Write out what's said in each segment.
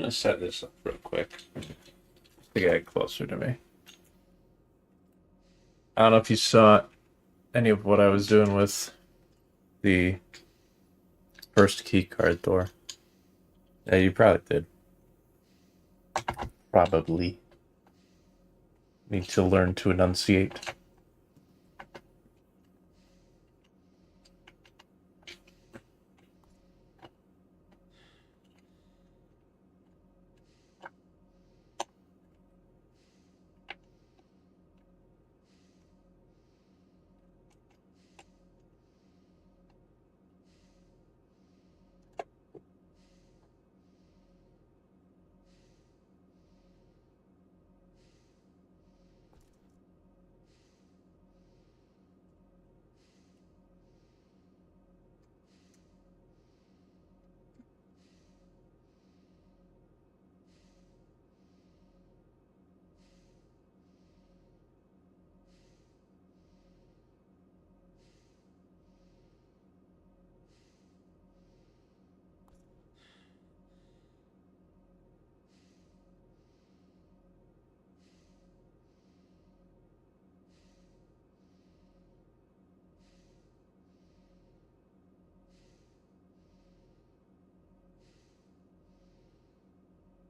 gonna set this up real quick to get it closer to me. I don't know if you saw any of what I was doing with the first key card door. Yeah, you probably did. Probably. Need to learn to enunciate.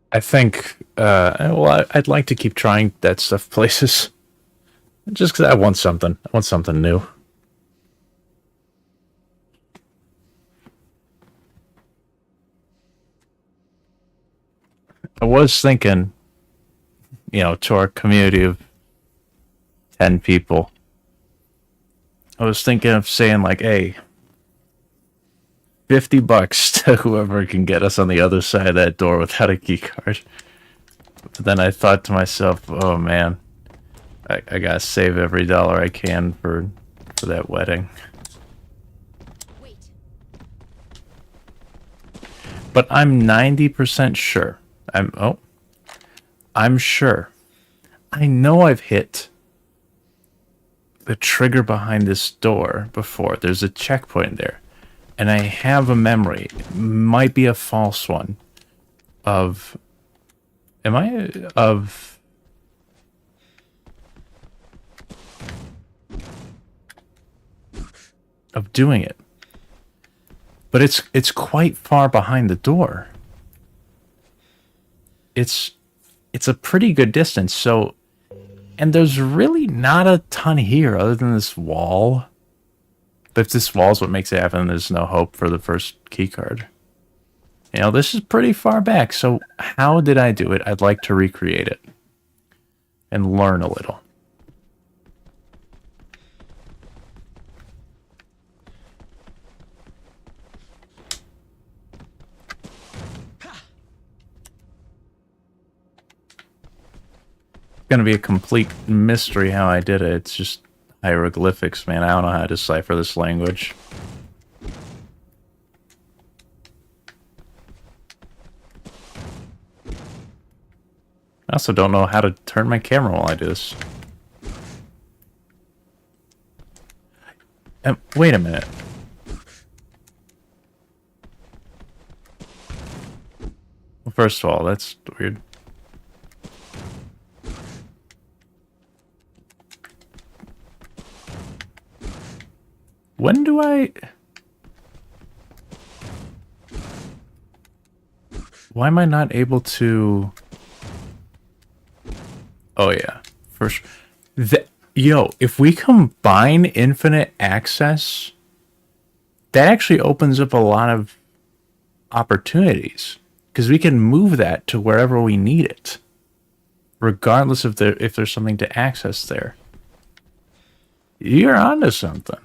I think, I'd like to keep trying that stuff places. Just because I want something. I want something new. I was thinking, to our community of 10 people, I was thinking of saying, like, hey, $50 to whoever can get us on the other side of that door without a key card. But then I thought to myself, oh man, I gotta save every dollar I can for that wedding. Wait. But I'm 90% sure. I'm sure. I know I've hit the trigger behind this door before. There's a checkpoint there. And I have a memory, might be a false one, of doing it. But it's quite far behind the door. It's a pretty good distance, so, and there's really not a ton here other than this wall. But if this wall is what makes it happen, there's no hope for the first key card. This is pretty far back, so how did I do it? I'd like to recreate it and learn a little. It's gonna be a complete mystery how I did it. It's just hieroglyphics, man. I don't know how to decipher this language. I also don't know how to turn my camera while I do this. Wait a minute. Well, first of all, that's weird. When do I... Why am I not able to... Oh yeah, for sure. Yo, if we combine infinite access, that actually opens up a lot of opportunities. Because we can move that to wherever we need it. Regardless of if there's something to access there. You're onto something.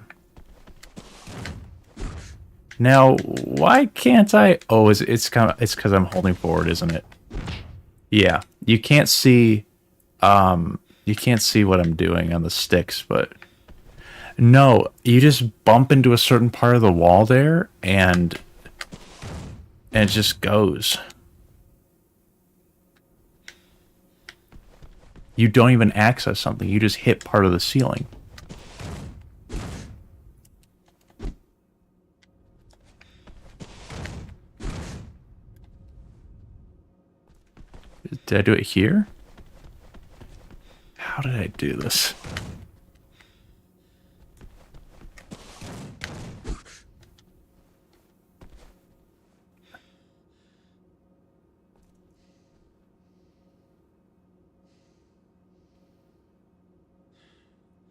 Now, why can't I... Oh, it's because I'm holding forward, isn't it? Yeah, you can't see... you can't see what I'm doing on the sticks, but... No, you just bump into a certain part of the wall there, and it just goes. You don't even access something, you just hit part of the ceiling. Did I do it here? How did I do this?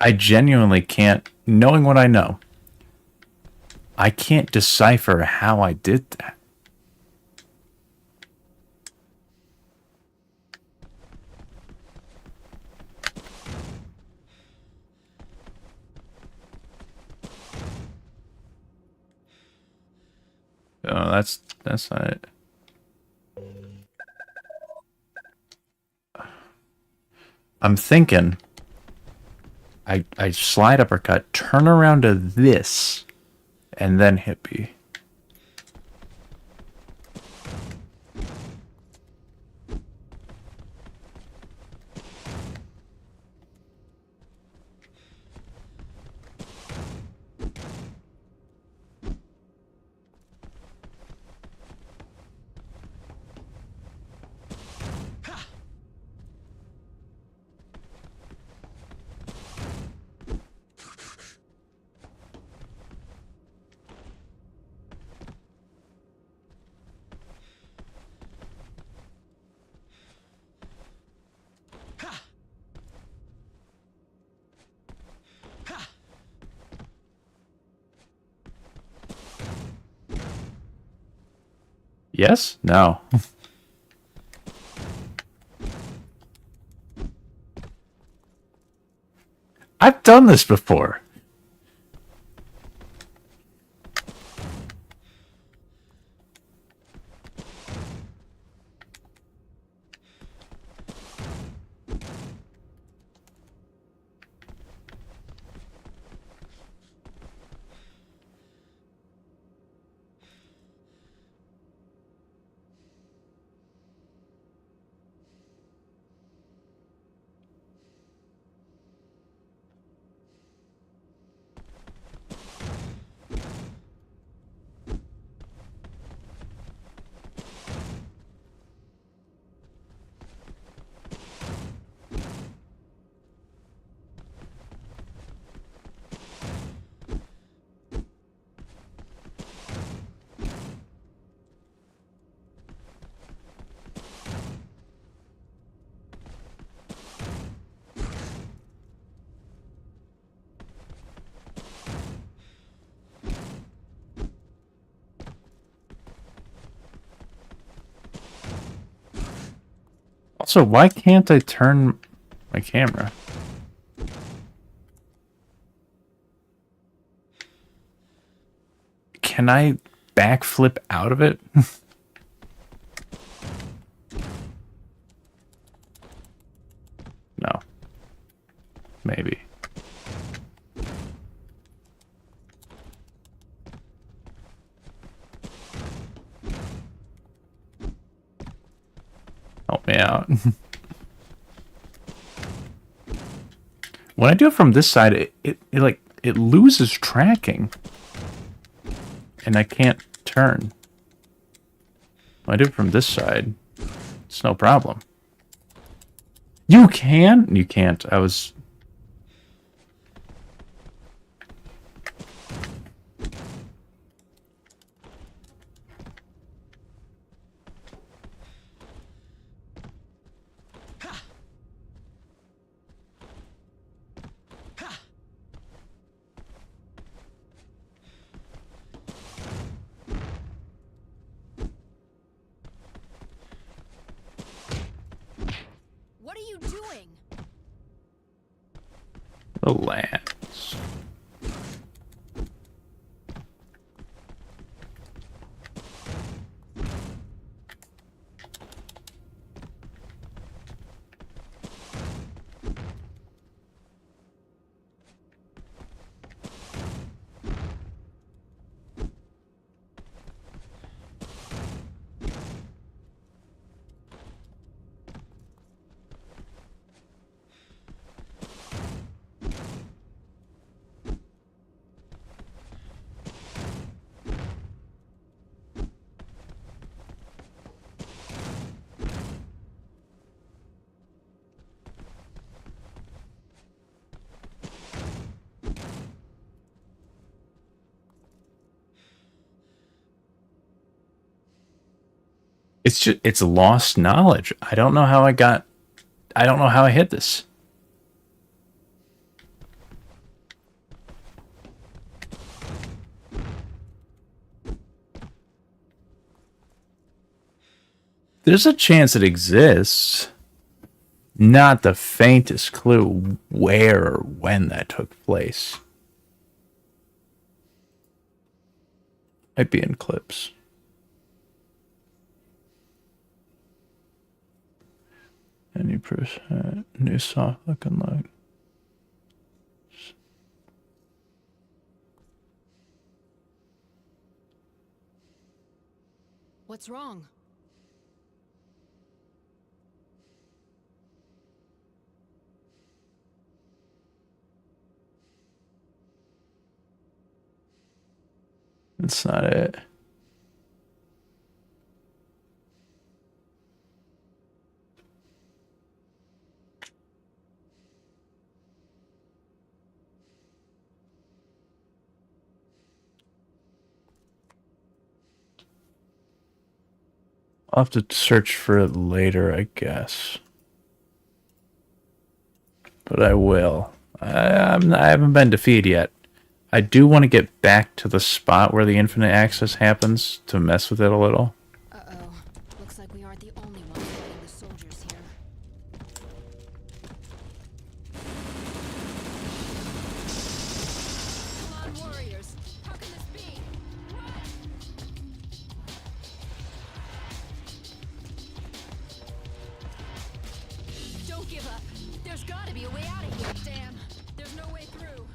I genuinely can't, knowing what I know, I can't decipher how I did that. Oh, that's not it. I'm thinking I slide uppercut, turn around to this, and then hit B. Yes? No. I've done this before. Also, why can't I turn my camera? Can I backflip out of it? No. Maybe. Help me out. When I do it from this side, it loses tracking. And I can't turn. When I do it from this side, it's no problem. You can? You can't. I was... What are you doing? The lands. It's just it's lost knowledge. I don't know how I got. I don't know how I hit this. There's a chance it exists. Not the faintest clue where or when that took place. Might be in clips. Any percent new soft looking like. What's wrong? That's not it. I'll have to search for it later, I guess. But I will. I haven't been defeated yet. I do want to get back to the spot where the infinite access happens to mess with it a little. Uh-oh. Looks like we aren't the only ones fighting the soldiers here. Come on, warriors. How can this be? Run! Don't give up. There's gotta be a way out of here. Damn. There's no way through.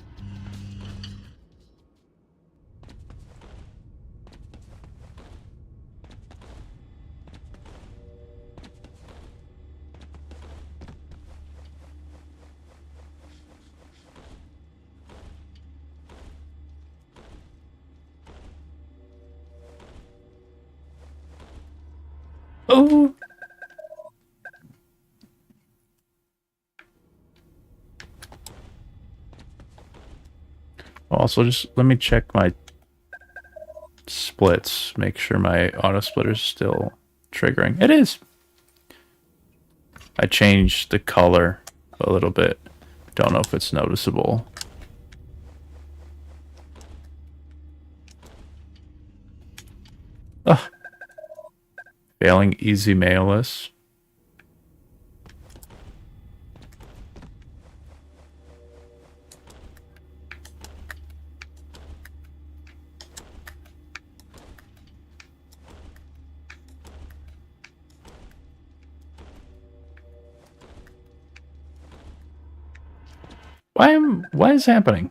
Oh! Also, just let me check my splits. Make sure my auto splitter's still triggering. It is! I changed the color a little bit. Don't know if it's noticeable. Ugh. Failing easy mailless. Why is happening?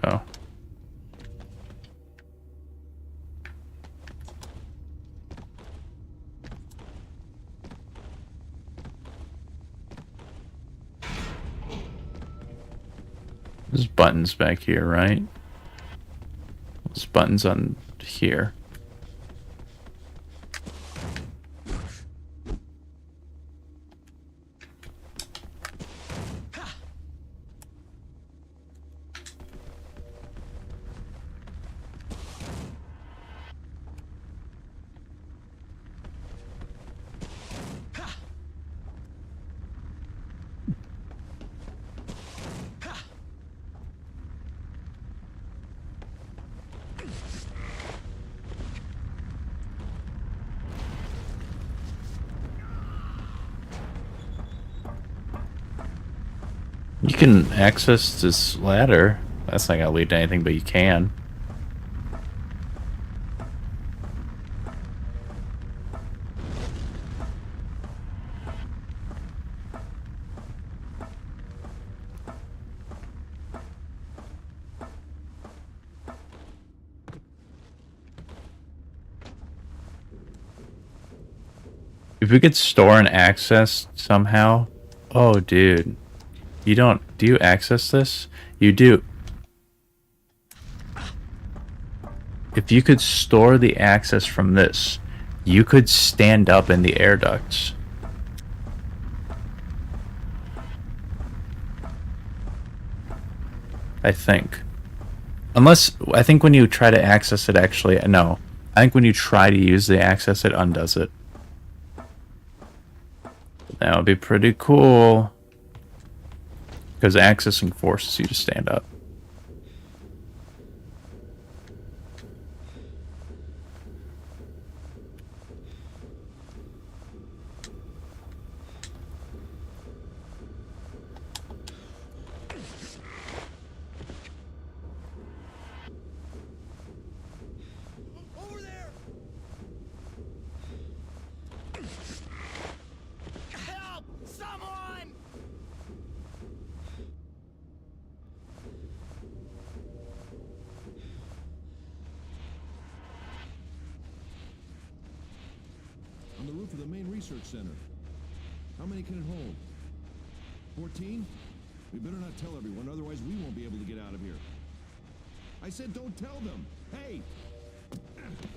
Oh. There's buttons back here, right? There's buttons on here. You can access this ladder. That's not gonna lead to anything, but you can. If we could store an access somehow. Oh, dude. You don't... Do you access this? You do. If you could store the access from this, you could stand up in the air ducts. I think. Unless, I think when you try to access it, actually, no. I think when you try to use the access, it undoes it. That would be pretty cool. Because accessing forces you to stand up. Over there! Help! Someone! On the roof of the main research center. How many can it hold? 14? We better not tell everyone, otherwise we won't be able to get out of here. I said don't tell them! Hey!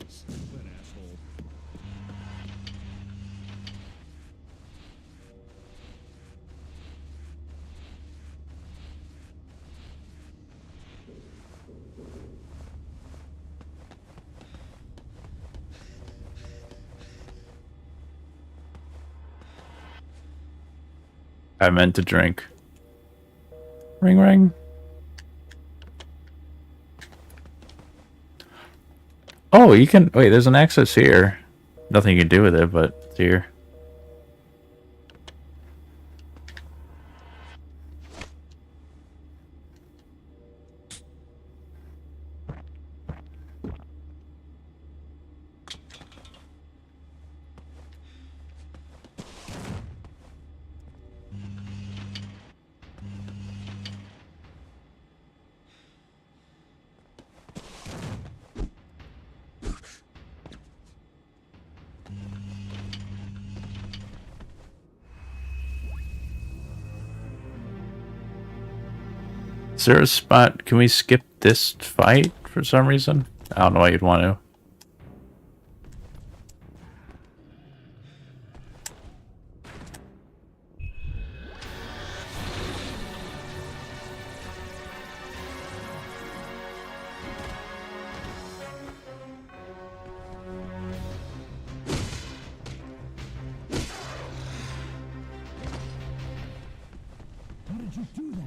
Stupid asshole. I meant to drink. Ring ring. Oh, you can... Wait, there's an access here. Nothing you can do with it, but it's here. Is there a spot? Can we skip this fight for some reason? I don't know why you'd want to. How did you do that?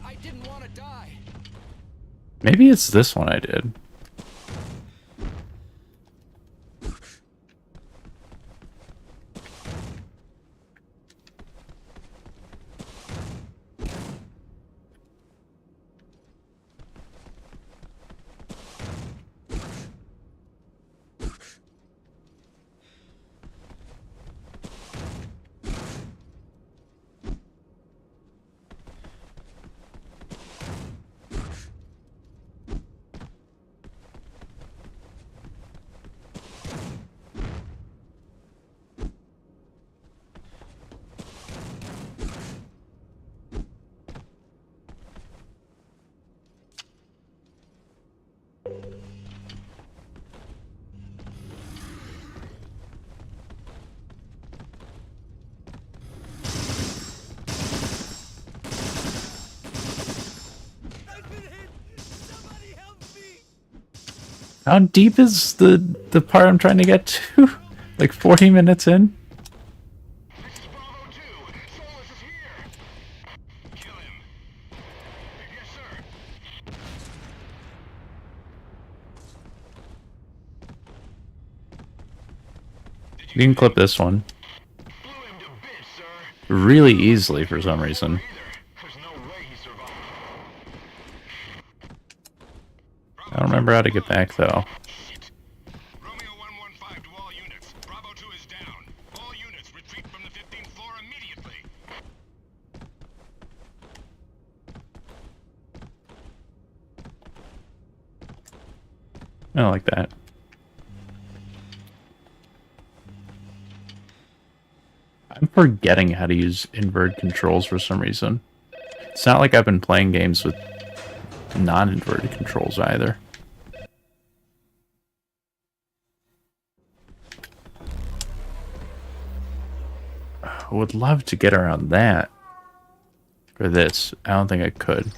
I didn't want to die. Maybe it's this one I did. I've been hit! Somebody help me! How deep is the part I'm trying to get to? Like 40 minutes in? This is Bravo 2. Solus is here. Kill him. Yes, sir. You can clip this one Blew him to bits, sir. really easily for some reason. There's no way he survived. I don't remember how to get back though. Shit. Romeo 115 to all units. Bravo 2 is down. All units retreat from the 15th floor immediately. I don't like that. I'm forgetting how to use inverted controls for some reason. It's not like I've been playing games with non-inverted controls either. I would love to get around that. For this. I don't think I could.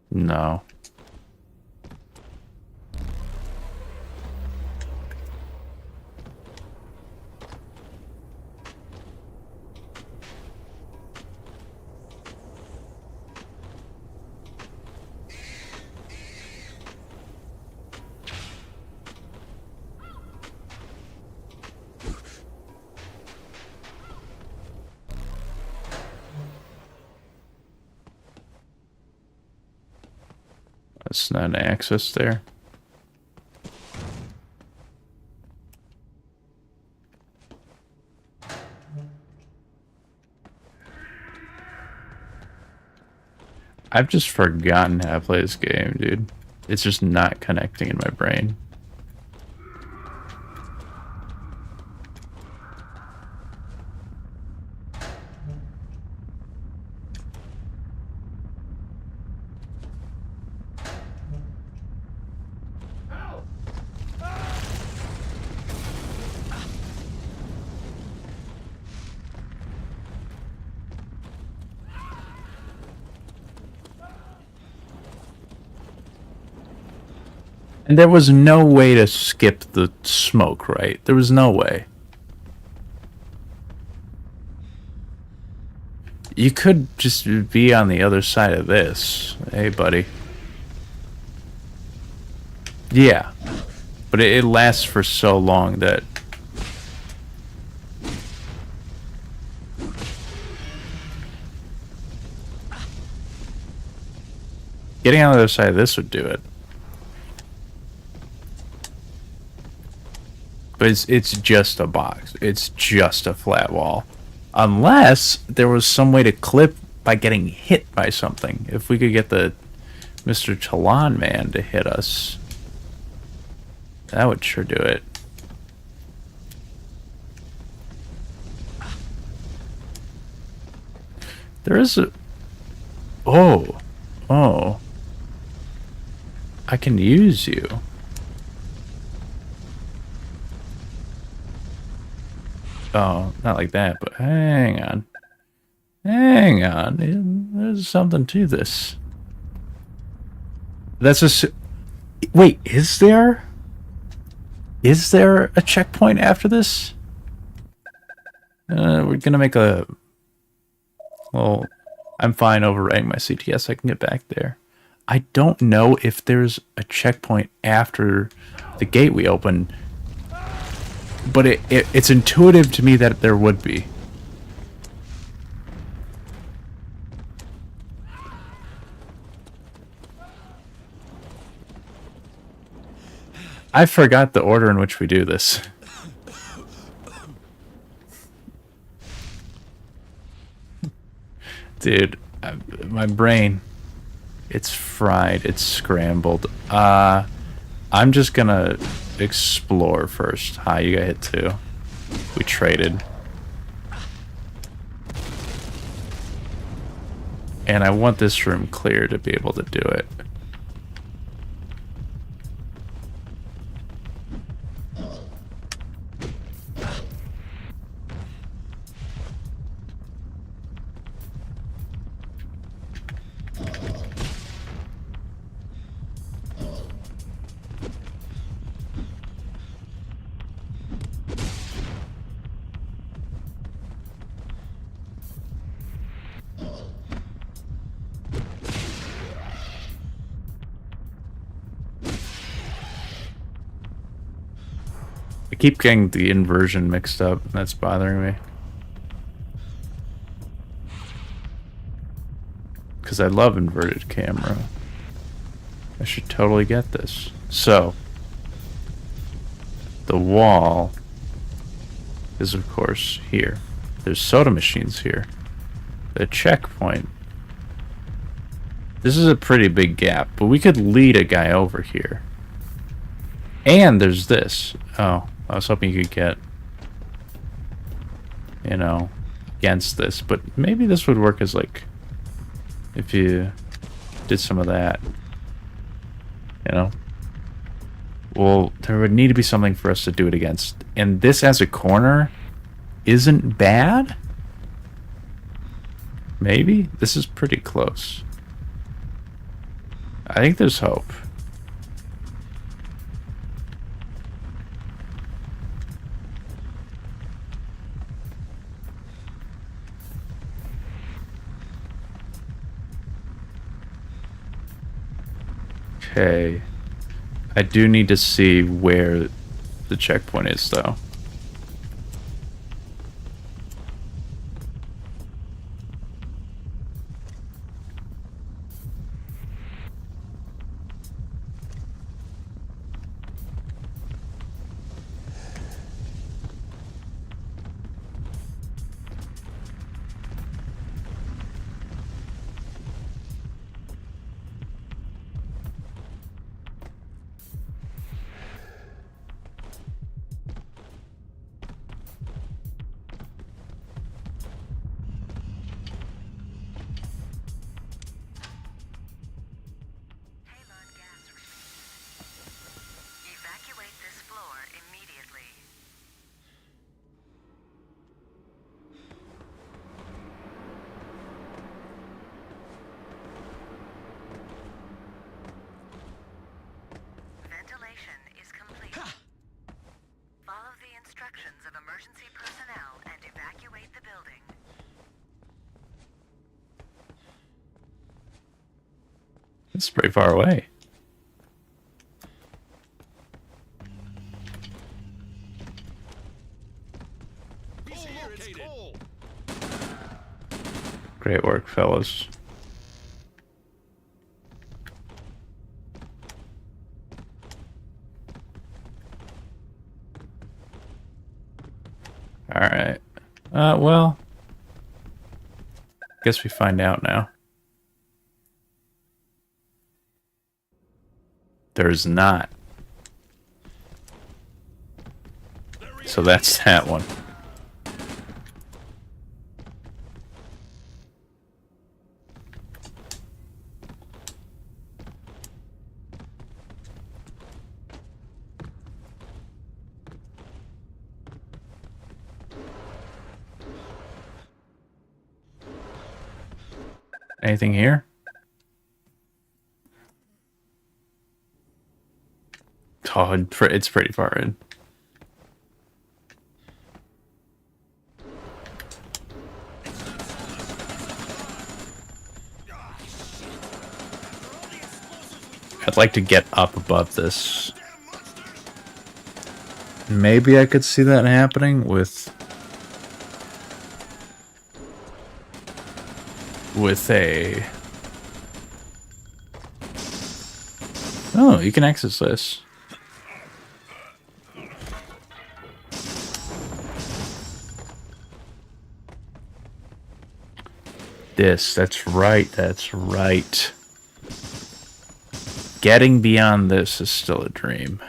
No. That's not an access there. I've just forgotten how to play this game, dude. It's just not connecting in my brain. And there was no way to skip the smoke, right? There was no way. You could just be on the other side of this. Hey, buddy. Yeah. But it lasts for so long that... Getting on the other side of this would do it. But it's just a box. It's just a flat wall. Unless there was some way to clip by getting hit by something. If we could get the Mr. Talon man to hit us, that would sure do it. There is a... Oh. Oh. I can use you. Oh, not like that, but hang on. Hang on. There's something to this. That's a... Wait, is there? Is there a checkpoint after this? We're gonna make a... Well, I'm fine overwriting my CTS. I can get back there. I don't know if there's a checkpoint after the gate we open. But it's intuitive to me that there would be. I forgot the order in which we do this. Dude, my brain, it's fried, it's scrambled. I'm just gonna explore first. Hi, you got hit too. We traded. And I want this room clear to be able to do it. I keep getting the inversion mixed up, and that's bothering me. Because I love inverted camera. I should totally get this. So, the wall is, of course, here. There's soda machines here. The checkpoint This is a pretty big gap, but we could lead a guy over here. And there's this. Oh, I was hoping you could get, you know, against this, but maybe this would work as like, if you did some of that, you know. Well, there would need to be something for us to do it against. And this as a corner isn't bad. Maybe? This is pretty close. I think there's hope. Okay. I do need to see where the checkpoint is, though. Halon gas release. Evacuate this floor immediately. Ventilation is complete. Follow the instructions of emergency personnel and evacuate the building. It's pretty far away. Great work, fellas. Alright. Well, guess we find out now. There's not. So that's that one. Anything here? Oh, it's pretty far in. I'd like to get up above this. Maybe I could see that happening with a... Oh, you can access this. That's right. Getting beyond this is still a dream.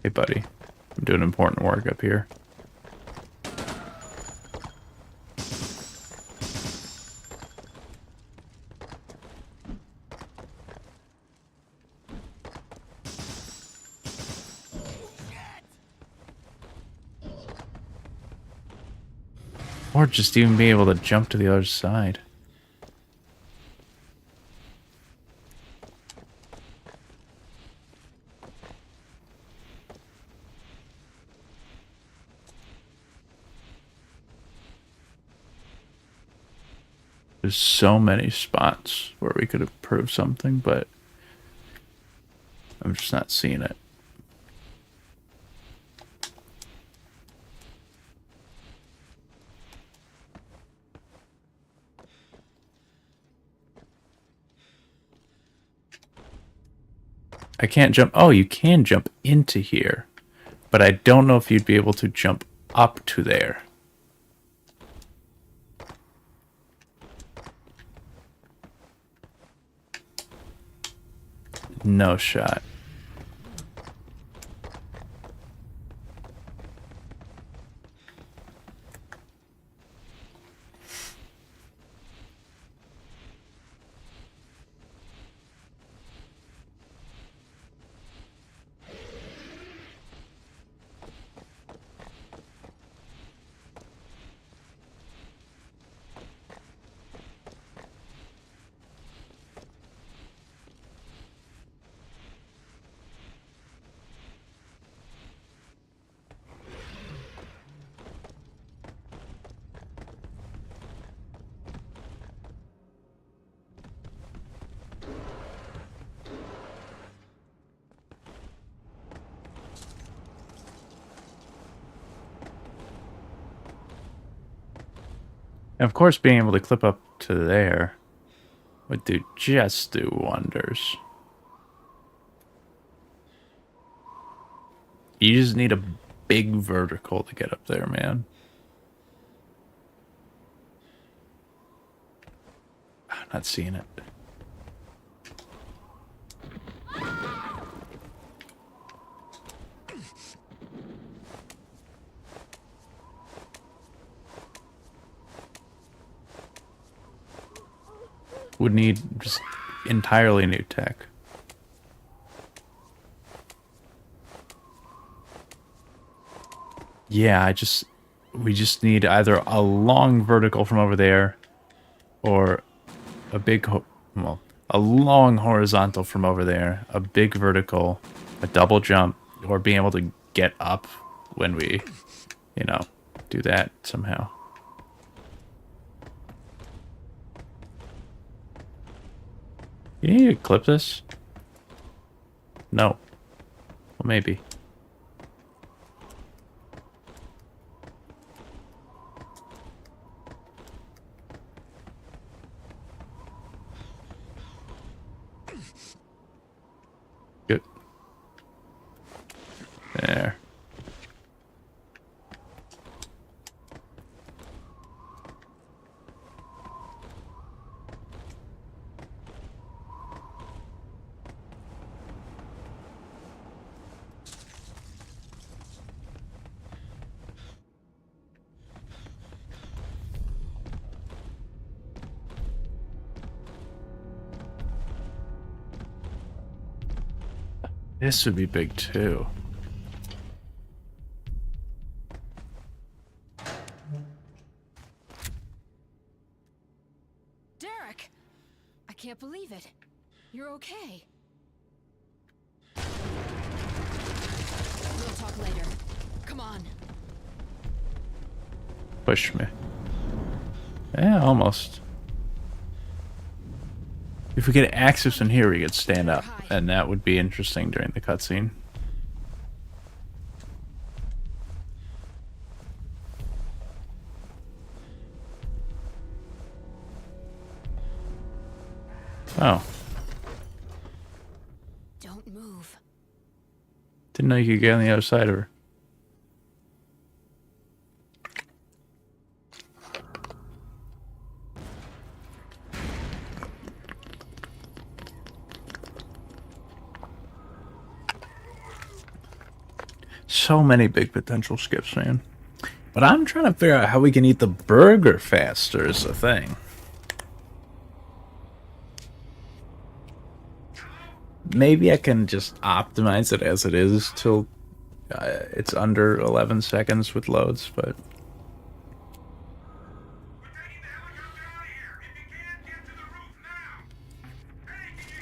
Hey, buddy. I'm doing important work up here. Or just even be able to jump to the other side. There's so many spots where we could have proved something, but I'm just not seeing it. I can't jump. Oh, you can jump into here. But I don't know if you'd be able to jump up to there. No shot. And of course, being able to clip up to there would do wonders. You just need a big vertical to get up there, man. I'm not seeing it. Would need just entirely new tech. Yeah, we just need either a long vertical from over there or a big, a long horizontal from over there, a big vertical, a double jump, or being able to get up when we, do that somehow. You need to clip this? No. Well, maybe. Good. There. This would be big too. Derek! I can't believe it. You're okay. We'll talk later. Come on. Push me. Yeah, almost. If we get access in here, we could stand up, and that would be interesting during the cutscene. Oh. Don't move. Didn't know you could get on the other side of her. So many big potential skips, man. But I'm trying to figure out how we can eat the burger faster is the thing. Maybe I can just optimize it as it is till it's under 11 seconds with loads, but... We're taking the helicopter out of here. If you can, get to the roof now. Hey, can you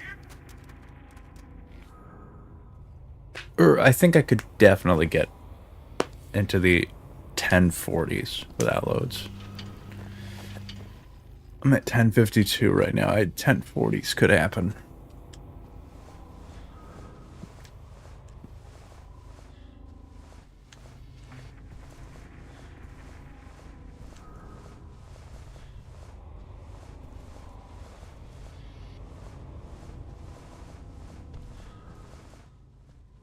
hear? I think I could definitely get into the 1040s without loads. I'm at 1052 right now. 1040s could happen.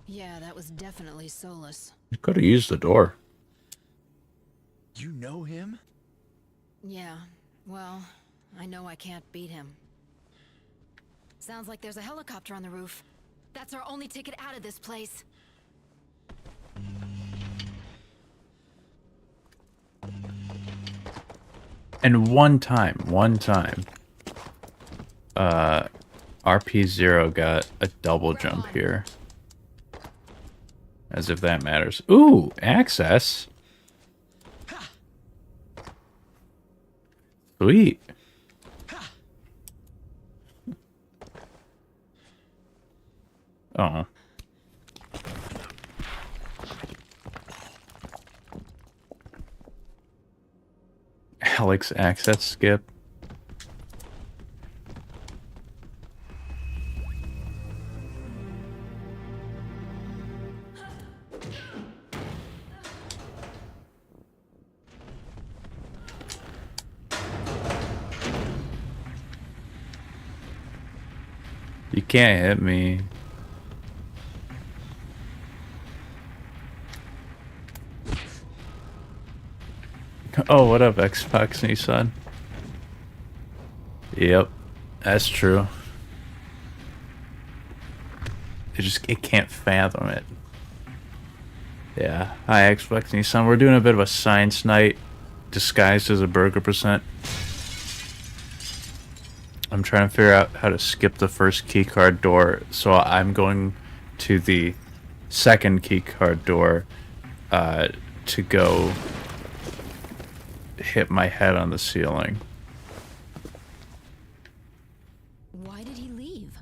Yeah, that was definitely soulless. You could have used the door. him? Yeah, well, I know I can't beat him. Sounds like there's a helicopter on the roof. That's our only ticket out of this place. And one time, RP0 got a double jump here. As if that matters. Ooh, access. Sweet. Oh. Alex access skip. You can't hit me. Oh, what up, Xbox Nissan? Yep, that's true. It can't fathom it. Yeah. Hi, Xbox Nissan. We're doing a bit of a science night disguised as a burger percent. I'm trying to figure out how to skip the first keycard door, so I'm going to the second keycard door to go hit my head on the ceiling. Why did he leave?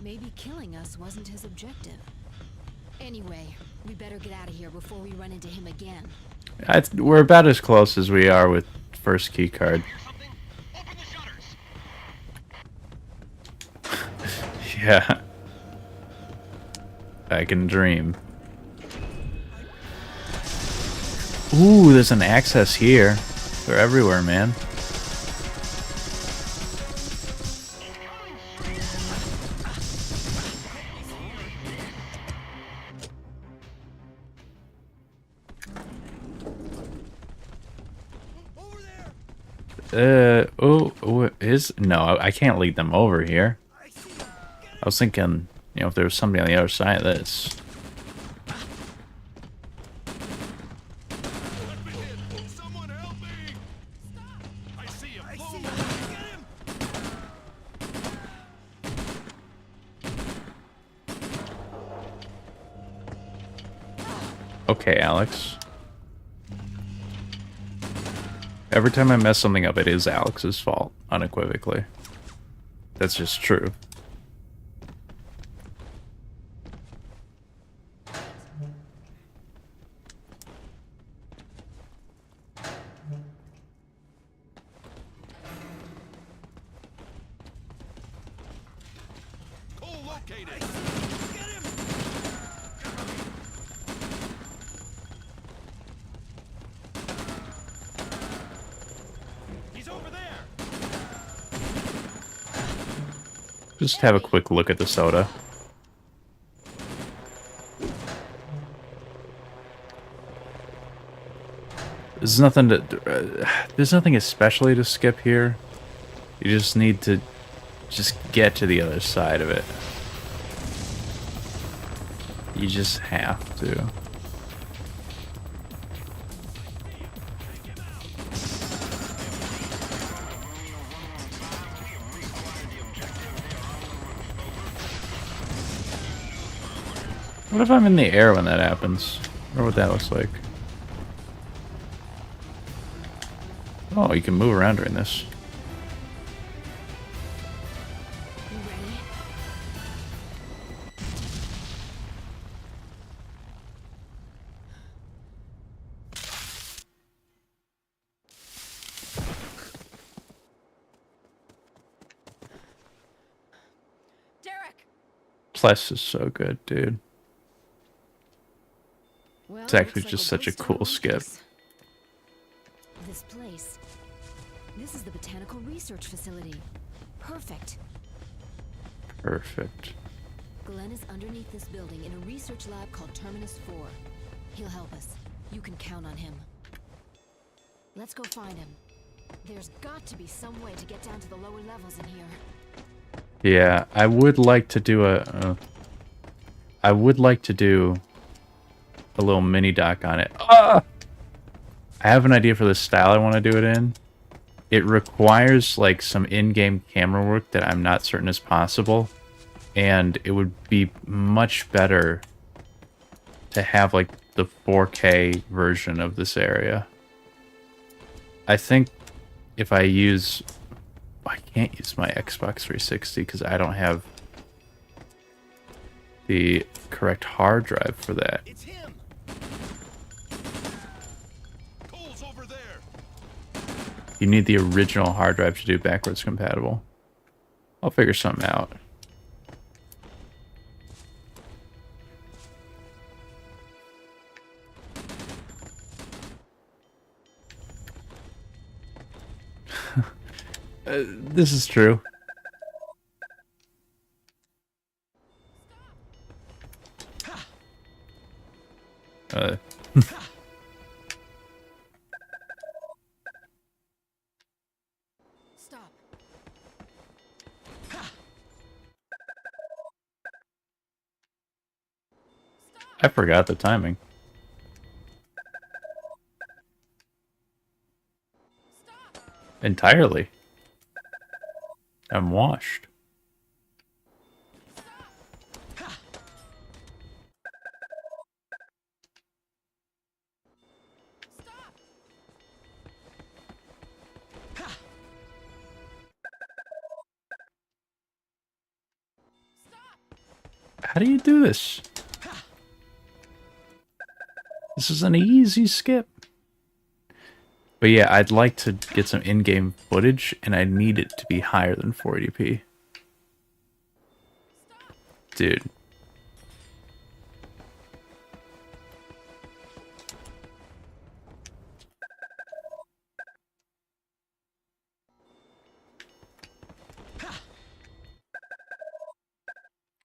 Maybe killing us wasn't his objective. Anyway, we better get out of here before we run into him again. We're about as close as we are with first keycard. Something? Open the shutters! Yeah. I can dream. Ooh, there's an access here. They're everywhere, man. Over there! No, I can't lead them over here. I see him! I was thinking, you know, if there was somebody on the other side of this. Let me in! Someone help me! I see him! I Blow see him him! away. Get him! Okay, Alex. Every time I mess something up, it is Alex's fault, unequivocally. That's just true. Co-located! Get him! He's over there! Just have a quick look at the soda. There's nothing there's nothing especially to skip here. You just need to just get to the other side of it. You just have to. What if I'm in the air when that happens? Or what that looks like. Oh, you can move around during this. You ready? Derek! Plus is so good, dude. Well, It's actually looks like just such a waste of cool skip. weakness. This place. This is the botanical research facility. Perfect. Perfect. Glenn is underneath this building in a research lab called Terminus 4. He'll help us. You can count on him. Let's go find him. There's got to be some way to get down to the lower levels in here. Yeah, I would like to do I would like to do a little mini doc on it. Ah! I have an idea for the style I want to do it in. It requires like some in-game camera work that I'm not certain is possible, and it would be much better to have like the 4K version of this area. I think if I use... I can't use my Xbox 360 because I don't have the correct hard drive for that. It's him. Cole's over there. You need the original hard drive to do backwards compatible. I'll figure something out. This is true. Stop. I forgot the timing. Entirely. I'm washed. How do you do this? This is an easy skip. But yeah, I'd like to get some in-game footage, and I need it to be higher than 480p. Dude.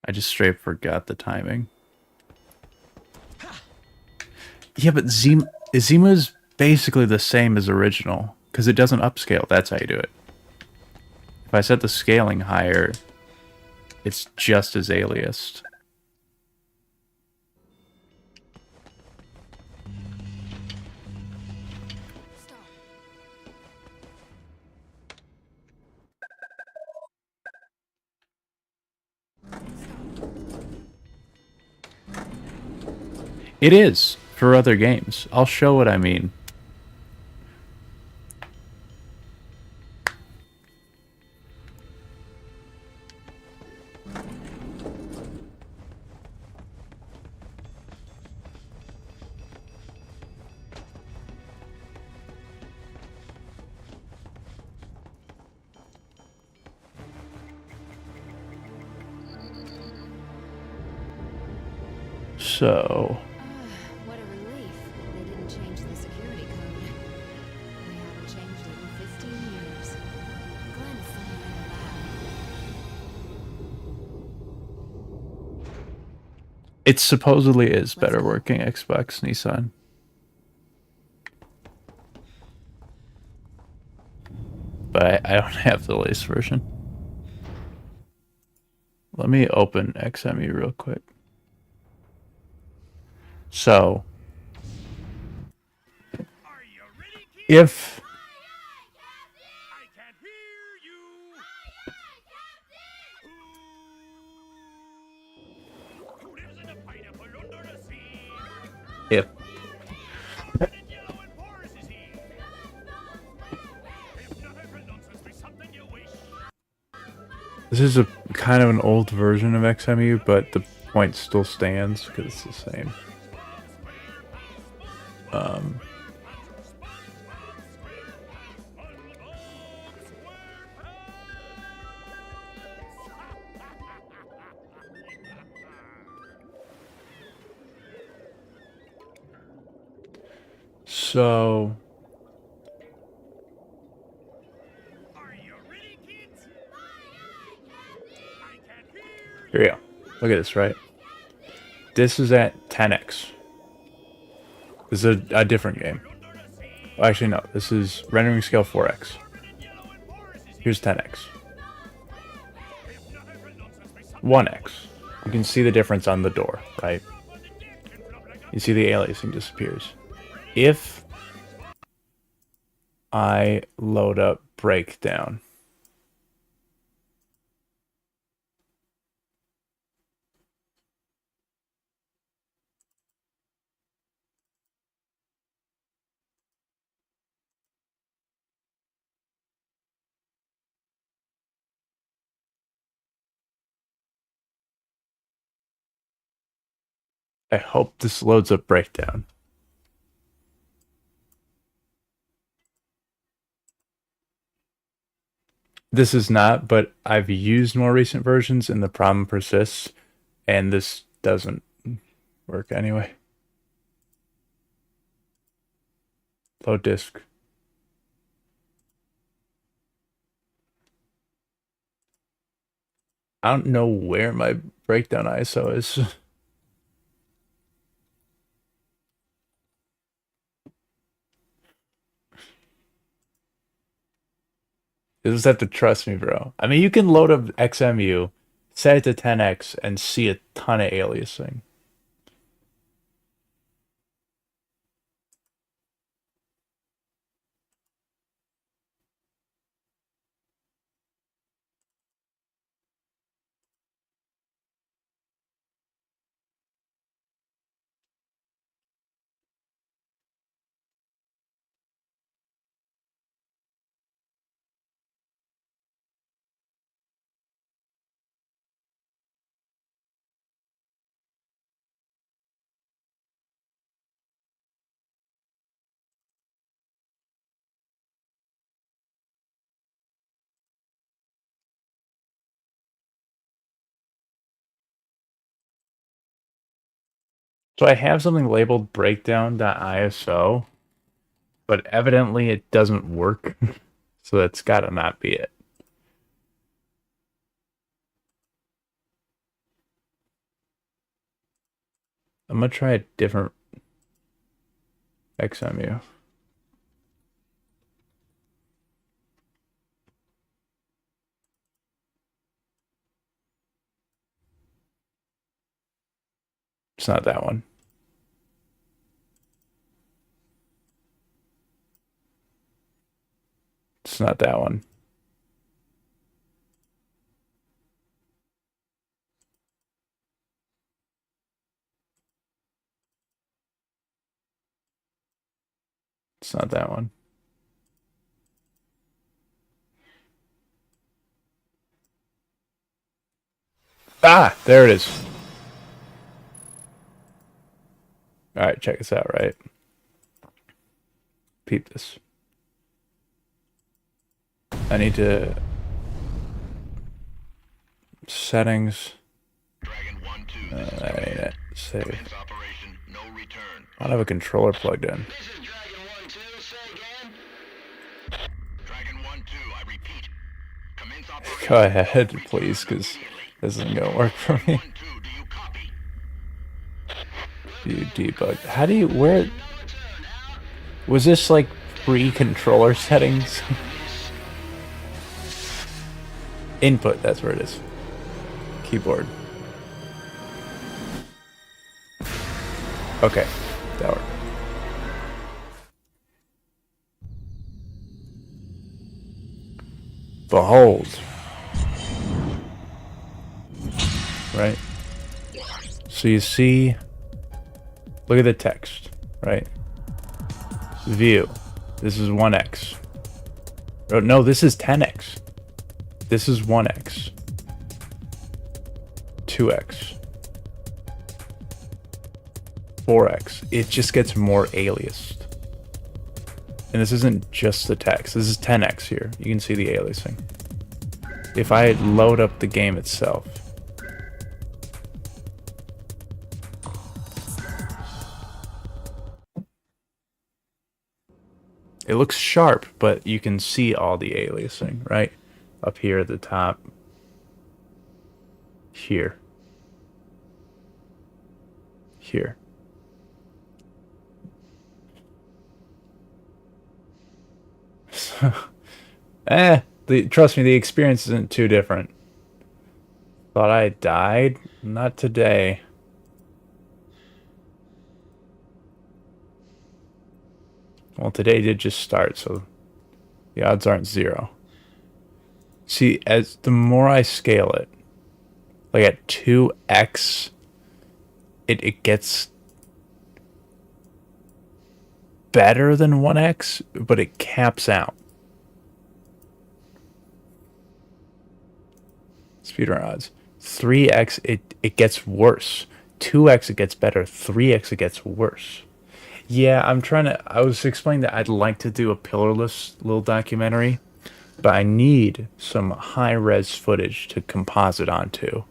I just straight forgot the timing. Yeah, but Zima's basically the same as original, because it doesn't upscale. That's how you do it. If I set the scaling higher, it's just as aliased. Stop. It is for other games. I'll show what I mean. So, What a relief. They didn't change the security code. They haven't changed it in 15 years. Glenn is somewhere in the lab. it supposedly is better working Xbox Nissan. But I don't have the latest version. Let me open XME real quick. So, Are you ready, kid? if I can't hear you. Who lives in a pineapple under the sea? if Red and yellow and porous is he. If not, every nonsense be something you wish. this is a kind of an old version of XMU, but the point still stands because it's the same. So Are you ready, kids? I can't hear you. here we go. Look at this, right? This is at 10x. This is a different game. Well, actually, no. This is rendering scale 4x. Here's 10x. 1x. You can see the difference on the door, right? You see the aliasing disappears. If I load up breakdown, I hope this loads up breakdown. This is not, but I've used more recent versions and the problem persists, and this doesn't work anyway. Load disk. I don't know where my breakdown ISO is. You just have to trust me, bro. I mean, you can load up XMU, set it to 10x, and see a ton of aliasing. So I have something labeled breakdown.iso, but evidently it doesn't work. So that's gotta not be it. I'm gonna try a different XMU. It's not that one. It's not that one. It's not that one. Ah, there it is. All right, check this out, right? Peep this. I need to settings. Dragon 1-2, this is That ain't it. Save. Commence operation, no return. I don't have a controller plugged in. This is Dragon 1-2, say again. Dragon 1-2, I repeat. Commence operation. Go ahead, please, because this isn't gonna work for me. 1-2, do you copy? You debug. How do you, where? Was this like pre-controller settings? Input, that's where it is. Keyboard. Okay, that worked. Behold. Right? So you see, look at the text, right? View. This is 1x. Oh, no, this is 10x. This is 1x. 2x. 4x. It just gets more aliased. And this isn't just the text. This is 10x here. You can see the aliasing. If I load up the game itself, it looks sharp, but you can see all the aliasing, right? Up here at the top. Here. here. Trust me, the experience isn't too different. Thought I died? Not today. Well, today did just start, so the odds aren't 0. See, as the more I scale it, like at 2x, it gets better than 1x, but it caps out. Speedrun odds. 3x, it gets worse. 2x, it gets better. 3x, it gets worse. Yeah, I was explaining that I'd like to do a pillarless little documentary, but I need some high-res footage to composite onto.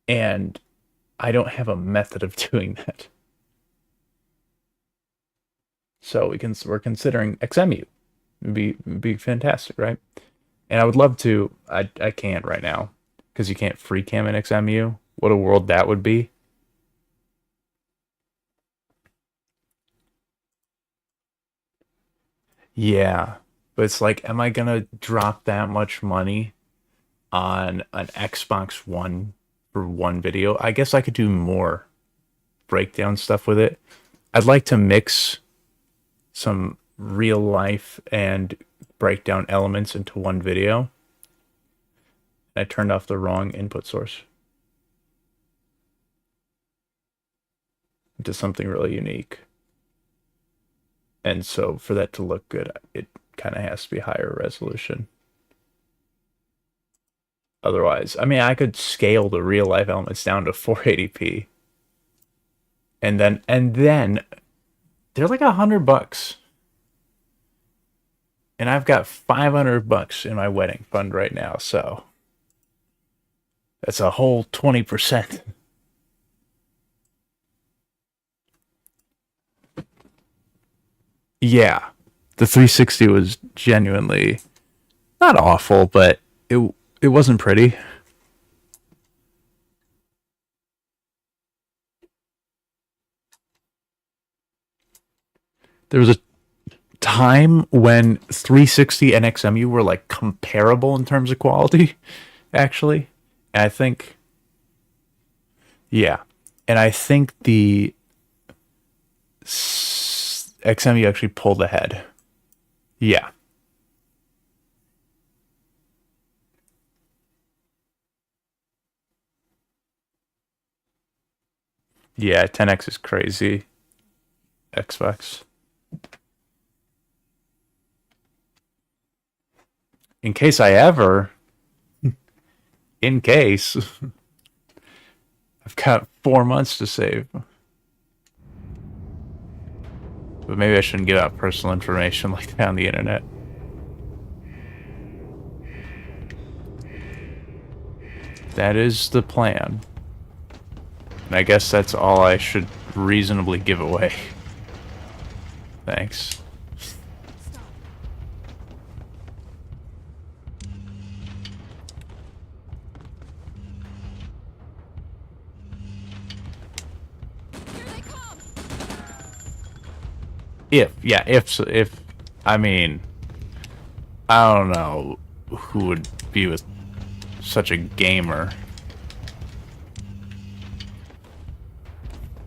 And I don't have a method of doing that. So we're considering XMU. It'd be fantastic, right? And I would love to. I can't right now because you can't free cam in XMU. What a world that would be. Yeah, but it's like, am I gonna drop that much money on an Xbox One for one video? I guess I could do more breakdown stuff with it. I'd like to mix some real life and breakdown elements into one video. I turned off the wrong input source into something really unique. And so for that to look good, it kind of has to be higher resolution. Otherwise, I mean, I could scale the real life elements down to 480p. And then they're like $100. And I've got $500 in my wedding fund right now, so that's a whole 20%. Yeah, the 360 was genuinely not awful, but it wasn't pretty. There was a time when 360 and XMU were like comparable in terms of quality, actually. And I think, yeah, and I think the XMU actually pulled ahead. Yeah. Yeah, 10x is crazy. Xbox. In case I ever, in case, I've got 4 months to save. But maybe I shouldn't give out personal information like that on the internet. That is the plan. And I guess that's all I should reasonably give away. Thanks. If I mean, I don't know who would be with such a gamer.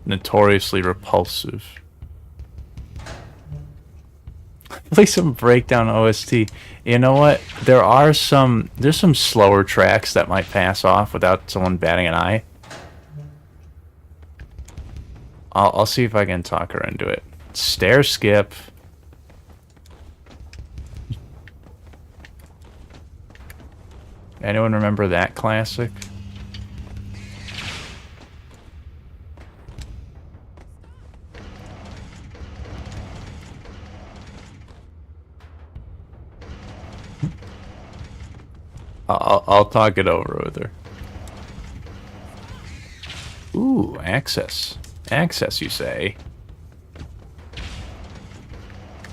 Notoriously repulsive. Play some breakdown OST. You know what? There's some slower tracks that might pass off without someone batting an eye. I'll see if I can talk her into it. Stair skip. Anyone remember that classic? I'll talk it over with her. Ooh, access. Access, you say?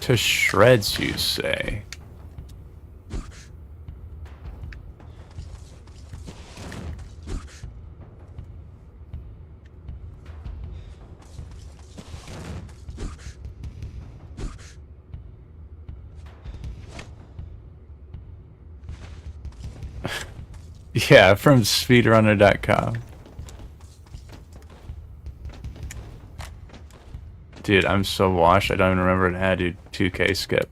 To shreds, you say? Yeah, from speedrunner.com. Dude, I'm so washed, I don't even remember it had to 2K skip.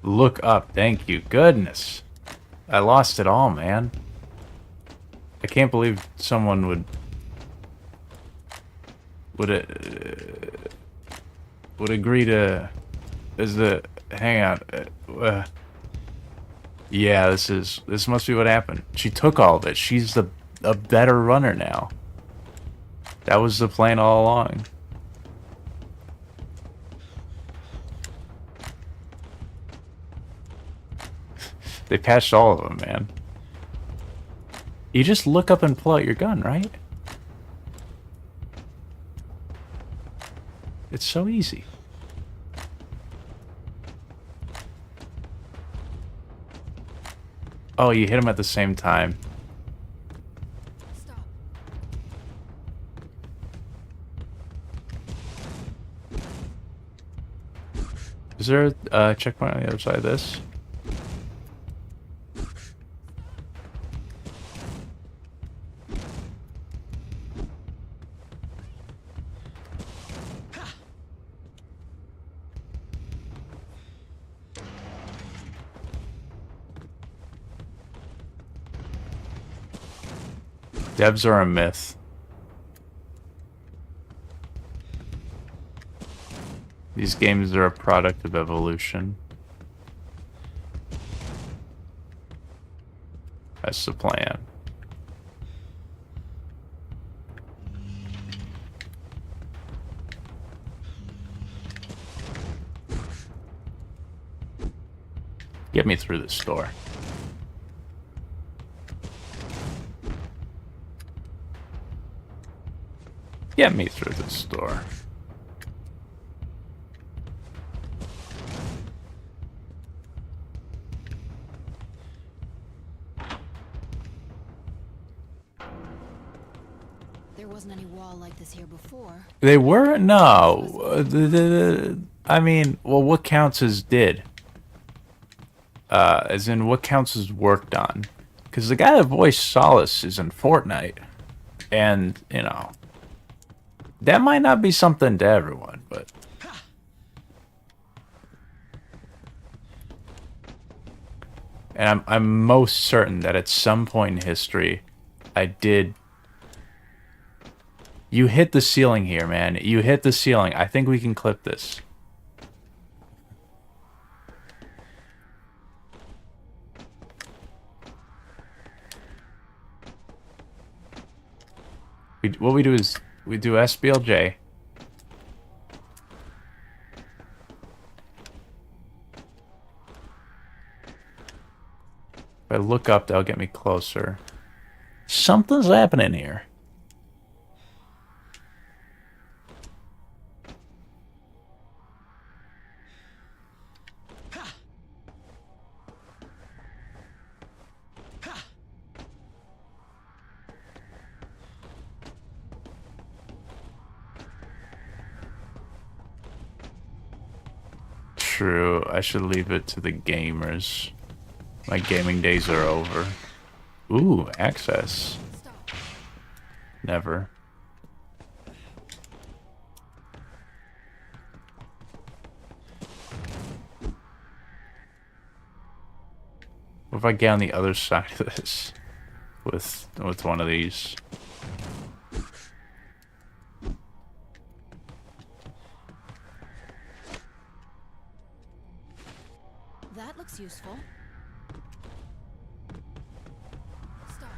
Look up, thank you. Goodness. I lost it all, man. I can't believe someone would agree to hang out. Yeah, this must be what happened. She took all of it. She's a better runner now. That was the plan all along. They patched all of them, man. You just look up and pull out your gun, right? It's so easy. Oh, you hit him at the same time. Stop. Is there a checkpoint on the other side of this? Devs are a myth. These games are a product of evolution. That's the plan. Get me through this door. Get me through this door. There wasn't any wall like this here before. They were? No. I mean, well, what counts as did? As in, what counts as worked on? Because the guy that voiced Solace is in Fortnite. And, you know, that might not be something to everyone, but... And I'm most certain that at some point in history, I did... You hit the ceiling here, man. You hit the ceiling. I think we can clip this. What we do is we do SBLJ. If I look up, that'll get me closer. Something's happening here. True, I should leave it to the gamers. My gaming days are over. Ooh, access. Stop. Never. What if I get on the other side of this with one of these? That looks useful. Stop.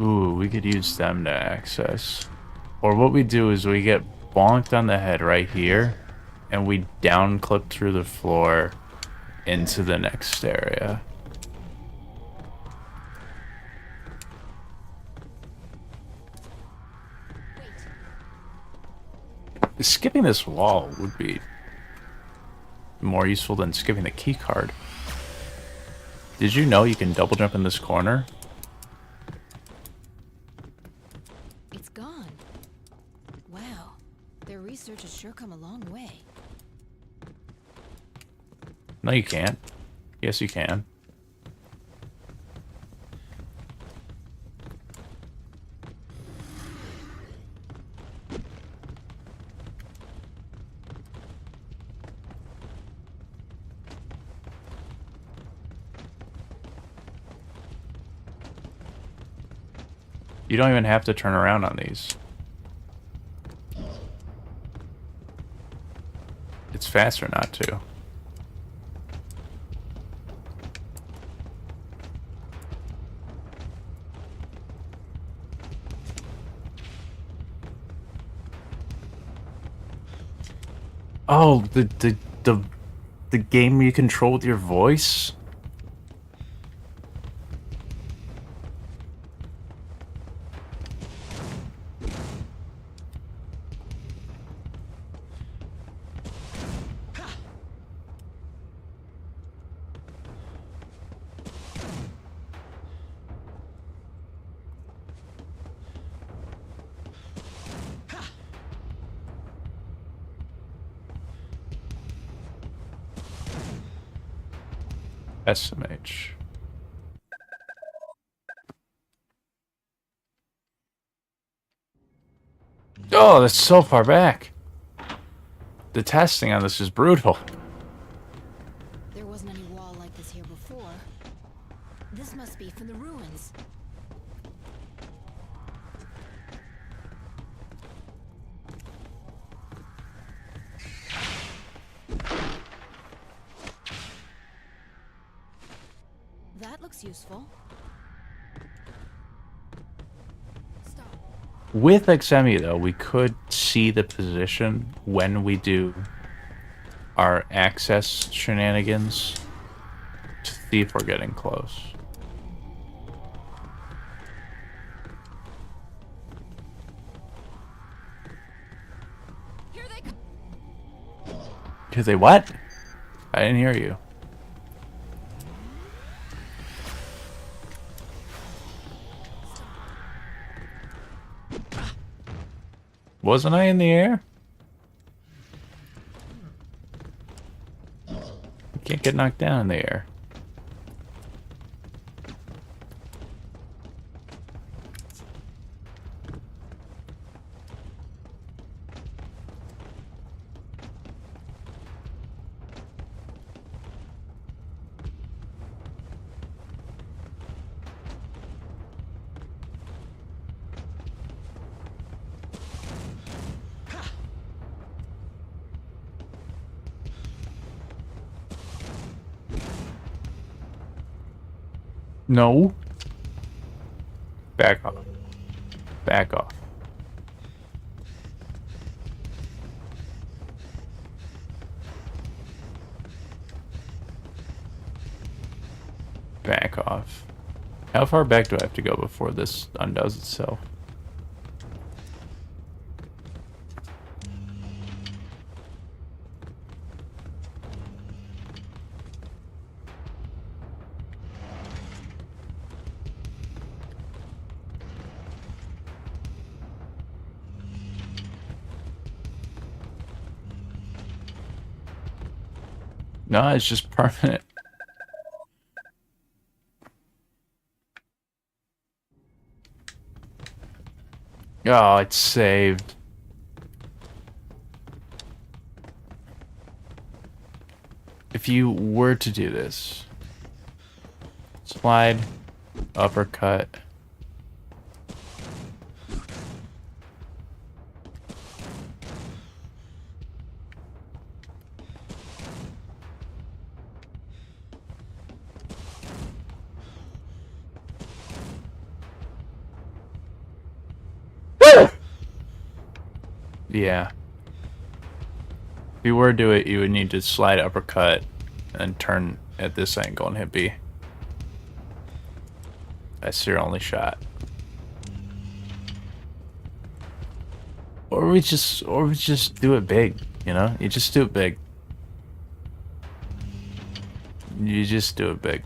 Ooh, we could use them to access. Or what we do is we get bonked on the head right here, and we down clip through the floor into the next area. Wait. Skipping this wall would be more useful than skipping the key card. Did you know you can double jump in this corner? It's gone. Wow, their research has sure come a long way. No, you can't. Yes, you can. You don't even have to turn around on these. It's faster not to. Oh, the game you control with your voice? SMH. Oh, that's so far back. The testing on this is brutal. There wasn't any wall like this here before. This must be from the ruins. That looks useful. Stop. With XME, though, we could see the position when we do our access shenanigans to see if we're getting close. Here they come. Do they what? I didn't hear you. Wasn't I in the air? You can't get knocked down in the air. No. Back off. Back off. Back off. How far back do I have to go before this undoes itself? No, it's just permanent. Oh, it's saved. If you were to do this, slide, uppercut. Yeah. If you were to do it, you would need to slide uppercut and turn at this angle and hit B. That's your only shot. Or we just do it big, you know? You just do it big. You just do it big.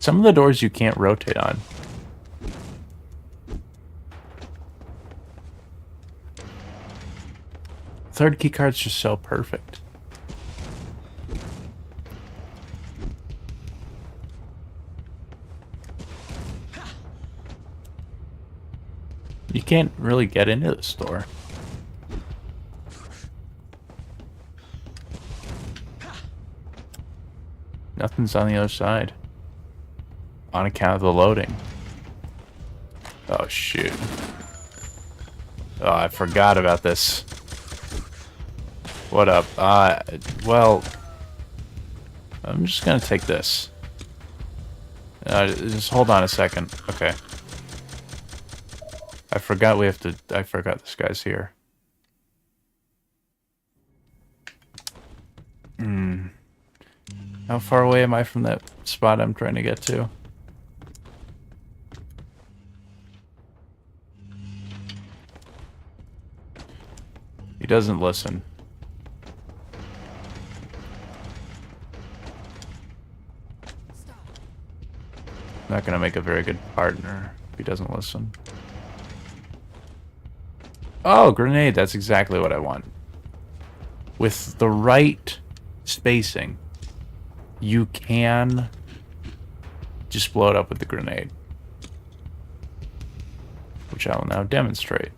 Some of the doors you can't rotate on. Third key card's just so perfect. You can't really get into the store. Nothing's on the other side. On account of the loading. Oh, shoot. Oh, I forgot about this. What up? Well... I'm just gonna take this. Just hold on a second. Okay. I forgot this guy's here. How far away am I from that spot I'm trying to get to? He doesn't listen. Not gonna make a very good partner if he doesn't listen. Oh, grenade, that's exactly what I want. With the right spacing, you can just blow it up with the grenade. Which I will now demonstrate.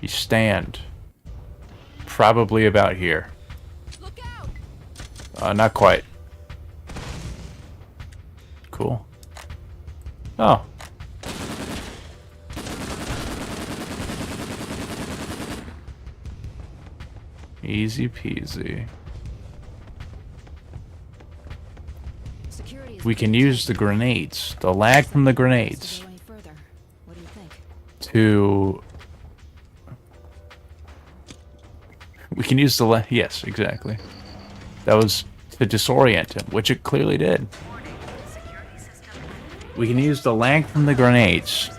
You stand probably about here. Look out! Not quite. Cool. Oh. Easy peasy. Security is We can use the grenades, the lag from the grenades, to go any further. What do you think? to... We can use the yes, exactly. That was to disorient him, which it clearly did. We can use the lag from the grenades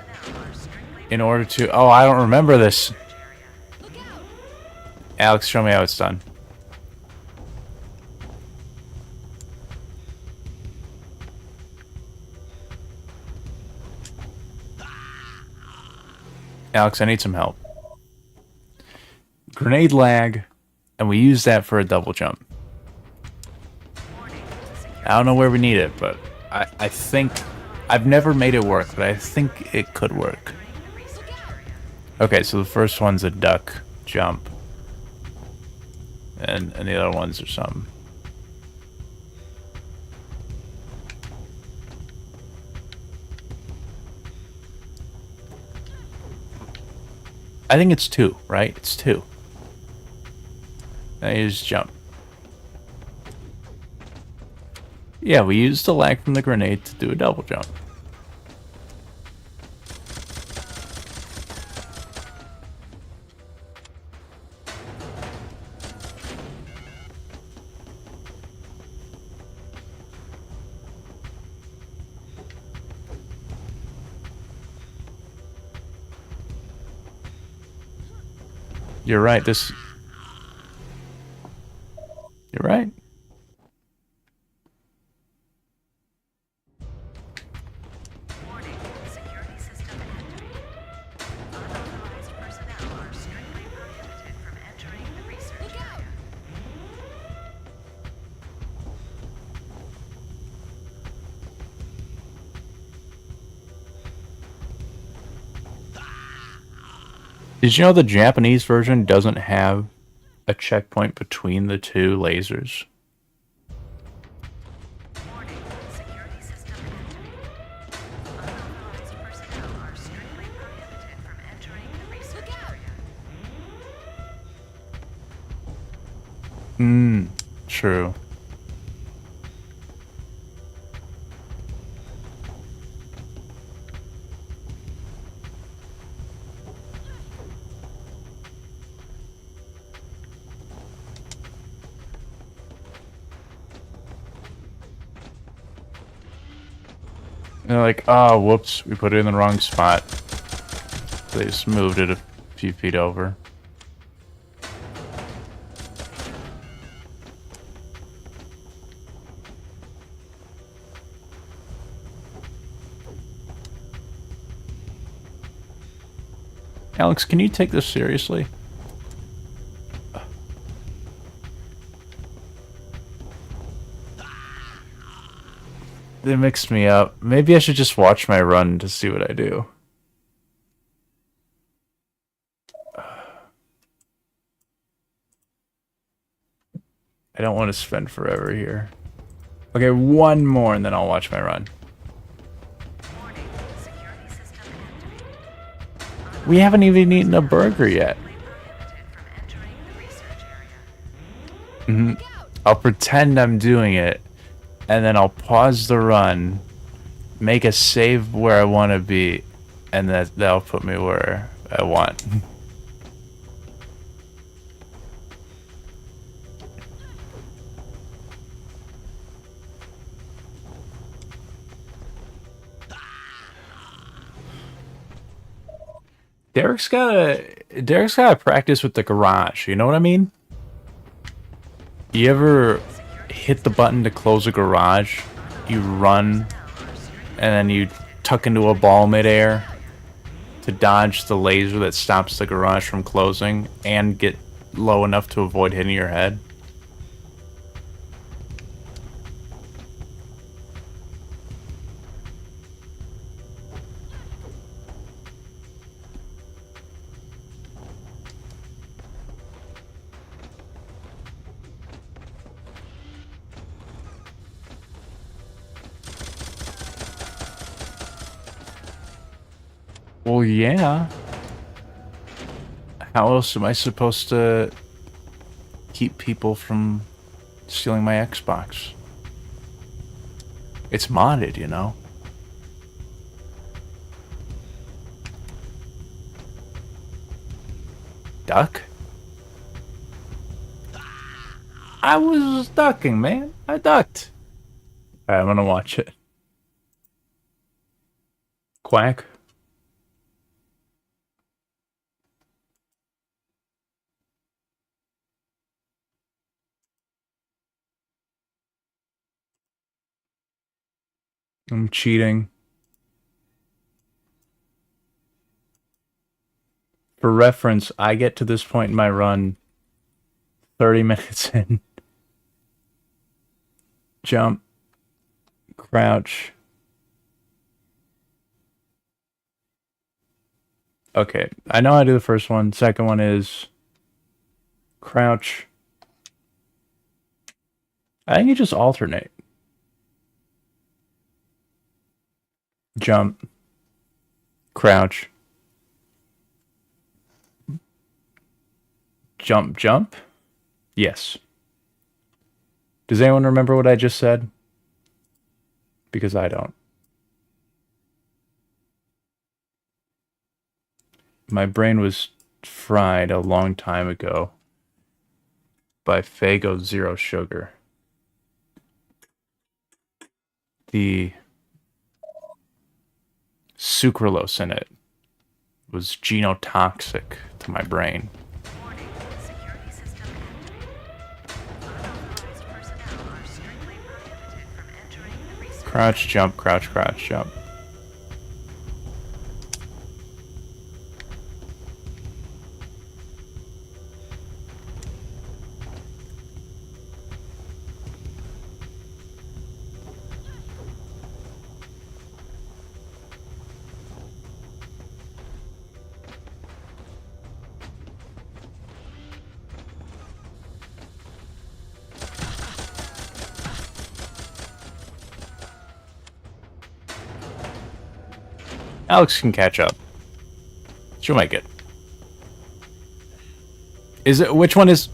in order to... Oh, I don't remember this. Alex, show me how it's done. Alex, I need some help. Grenade lag, and we use that for a double jump. I don't know where we need it, but I think... I've never made it work, but I think it could work. Okay, so the first one's a duck jump. And the other ones are something. I think it's 2, right? It's 2. Now you just jump. Yeah, we used the lag from the grenade to do a double jump. You're right, this... You're right. Warning, security system activated. Unauthorized personnel are strictly prohibited from entering the research area. Did you know the Japanese version doesn't have a checkpoint between the two lasers? Warning, security system activated. Unauthorized personnel are strictly prohibited from entering the research area. True. And they're like, oh, whoops, we put it in the wrong spot. They just moved it a few feet over. Alex, can you take this seriously? They mixed me up. Maybe I should just watch my run to see what I do. I don't want to spend forever here. Okay, one more and then I'll watch my run. Warning, security system activated. We haven't even eaten a burger yet. Prohibited from entering the research area. I'll pretend I'm doing it, and then I'll pause the run, make a save where I want to be, and that'll put me where I want. Derek's gotta practice with the garage, you know what I mean? You ever hit the button to close a garage, you run, and then you tuck into a ball midair to dodge the laser that stops the garage from closing and get low enough to avoid hitting your head? Well, yeah. How else am I supposed to keep people from stealing my Xbox? It's modded, you know? Duck? I was ducking, man. I ducked. Alright, I'm gonna watch it. Quack. I'm cheating. For reference, I get to this point in my run 30 minutes in. Jump. Crouch. Okay, I know how to do the first one. Second one is crouch. I think you just alternate. Jump. Crouch. Jump, jump? Yes. Does anyone remember what I just said? Because I don't. My brain was fried a long time ago by Fago Zero Sugar. The sucralose in it was genotoxic to my brain. Warning, security system activated. Unauthorized personnel are strictly prohibited from entering the research Crouch, jump, crouch, crouch, jump. Alex can catch up. She'll make it. Is it, which one is...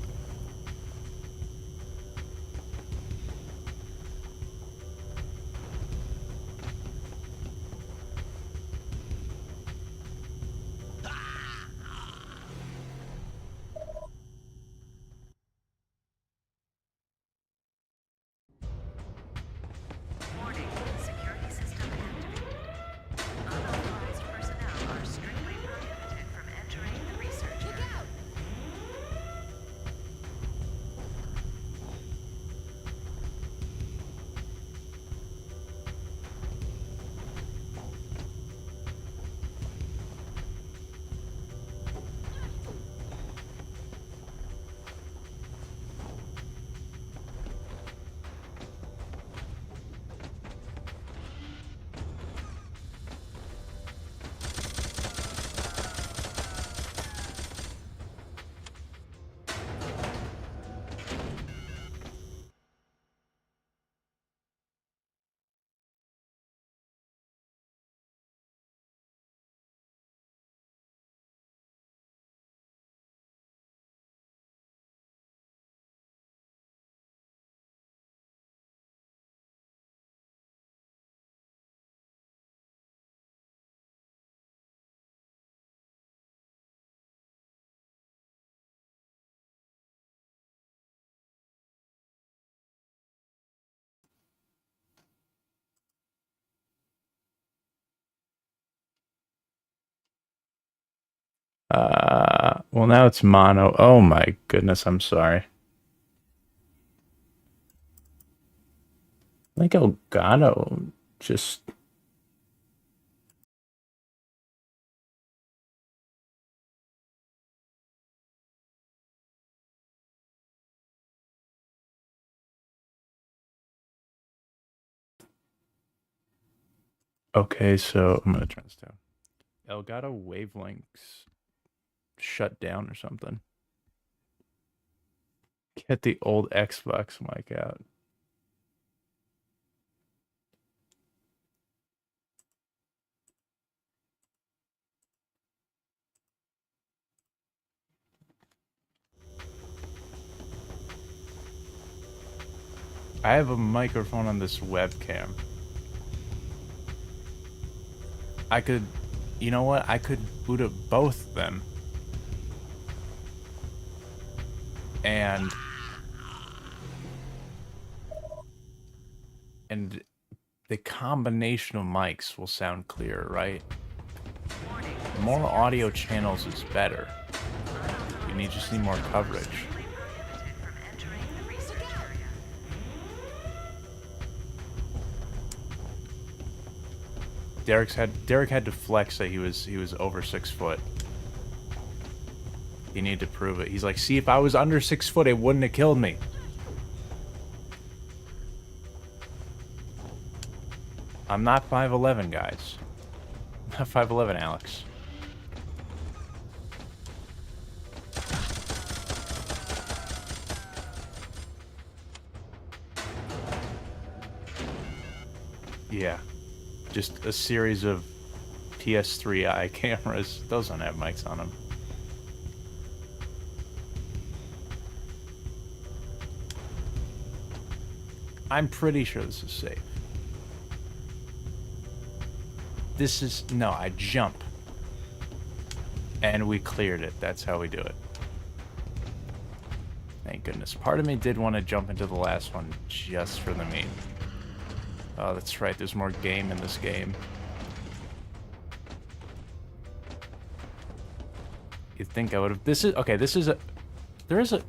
Warning, security system activated. Unauthorized personnel are strictly prohibited from entering the research area. Well, now it's mono. Oh my goodness, I'm sorry. I think Elgato just. Okay, so I'm gonna turn this down. Elgato wavelengths shut down or something. Get the old Xbox mic out. I have a microphone on this webcam. I could, you know what? I could boot up both of them. And the combination of mics will sound clearer, right? Warning. More audio channels is better. You just need more coverage. Strictly prohibited from entering the research area. Derek had to flex that he was over 6 foot. He needed to prove it. He's like, see, if I was under 6 foot, it wouldn't have killed me. I'm not 5'11", guys. I'm not 5'11", Alex. Yeah. Just a series of PS3i cameras. Those don't have mics on them. I'm pretty sure this is safe. This is... No, I jump. And we cleared it. That's how we do it. Thank goodness. Part of me did want to jump into the last one just for the meme. Oh, that's right. There's more game in this game. You'd think I would have... This is... Okay, this is a... There's a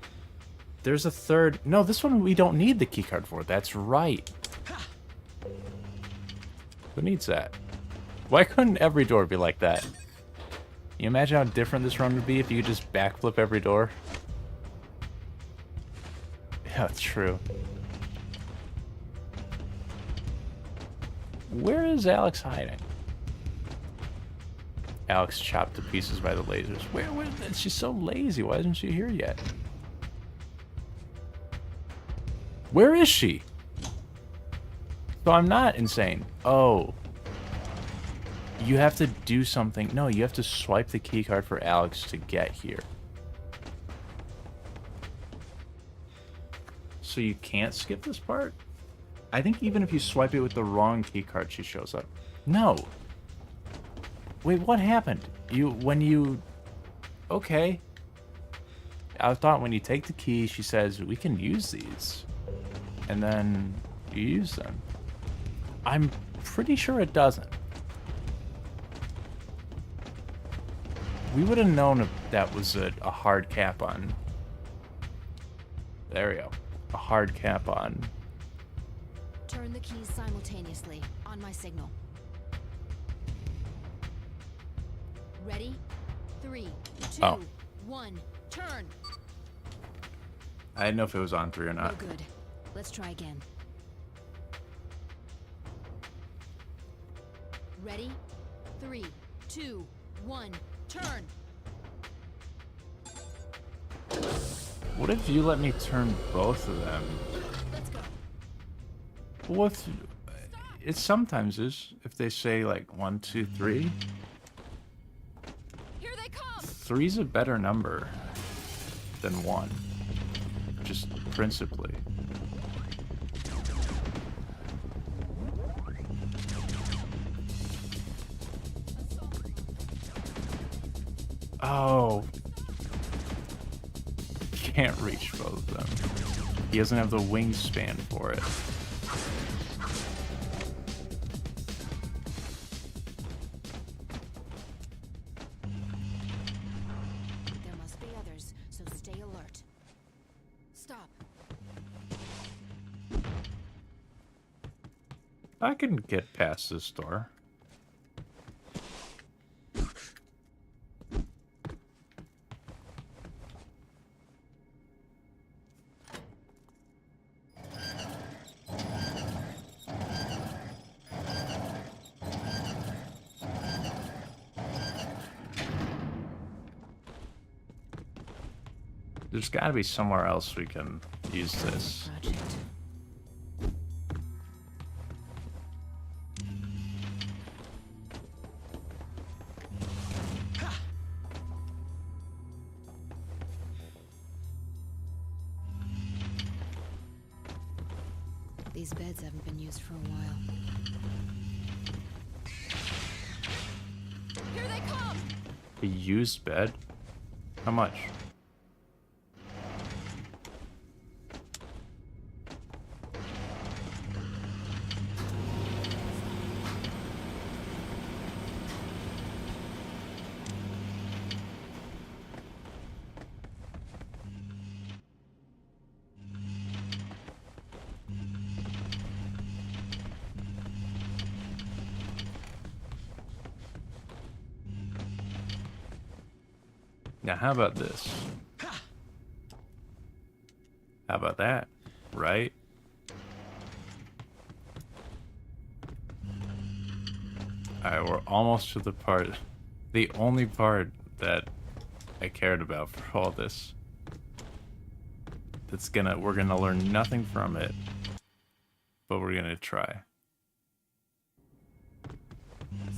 third... No, this one we don't need the keycard for. That's right. Who needs that? Why couldn't every door be like that? Can you imagine how different this run would be if you could just backflip every door? Yeah, it's true. Where is Alex hiding? Alex chopped to pieces by the lasers. Where? She's so lazy. Why isn't she here yet? Where is she? So I'm not insane. Oh. You have to do something. No, you have to swipe the keycard for Alex to get here. So you can't skip this part? I think even if you swipe it with the wrong keycard, she shows up. No. Wait, what happened? Okay. I thought when you take the key, she says, we can use these. And then you use them. I'm pretty sure it doesn't. We would have known if that was a hard cap on... There we go. A hard cap on... Turn the keys simultaneously on my signal. Ready? 3, 2, 1, turn. I didn't know if it was on 3 or No not. good. Let's try again. Ready? 3, 2, 1, turn. What if you let me turn both of them? Let's go. What? It sometimes is. If they say like 1, 2, 3. Here they come. 3's a better number than 1. Just principally. Oh. Can't reach both of them. He doesn't have the wingspan for it. I can get past this door. There's got to be somewhere else we can use this. Project. These beds haven't been used for a while. Here they come! A used bed? How much? Now, how about this? How about that? Right? Alright, we're almost to the part. The only part that I cared about for all this. We're gonna learn nothing from it. But we're gonna try.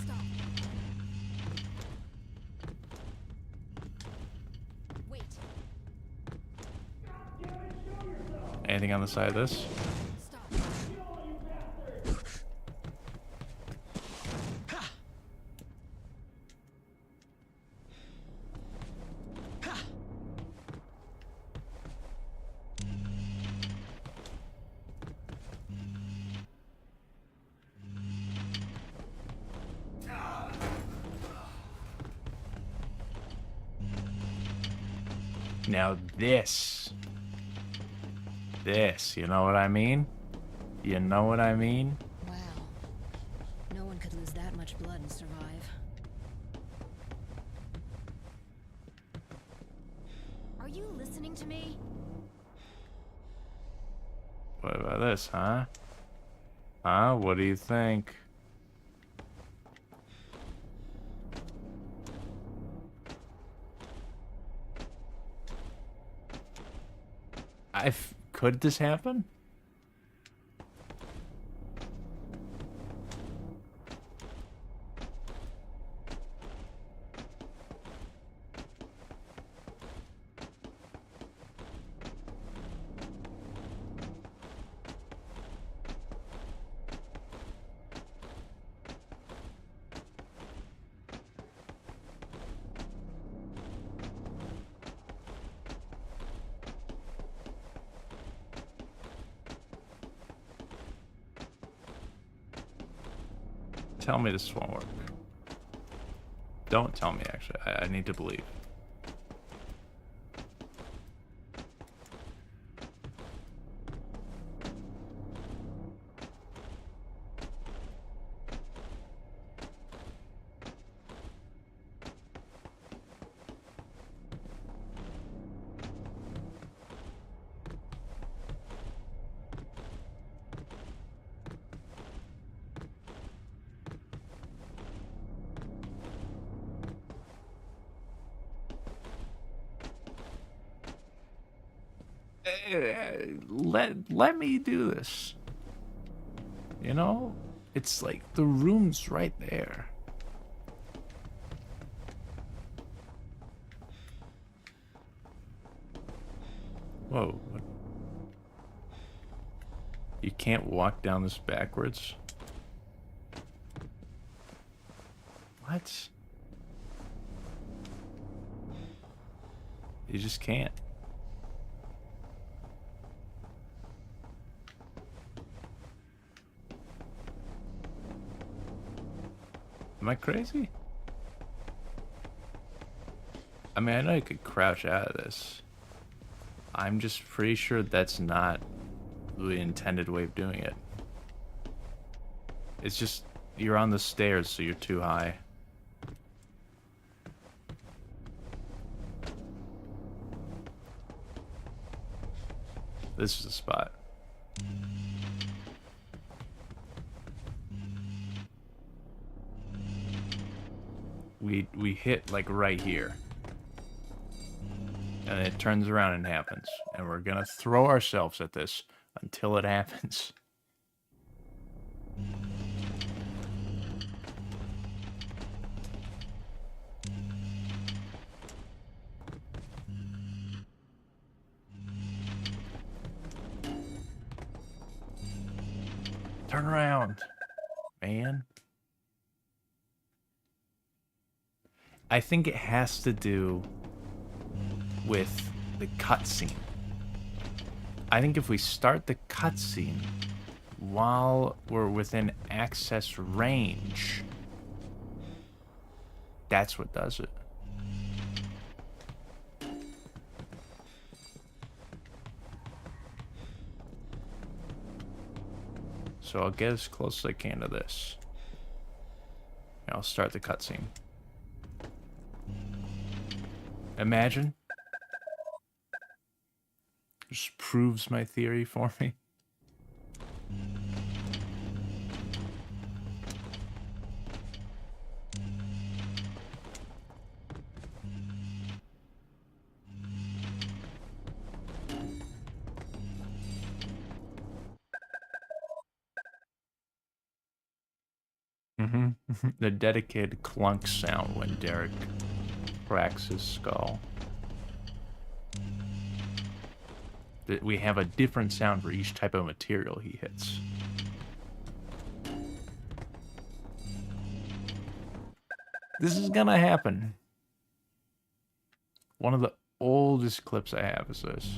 Stop. Wait. Anything on the side of this? Stop. Now this, you know what I mean? You know what I mean? Wow. No one could lose that much blood and survive. Are you listening to me? What about this, huh? Huh? What do you think? Could this happen? Tell me this won't work. Don't tell me, actually. I need to believe. Let me do this. You know, it's like the room's right there. Whoa. What? You can't walk down this backwards? What? You just can't. Am I crazy? I mean, I know you could crouch out of this. I'm just pretty sure that's not the intended way of doing it. It's just you're on the stairs, so you're too high. This is the spot. We hit like right here. And it turns around and happens. And we're gonna throw ourselves at this until it happens. Turn around, man. I think it has to do with the cutscene. I think if we start the cutscene while we're within access range, that's what does it. So I'll get as close as I can to this. And I'll start the cutscene. Imagine. Just proves my theory for me. The dedicated clunk sound when Derek cracks his skull. We have a different sound for each type of material he hits. This is gonna happen. One of the oldest clips I have is this.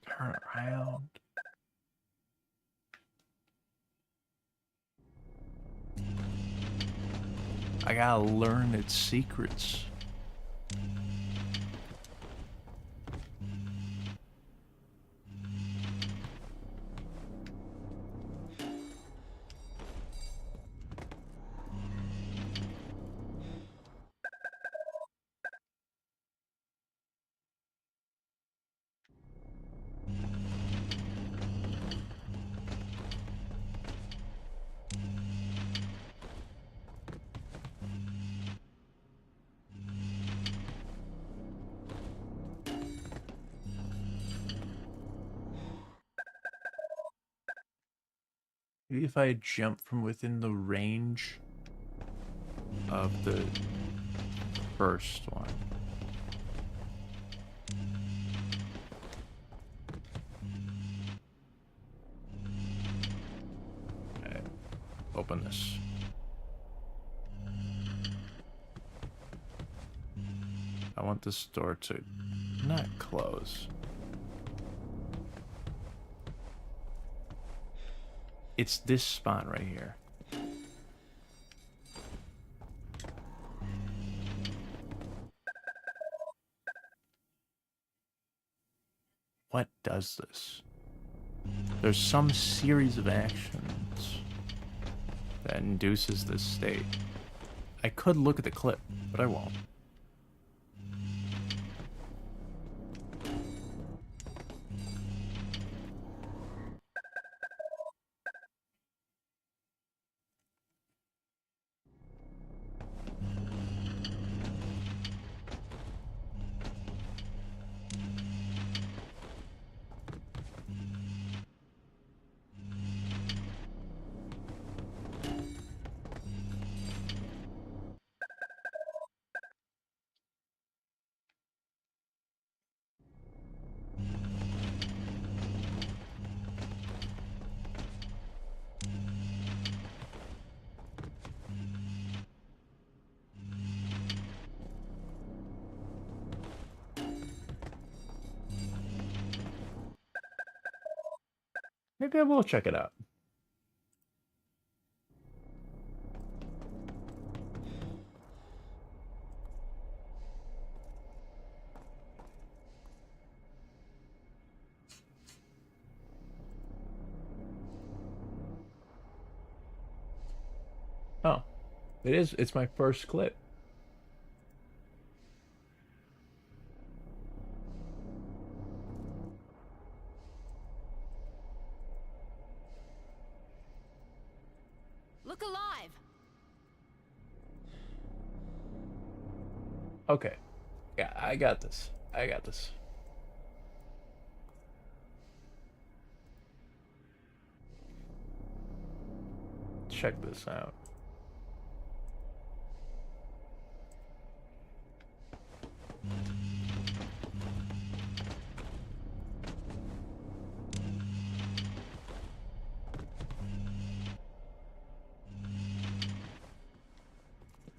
Turn around. I gotta learn its secrets. Maybe if I jump from within the range of the first one. Okay. Open this. I want this door to not close. It's this spot right here. What does this? There's some series of actions that induces this state. I could look at the clip, but I won't. Maybe I will check it out. It is. It's my first clip. Look alive! Okay. Yeah, I got this. I got this. Check this out.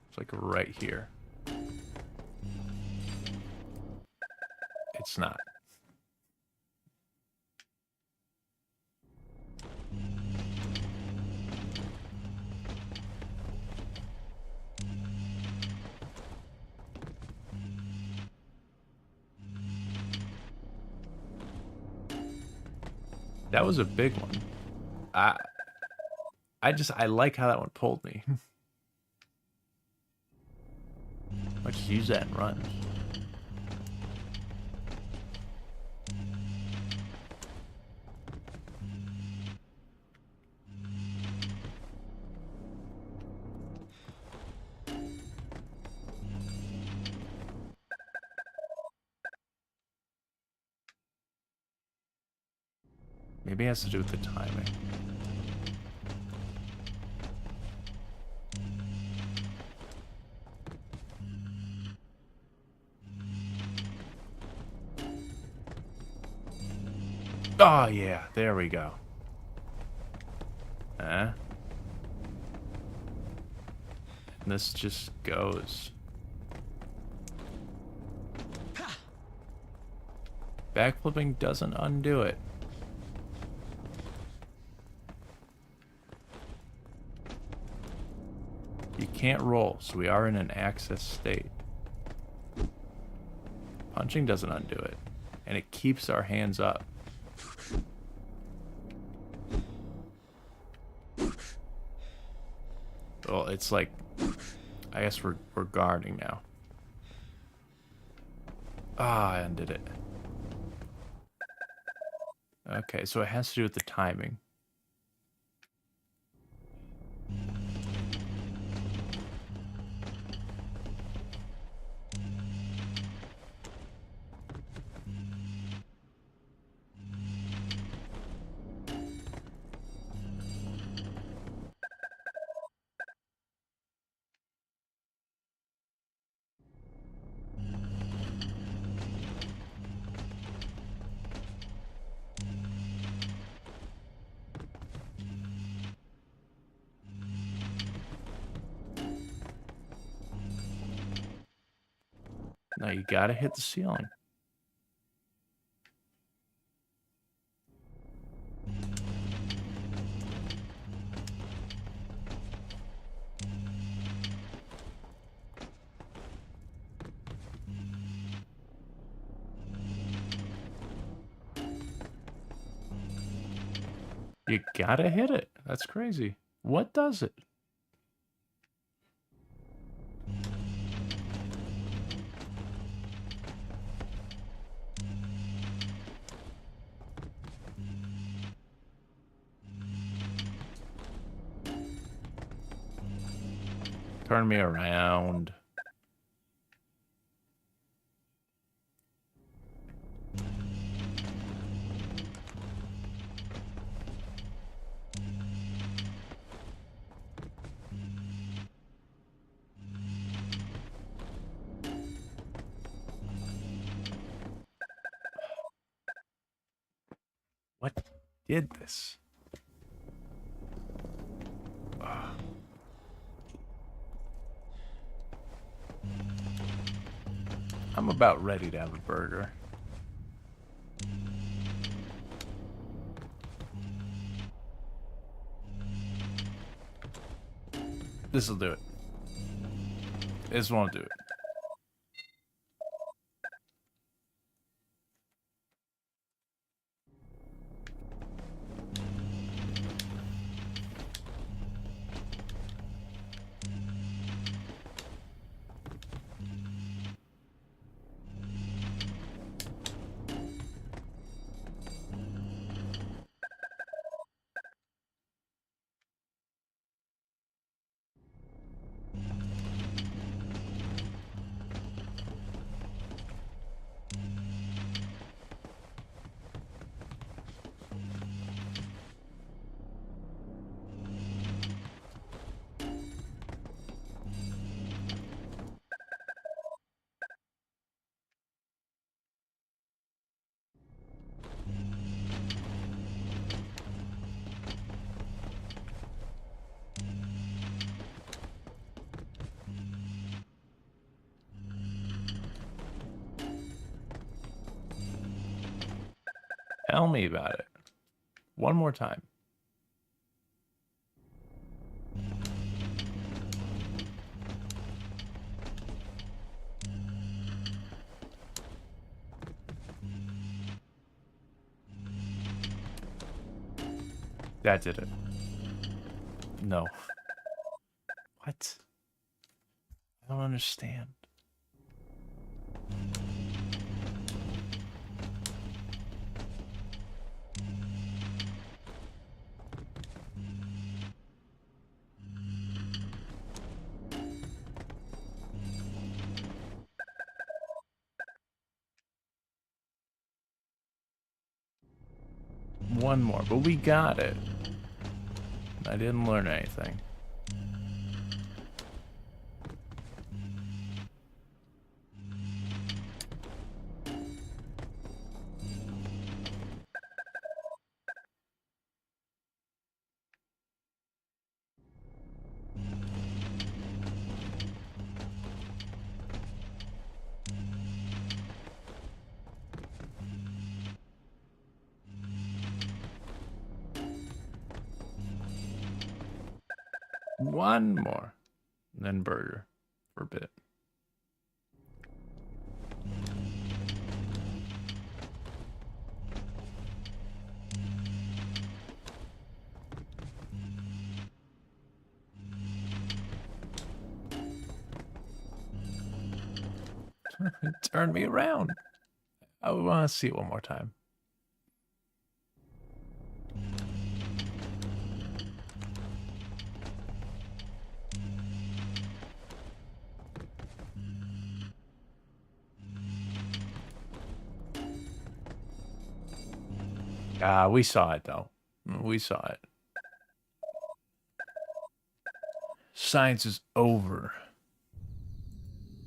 It's like right here. It's not. That was a big one. I I like how that one pulled me. Let's just use that and run. Maybe it has to do with the timing. Oh, yeah. There we go. And this just goes. Backflipping doesn't undo it. You can't roll, so we are in an access state. Punching doesn't undo it. And it keeps our hands up. Well, it's like, I guess we're guarding now. Ah, I undid it. Okay, so it has to do with the timing. Now you gotta hit the ceiling. You gotta hit it. That's crazy. What does it? Turn me around. What did this? I'm about ready to have a burger. This'll do it. This won't do it. Tell me about it. One more time. That did it. No. What? I don't understand. One more, but we got it. I didn't learn anything. One more. And then burger for a bit. Turn me around. I want to see it one more time. We saw it though. We saw it. Science is over.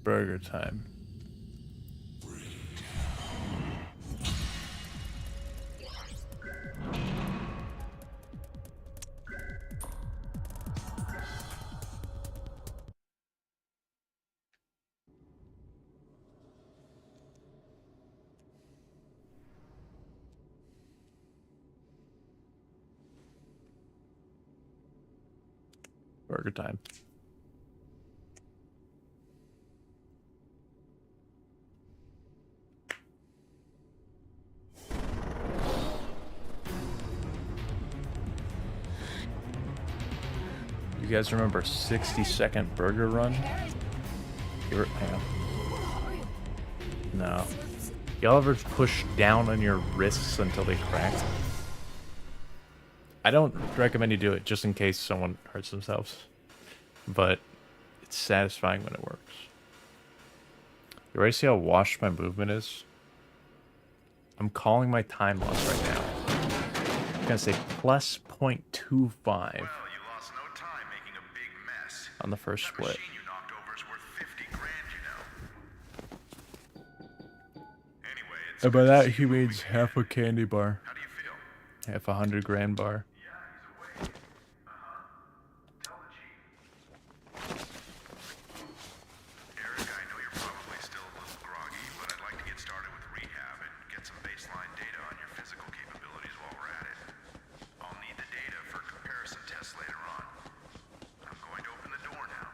Burger time. Burger time. You guys remember 60-second burger run? Hang on. No. Y'all ever push down on your wrists until they crack? I don't recommend you do it just in case someone hurts themselves. But it's satisfying when it works. You ready to see how washed my movement is? I'm calling my time loss right now. I'm gonna say plus 0.25 Well, you lost no time making a big mess. on the first That split. machine you knocked over is worth 50 grand, you know. Anyway, it's And by good to that see he you moving means ahead. half a candy bar. How do you feel? Half 100 grand bar. Yeah, he's awake. Tell the chief. Eric, I know you're probably still a little groggy, but I'd like to get started with rehab and get some baseline data on your physical capabilities while we're at it. I'll need the data for comparison tests later on. I'm going to open the door now.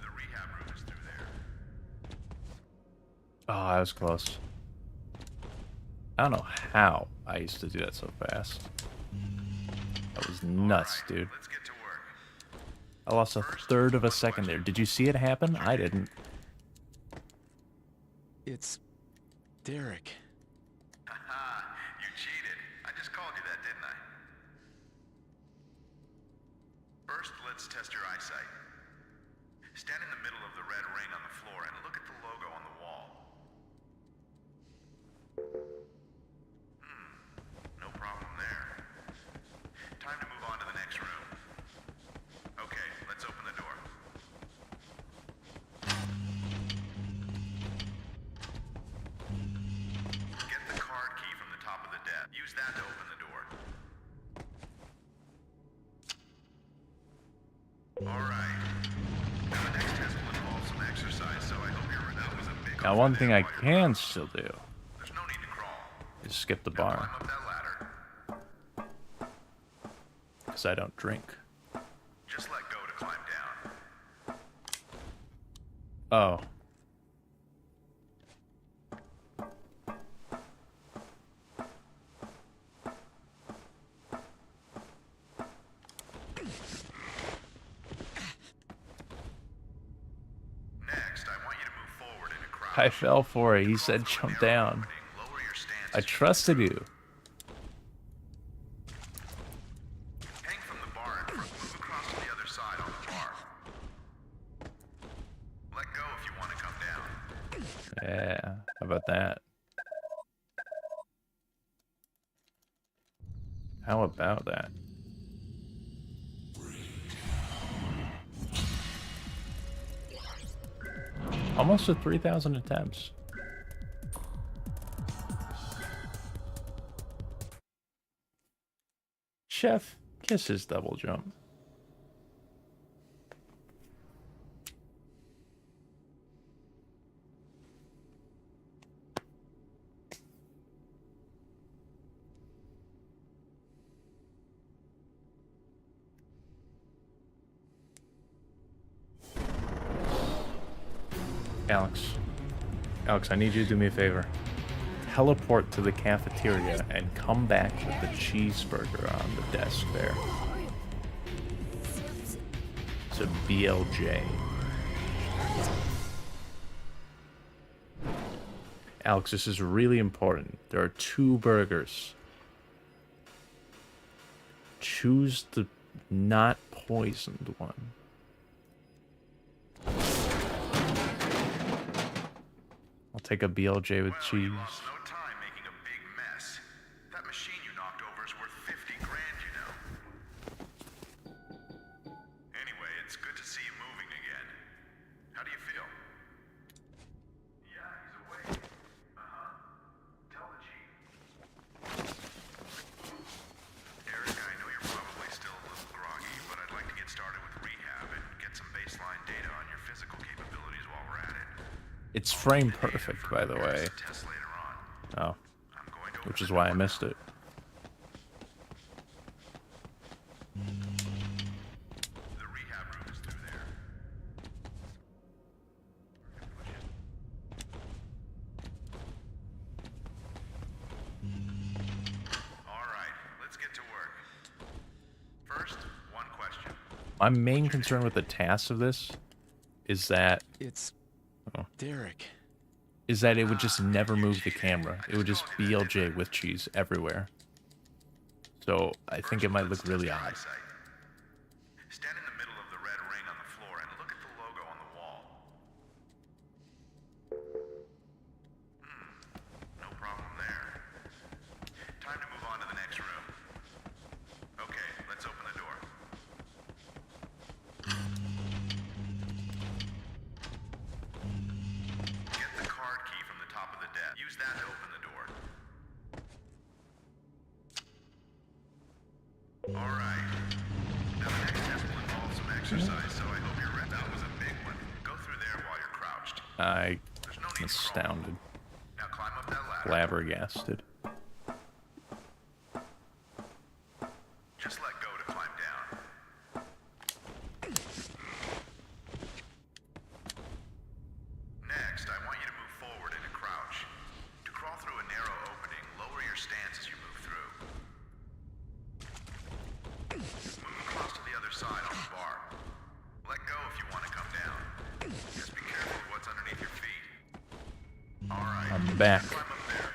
The rehab room is through there. Oh, that was close. I don't know how I used to do that so fast. That was nuts, dude. Let's get to work. I lost a third of a second there. Did you see it happen? I didn't. It's Derek. Haha, you cheated. I just called you that, didn't I? First, let's test your eyesight. Stand in the middle of the red ring on the floor and look at the logo on the wall. No problem there. Time to move on to the next room. Okay, let's open the door. Get the card key from the top of the desk. Use that to open the door. All right. Now the next test will involve some exercise, so I hope that was a Now, one thing I can still do There's no need to crawl. is skip the Climb bar, up that ladder. because I don't drink. Just let go to climb down. Oh. Next, I want you to move forward in a crouch. I fell for it. He said jump down. Lower your stance. I trusted you. Hang from the bar and move across to the other side on the bar. Let go if you want to come down. Yeah, how about that? How about that? Almost to 3,000 attempts. Chef, kiss his double jump. Alex, I need you to do me a favor. Teleport to the cafeteria and come back with the cheeseburger on the desk there. It's a BLJ. Alex, this is really important. There are 2 burgers. Choose the not poisoned one. I'll take a BLJ with cheese. You lost no time making a big mess. That machine you knocked over is worth 50 grand, you know. Anyway, it's good to see you moving again. How do you feel? Yeah, he's awake. Uh-huh. Tell the chief. Eric, I know you're probably still a little groggy, but I'd like to get started with rehab and get some baseline data on your physical capabilities while we're at it. It's frame perfect, by the way. Test later on. Oh, I'm going to which open is the why I door missed now. it. The rehab room is through there. All right, let's get to work. First, one question. My main concern with the TAS of this is that It's Oh. Derek. it would just never move the camera. It would just BLJ with cheese everywhere. So I think it might look really odd. Eyesight. Stand in the middle of the red ring on the floor and look at the logo on the wall. No problem there. Time to move on to the next room. Okay, let's open the door. Get the card key from the top of the desk. Use that to open the door. All right. Now the next test will involve some exercise, so I hope you're ready. That was a big one. Go through there while you're crouched. I'm There's no need to crawl. astounded, Now climb up that ladder. flabbergasted. Just let go to climb down. Next, I want you to move forward in a crouch. To crawl through a narrow opening, lower your stance as you move through. Move across to the other side on the bar. Let go if you want to come down. Just be careful of what's underneath your feet. All right. I'm back. Climb up there.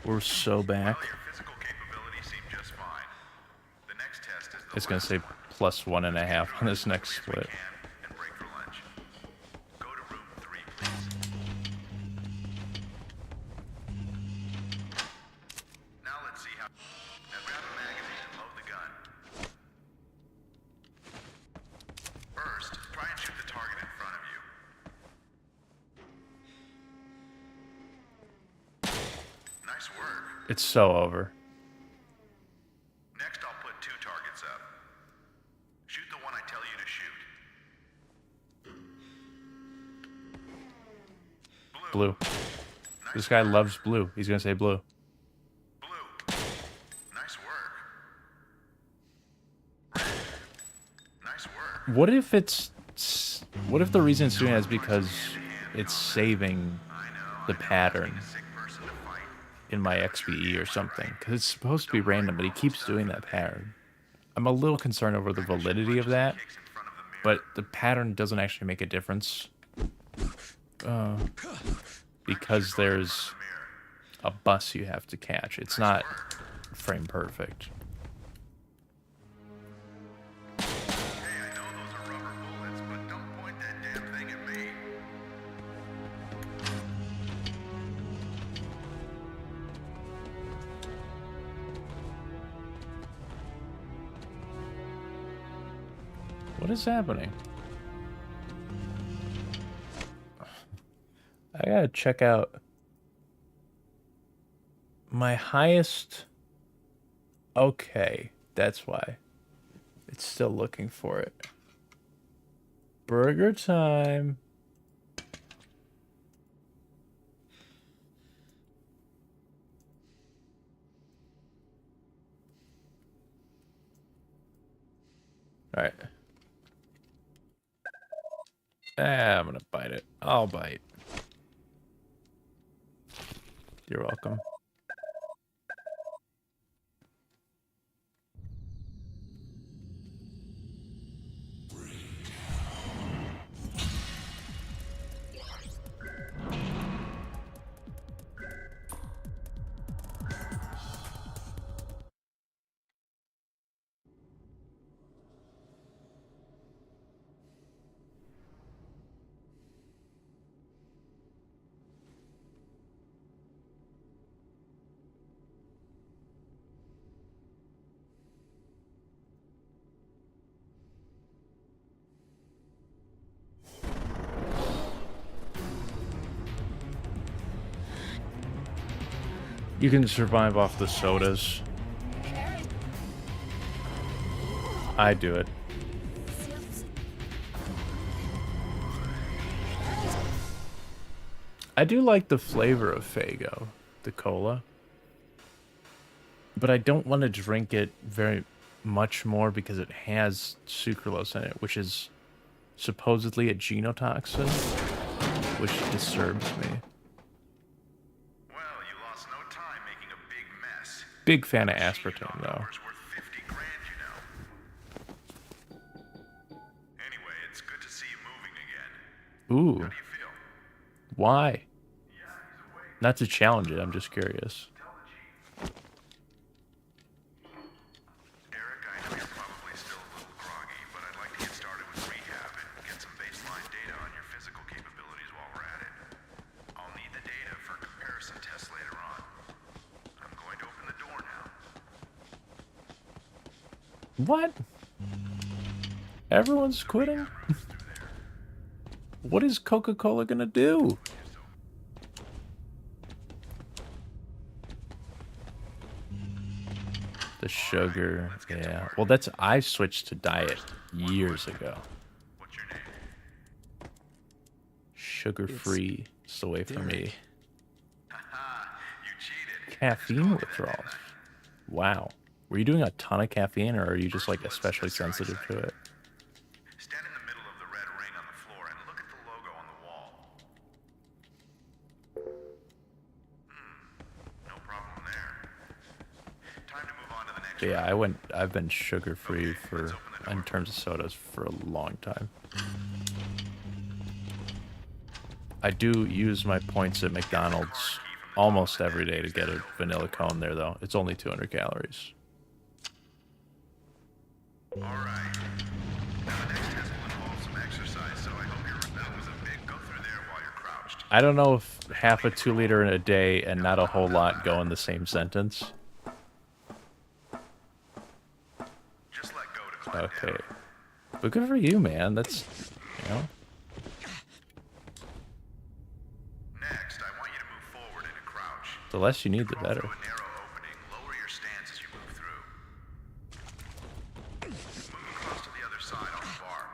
We're so back. Well, your physical capabilities seem just fine. The next test is the It's gonna last say one. plus 1.5 on this next As we split. can and break for lunch. Go to room 3, please. Now let's see how. Now grab a magazine and load the gun. First, try and shoot the target in front of you. Nice work. It's so over. Next, I'll put 2 targets up. Shoot the one I tell you to shoot. Blue, Blue. This guy loves blue. He's gonna say blue. Blue. Nice work. Red. Nice work. What if what if the reason it's doing that is because it's saving the pattern Sick person to fight. in my XBE or something? Because it's supposed to be random, but he keeps doing that pattern. I'm a little concerned over the validity of that, Kicks in front of the mirror. but the pattern doesn't actually make a difference. Because there's a bus you have to catch. It's not frame perfect. Hey, I know those are rubber bullets, but don't point that damn thing at me. What is happening? I gotta check out my highest. Okay, that's why. It's still looking for it. Burger time. All right. I'm gonna bite it. I'll bite. You're welcome. You can survive off the sodas. I do it. I do like the flavor of Faygo, the cola. But I don't want to drink it very much more because it has sucralose in it, which is supposedly a genotoxin, which disturbs me. Well, you lost no time making a big mess. Big fan of aspartame, though. It's worth 50 grand, you know. Anyway, it's good to see you moving again. Ooh, How do you feel? why? Yeah, he's awake. Not to challenge it, I'm just curious. Tell the chief. Eric, I know you're probably still a little groggy, but I'd like to get started with rehab and get some baseline data on your physical capabilities while we're at it. I'll need the data for comparison tests later on. I'm going to open the door now. What? Everyone's quitting? What is Coca-Cola gonna do? The sugar, yeah. Well, I switched to diet years ago. What's your name? Sugar-free, it's the way for me. Haha, you cheated. Caffeine withdrawals. Wow. Were you doing a ton of caffeine, or are you just like especially sensitive to it? Stand in the middle of the red ring on the floor and look at the logo on the wall. No problem there. Time to move on to the next But yeah, round. I've been sugar-free for, in terms of sodas, for a long time. I do use my points at McDonald's almost every day to get a vanilla cone there, though. It's only 200 calories. All right. Now the next test will involve some exercise, so I hope that was a big go through there while you're crouched. I don't know if half a 2 liter in a day and not a whole lot go in the same sentence. Just let go to climb Okay. down. But good for you, man. That's, you know. Next, I want you to move forward into crouch. The less you need, the Crawl better. through a narrow opening. Lower your stance as you move through. Move across to the other side on the bar.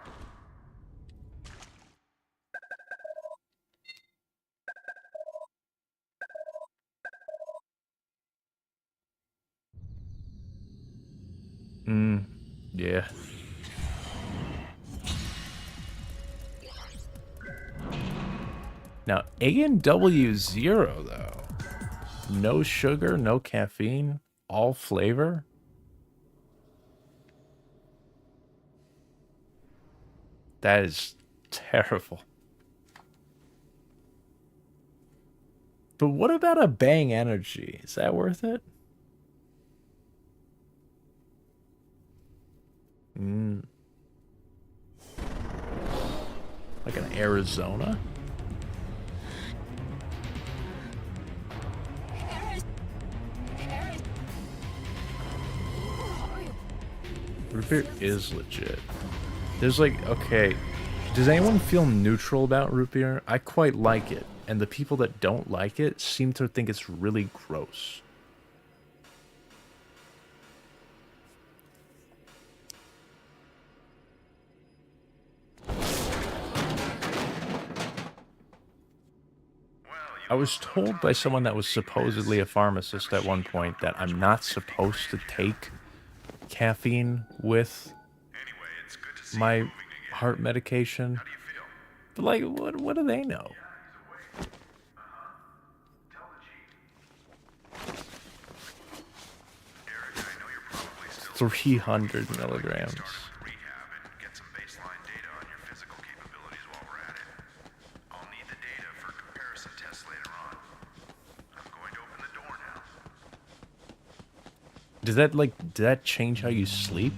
Yeah. Now, A&W Zero, though. No sugar, no caffeine, all flavor. That is terrible. But what about a Bang Energy? Is that worth it? Like an Arizona? Root beer is legit. There's like, okay, does anyone feel neutral about root beer? I quite like it, and the people that don't like it seem to think it's really gross. I was told by someone that was supposedly a pharmacist at one point that I'm not supposed to take caffeine with Anyway, it's good to see you my moving again. heart medication. How do you feel? But like, what do they know? Tell the chief. Eric, I know you're probably still 300 milligrams. start with rehab and get some baseline data on your physical capabilities while we're at it. I'll need the data for comparison tests later on. I'm going to open the door now. Did that change how you sleep?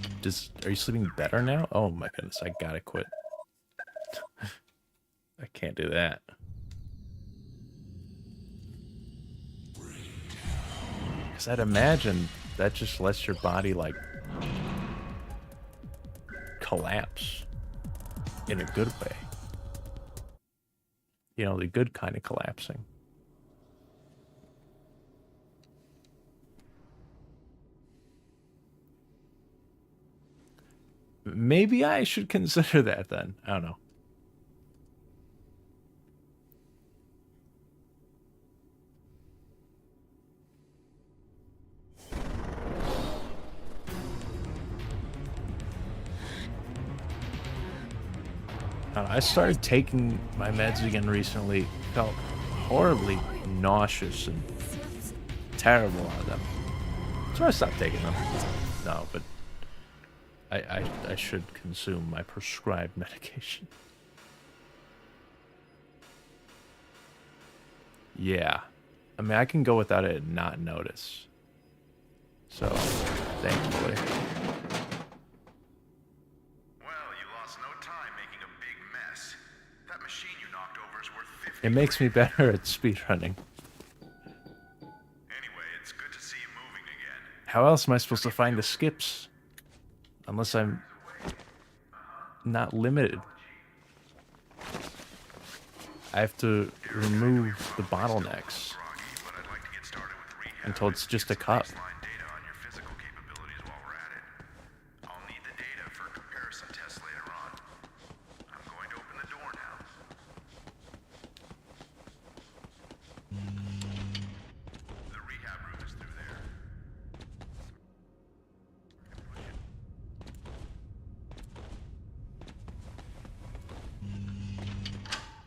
Are you sleeping better now? Oh my goodness, I gotta quit. I can't do that. Because I'd imagine that just lets your body, like, collapse in a good way. You know, the good kind of collapsing. Maybe I should consider that then. I don't know. I started taking my meds again recently. Felt horribly nauseous and terrible on them. So I stopped taking them. No, but I should consume my prescribed medication. Yeah. I mean, I can go without it and not notice. So, thankfully. Well, you lost no time making a big mess. That machine you knocked over is worth 50. It makes me better at speedrunning. Anyway, it's good to see you moving again. How else am I supposed to find the skips? Unless I'm not limited. I have to remove the bottlenecks Groggy, but I'd like to get started with rehab. until it's just a cup. Baseline data on your physical capabilities while we're at it. I'll need the data for comparison tests later on. I'm going to open the door now. The rehab room is through there.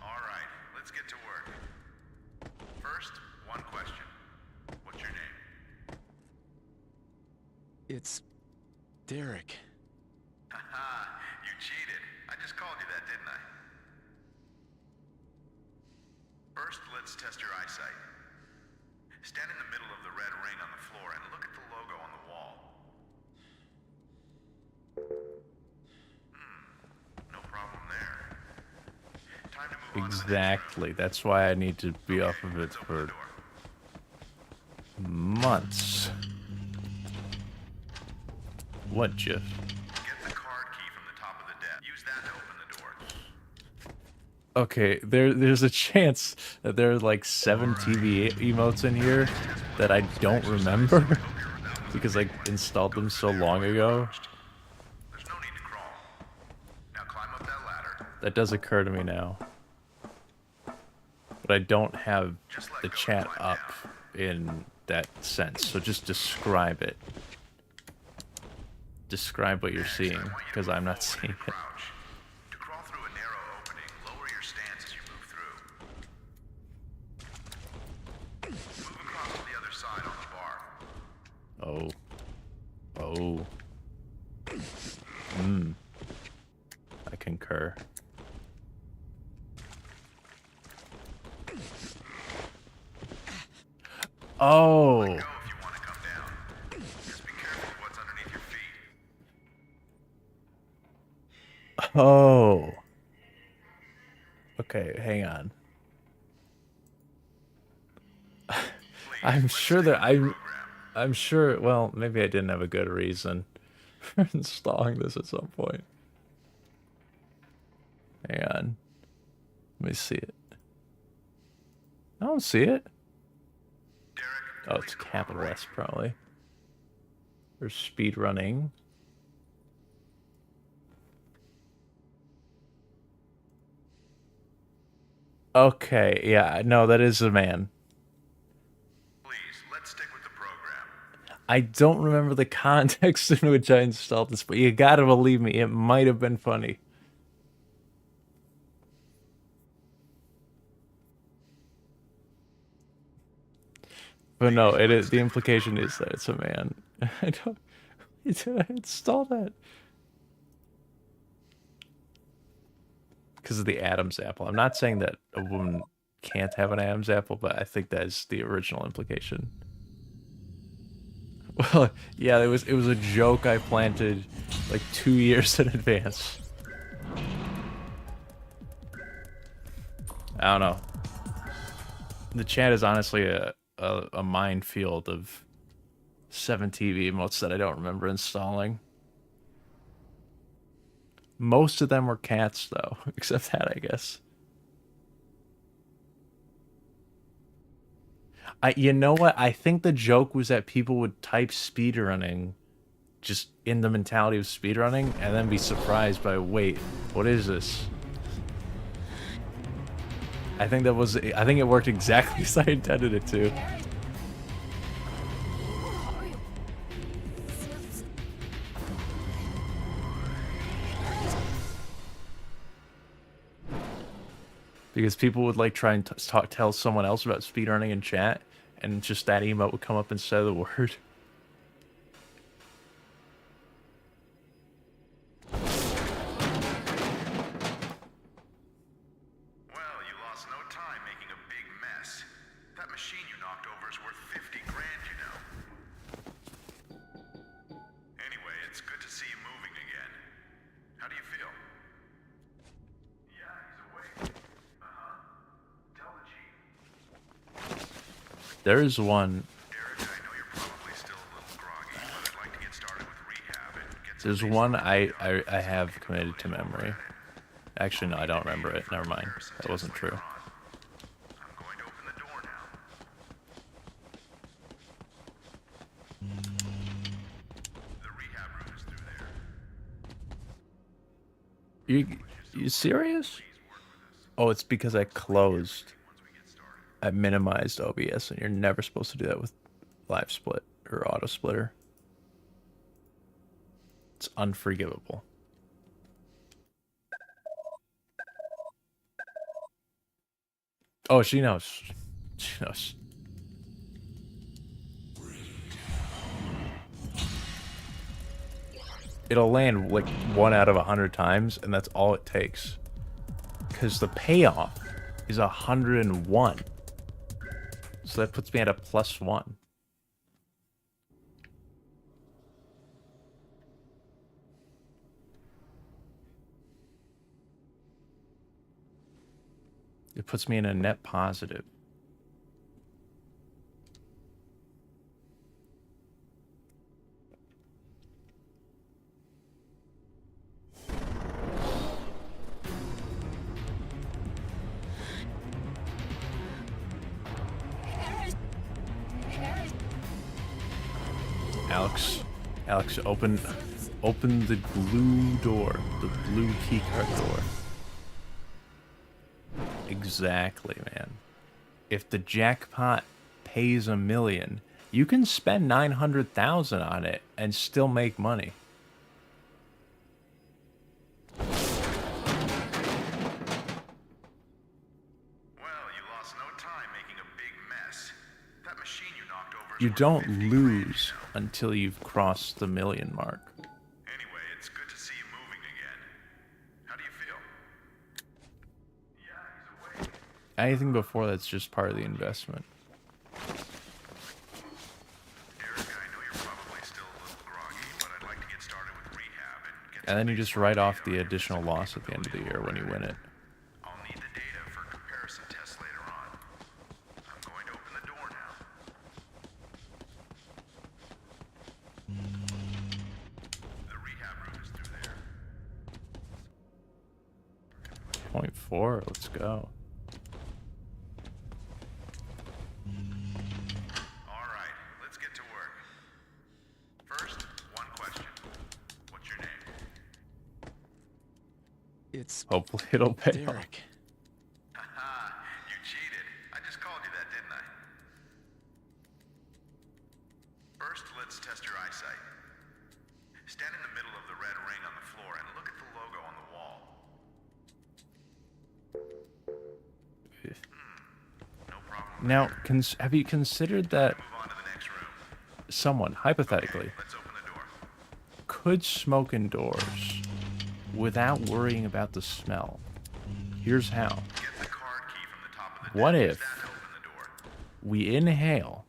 All right, let's get to work. First, one question. What's your name? It's Derek. Haha, you cheated. I just called you that, didn't I? First, let's test your eyesight. Stand in the middle of the red ring on the floor and look at the logo on the wall. No problem there. Time to move on to the next room. Exactly. That's why I need to be off of it Let's open for the door. months. What, Jeff? Get the card key from the top of the desk. Use that to open the door. Okay, there's a chance that there are like 7 TV emotes in here that I don't remember because I installed them so long ago. There's no need to crawl. Now climb up that ladder. That does occur to me now. But I don't have the chat up in that sense, so just describe it. describe what you're seeing, I want you to because move I'm not forward seeing and it. crouch. To crawl through a narrow opening, lower your stance as you move through. Move across to the other side on the bar. Oh. Oh. I concur. Oh. Go if you want to come down. Just be careful of what's underneath your feet. Oh. Okay, hang on. I'm sure that I'm sure, well, maybe I didn't have a good reason for installing this at some point. Hang on. Let me see it. I don't see it. Oh, it's capital S probably. Or speed running. Okay, yeah, no, that is a man. Please, let's stick with the program. I don't remember the context in which I installed this, but you gotta believe me, it might have been funny. But no, it is, the implication is that it's a man. I don't. Did I install that? Because of the Adam's apple. I'm not saying that a woman can't have an Adam's apple, but I think that is the original implication. Well, yeah, it was a joke I planted like 2 years in advance. I don't know. The chat is honestly a minefield of 7 TV emotes that I don't remember installing. Most of them were cats, though, except that, I guess. You know what? I think the joke was that people would type speedrunning just in the mentality of speedrunning and then be surprised by, wait, what is this? I think it worked exactly as I intended it to. Because people would like try and tell someone else about speedrunning in chat, and just that emote would come up instead of the word. Well, you lost no time making a big mess. That machine you knocked over is worth 50 grand, you know. Anyway, it's good to see you moving again. How do you feel? Yeah, he's awake. Tell the chief. There is one. Derek, I know you're probably still a little groggy, but I'd like to get started with rehab and get some There's one I have committed to memory. Actually, no, I don't remember it. Never mind. That wasn't true. I'm going to open the door now. The rehab room is through there. You serious? Oh, it's because I closed. I minimized OBS, and you're never supposed to do that with live split or auto splitter. It's unforgivable. Oh, she knows. She knows. It'll land like 1 out of 100 times, and that's all it takes. Because the payoff is 101. So that puts me at a +1. It puts me in a net positive. Alex, open the blue door, the blue keycard door. Exactly, man. If the jackpot pays $1 million, you can spend 900,000 on it and still make money. You don't lose until you've crossed the 1,000,000 mark. Anyway, it's good to see you moving again. How do you feel? Yeah, he's awake. Anything before that's just part of the investment. Eric, I know you're probably still a little groggy, but I'd like to get started with rehab and get And then you just write off the additional loss at the end of the year when you win it. I'll need the data for comparison tests later on. I'm going to open the door now. The rehab room is through there. 0.4, let's go. All right, let's get to work. First, one question. What's your name? It's Hopefully it'll pay off. Derek. Haha, you cheated. I just called you that, didn't I? First, let's test your eyesight. Stand in the middle of the red ring on the floor and look at the logo on the wall. No problem. Now, have you considered that Move on to the next room. someone, hypothetically, Let's open the door. could smoke indoors without worrying about the smell? Here's how. Get the card key from the top of the What desk. if That'll open the door. we inhale,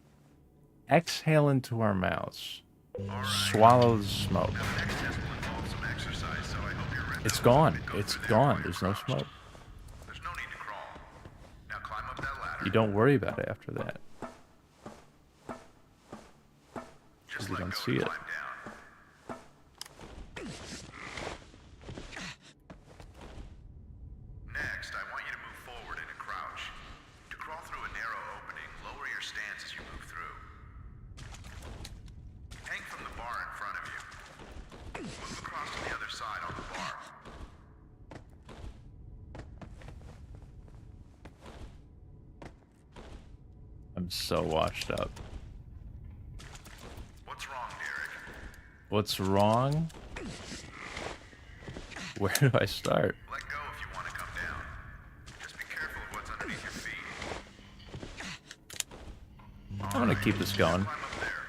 exhale into our mouths, swallow the smoke? Next test will involve some exercise, so I hope you're ready. It's gone. Go It's through there gone. while There's you're no crouched. smoke. There's no need to crawl. Now climb up that ladder. You don't worry about it after that. Just you let don't go see and it. climb down. Next, I want you to move forward in a crouch. To crawl through a narrow opening, lower your stance as you move through. Hang from the bar in front of you. Move across to the other side on the bar. I'm so washed up. What's wrong, Derek? What's wrong? Where do I start? Let go if you want to come down. Just be careful of what's underneath your feet. I'm gonna keep this going Climb up there.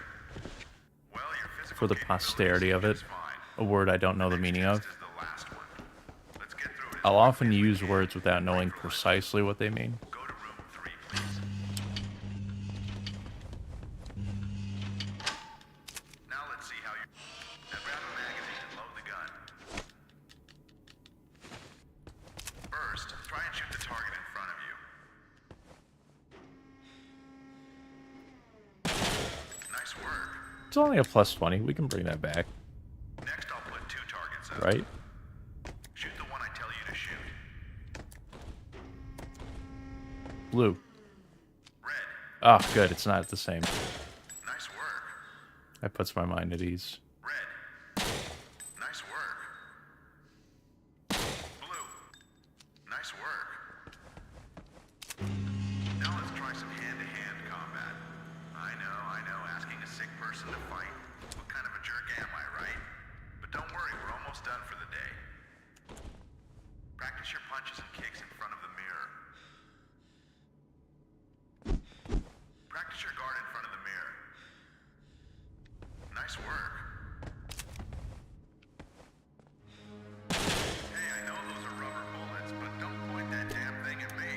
Well, your physical for the capabilities posterity of seem it. just fine. A word I don't know the Next meaning test of. is the last one. Let's get through it. I'll often use words without knowing precisely what they mean. Go to room 3, please. Now let's see how you... Now grab a magazine and load the gun. First, try and shoot the target in front of you. Nice work. It's only a plus 20. We can bring that back, Next, I'll put 2 targets up. right? Shoot the one I tell you to shoot. Blue. Red. Oh, good. It's not the same. Nice work. That puts my mind at ease. Red. Nice work. Blue. Nice work. Now let's try some hand-to-hand combat. I know, asking a sick person to fight. What kind of a jerk am I, right? But don't worry, we're almost done for the day. Practice your punches and kicks in front of the mirror. Practice your guard in front of the mirror. Nice work. Hey, I know those are rubber bullets, but don't point that damn thing at me.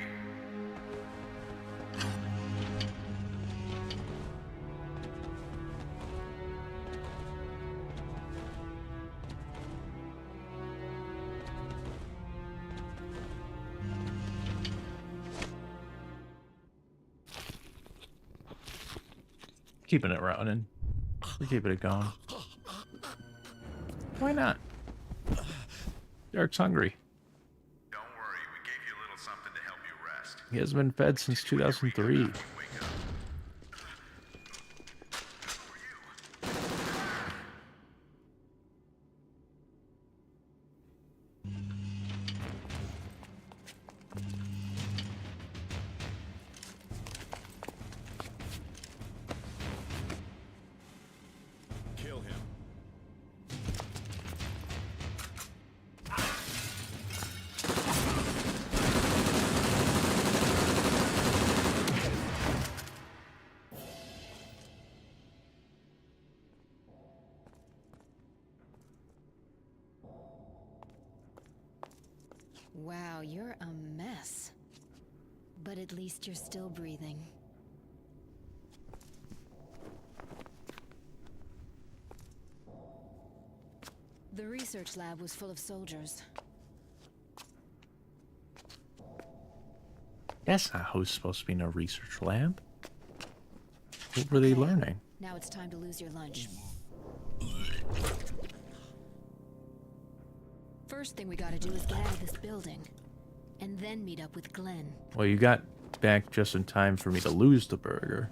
Keeping it running. We're keeping it going. Why not? Derek's hungry. Don't worry, we gave you a little something to help you rest. He hasn't been fed since 2003. After you wake up. Kill him. Wow, you're a mess. But at least you're still breathing. The research lab was full of soldiers. That's not who's supposed to be in a research lab. What were they Okay, learning? Now it's time to lose your lunch. First thing we gotta do is get out of this building. And then meet up with Glenn. Well, you got back just in time for me to lose the burger.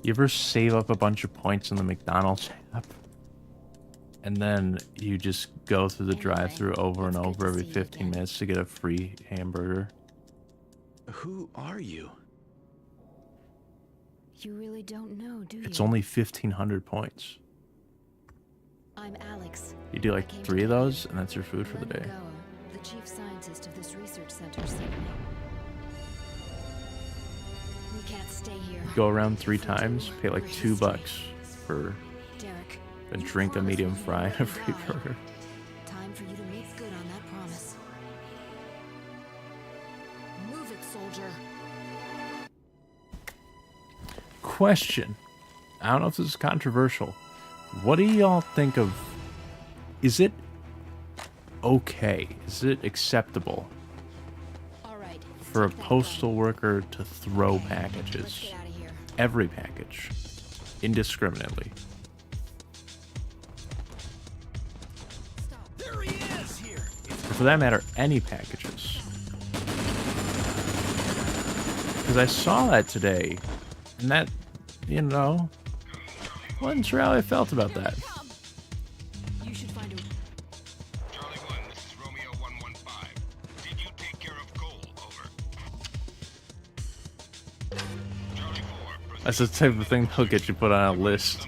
You ever save up a bunch of points in the McDonald's app? And then you just go through the Anyway, drive-thru over and it's good over to every see you 15 again. minutes to get a free hamburger. Who are you? You really don't know, do you? It's only 1,500 points. I'm Alex. You do I like came to 3 of get you. those, and that's your food for the Glenn day. Goa, the chief scientist of this research center, sent me. We can't stay here. Go around 3 If we do, times, pay like we're $2 history. for Derek, a you drink, a promised medium me you fry, and a wouldn't free die. burger. Time for you to make good on that promise. Move it, soldier. Question. I don't know if this is controversial. What do y'all think of... Is it okay? Is it acceptable All right. for a take that postal gun. worker to throw Let's packages? get out of here. Every package. Indiscriminately. Stop. There he is here. Or for that matter, any packages. Because I saw that today, and that, you know, wasn't sure how I felt about that. Come. You should find a. Charlie 1, this is Romeo 115. Did you take care of Cole? Over. Charlie 4, That's the type of thing that'll get you put on a list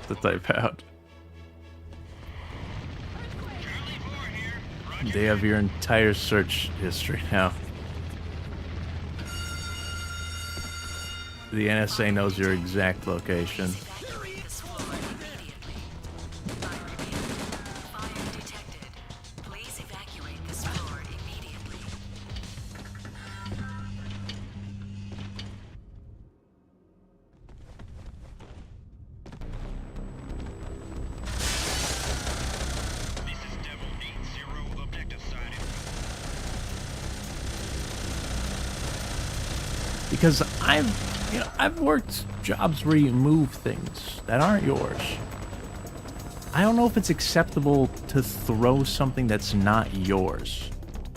to type out. They have your entire search history now. The NSA knows your exact location. This floor immediately. I repeat, fire detected. Please evacuate this floor immediately. This is Devil 8-0, objective sighted. Because I've worked jobs where you move things that aren't yours. I don't know if it's acceptable to throw something that's not yours.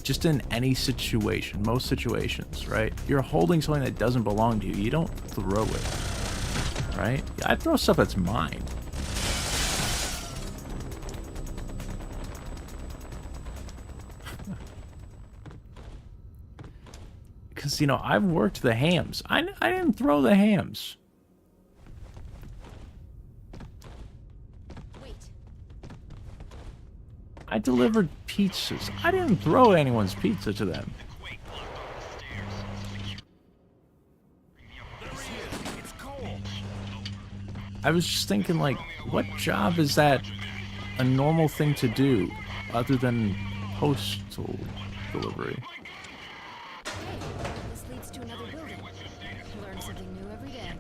Just in any situation, most situations, right? You're holding something that doesn't belong to you. You don't throw it, right? I throw stuff that's mine. Because, you know, I've worked the hams. I didn't throw the hams. Wait. I delivered pizzas. I didn't throw anyone's pizza to them. Quake blocked off the stairs. There he is. It's Cole. I was just thinking, like, what job is that a normal thing to do other than postal delivery? Hey, this leads to another building. Learn something new every day.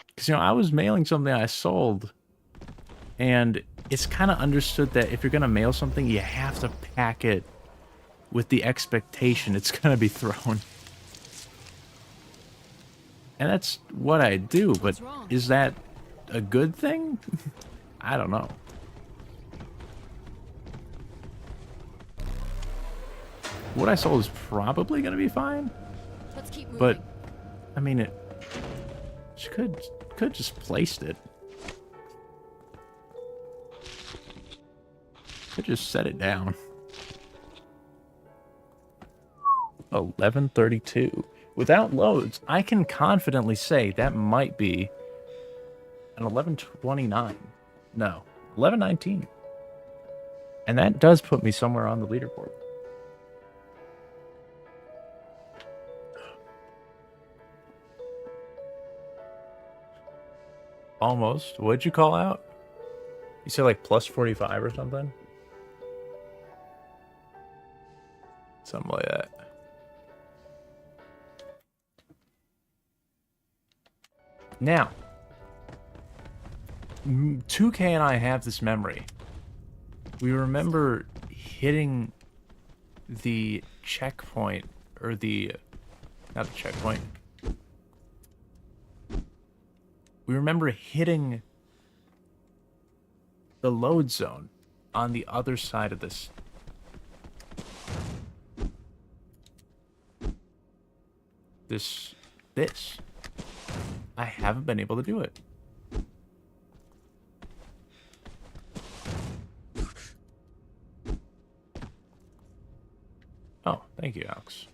Because, you know, I was mailing something I sold, and it's kind of understood that if you're going to mail something, you have to pack it with the expectation it's going to be thrown. And that's what I do, but What's wrong? is that a good thing? I don't know. What I sold is probably going to be fine, Let's keep moving. but, I mean, she could just placed it. Could just set it down. 11:32. Without loads, I can confidently say that might be an 11:29. No, 11:19. And that does put me somewhere on the leaderboard. Almost. What'd you call out? You said like plus 45 or something? Something like that. Now, 2K and I have this memory. We remember hitting the checkpoint, or the, not the checkpoint. We remember hitting the load zone on the other side of this. This. I haven't been able to do it. Oh, thank you, Alex.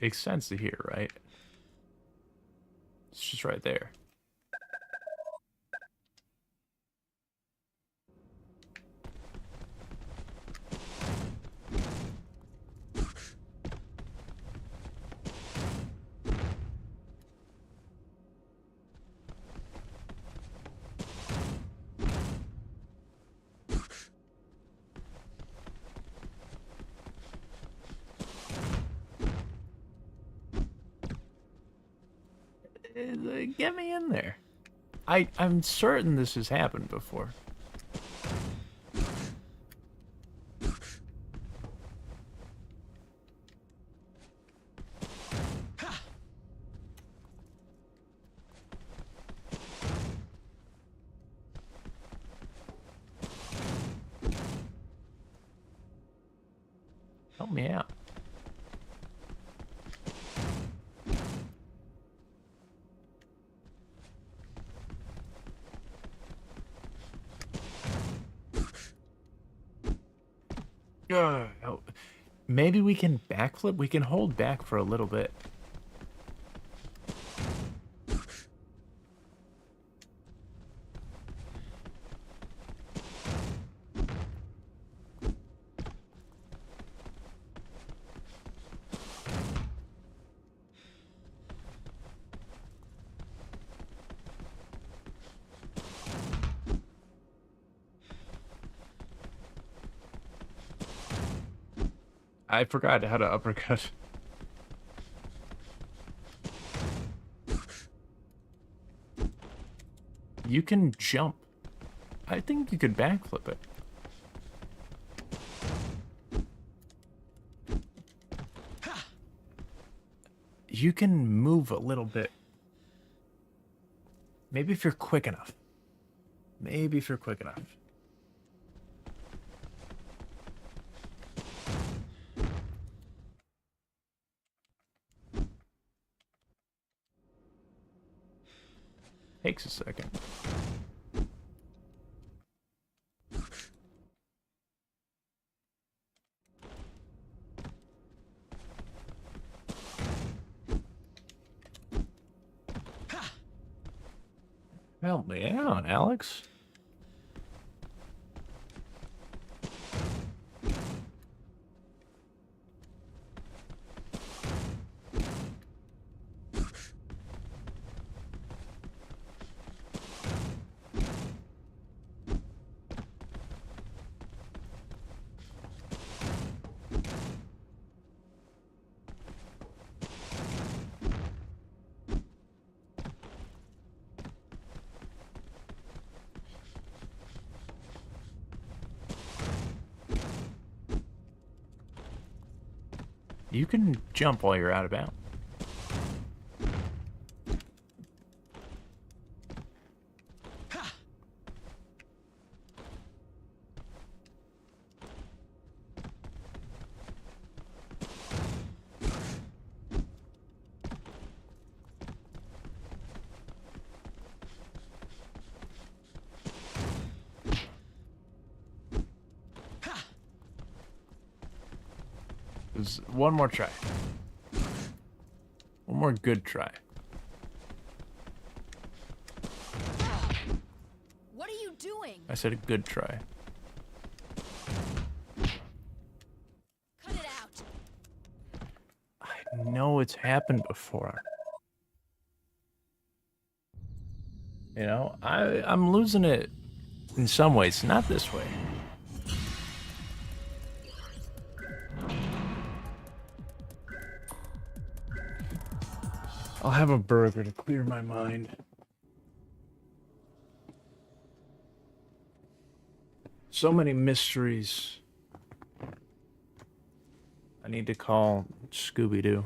Makes sense to hear, right? It's just right there. Get me in there. I'm certain this has happened before. Help me out. Oh, maybe we can backflip? We can hold back for a little bit. I forgot how to uppercut. You can jump. I think you could backflip it. You can move a little bit. Maybe if you're quick enough. Maybe if you're quick enough. Takes a second. Help me out, Alex. You can jump while you're out of bounds. There's one more try. One more good try. I said a good try. Cut it out. I know it's happened before. You know, I'm losing it in some ways, not this way. I'll have a burger to clear my mind. So many mysteries. I need to call Scooby-Doo.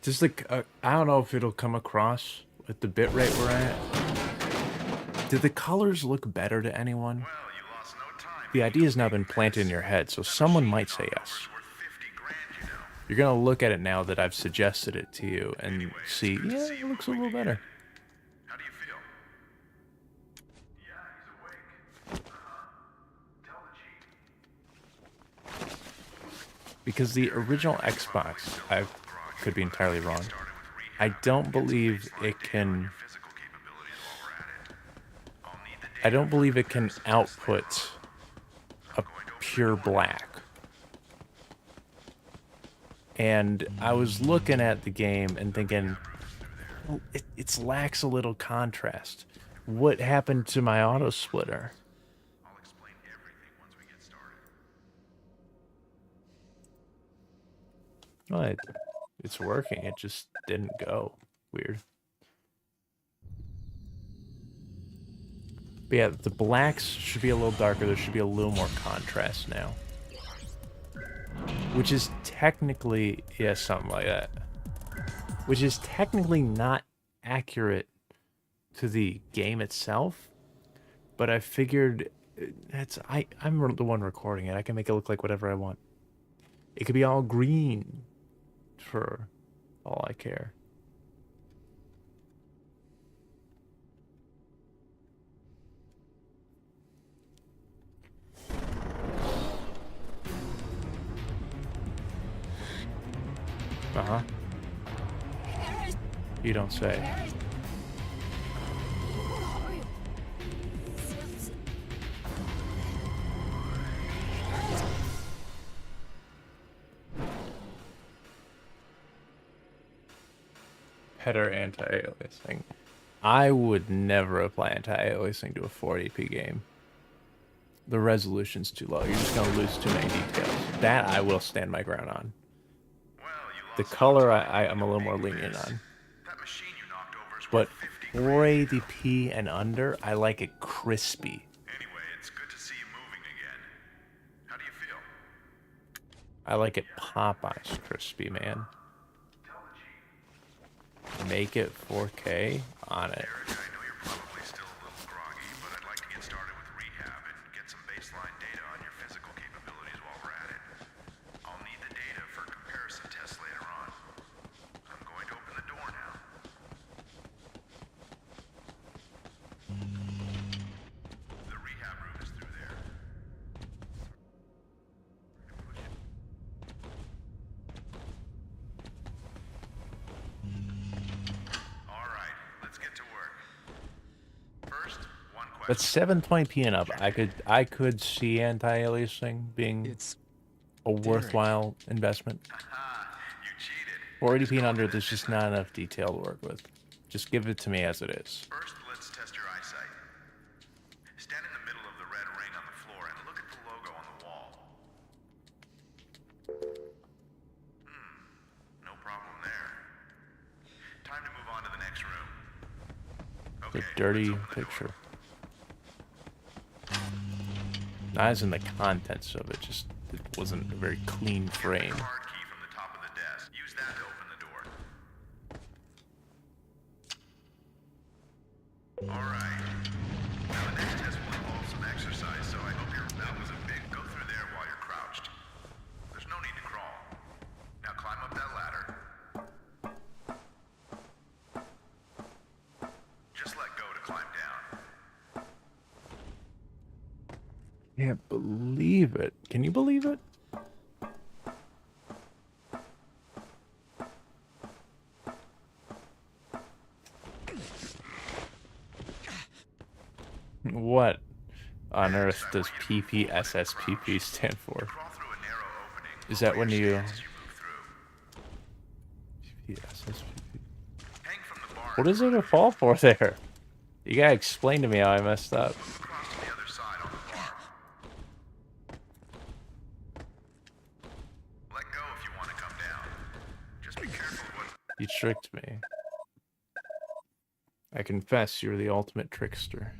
Just like, I don't know if it'll come across at the bitrate we're at. Do the colors look better to anyone? Well, you lost no time. The idea has now been planted in your head, so someone might say yes. It's worth 50 grand, you know. You're gonna look at it now that I've suggested it to you and see, yeah, it looks a little better. How do you feel? Yeah, he's awake. Tell the chief. Because the original Xbox, I could be entirely wrong, I don't believe it can... Physical capabilities while we're at it. I'll need the I data. don't believe it can output a pure black. And I was looking at the game and thinking, well, it lacks a little contrast. What happened to my auto splitter? I'll explain everything once we get started. Well, it's working. It just didn't go. Weird. But yeah, the blacks should be a little darker. There should be a little more contrast now. Which is technically, yeah, something like that. Which is technically not accurate to the game itself. But I figured, I'm the one recording it. I can make it look like whatever I want. It could be all green for all I care. Uh-huh. You don't say. Header anti-aliasing. I would never apply anti-aliasing to a 480p game. The resolution's too low. You're just gonna lose too many details. That I will stand my ground on. Well, you The lost color I'm a little more lenient on. that machine you knocked over is But worth 50 grand. 480p and under, I like it crispy. Anyway, it's good to see you moving again. How do you feel? I like it Popeyes crispy, man. Tell the chief. Make it 4K on it. Eric, I know you're probably still a little groggy, but I'd like to get started with rehab and get some baseline data on your physical capabilities while we're at it. I'll need the data for comparison tests later on. I'm going to open the door now. The rehab room is through there. All right, let's get to work. First, one question. But 720p and up, I could see anti-aliasing being It's a worthwhile investment. You cheated. 480p and under, there's just not enough detail to work with. Just give it to me as it is. First, let's test your eyesight. Stand in the middle of the red ring on the floor and look at the logo on the wall. No problem there. Time to move on to the next room. The Okay, dirty let's open the door. picture. Not as in the contents of it, just it wasn't a very clean frame. Card key from the top of the desk. Use that to open the door. Alright. Now the next test will involve some exercise, so I hope that was a big go through there while you're crouched. There's no need to crawl. Now climb up that ladder. Just let go to climb down. Can't believe it. Can you believe it? What on earth does PPSSPP stand for? Crawl through a narrow opening. Is that when you... As you move through. PPSSPP? Hang from the bar. What is there to fall for there? You gotta explain to me how I messed up. Move across to the other side on the bar. Let go if you want to come down. Just be careful what... You tricked me. I confess you're the ultimate trickster.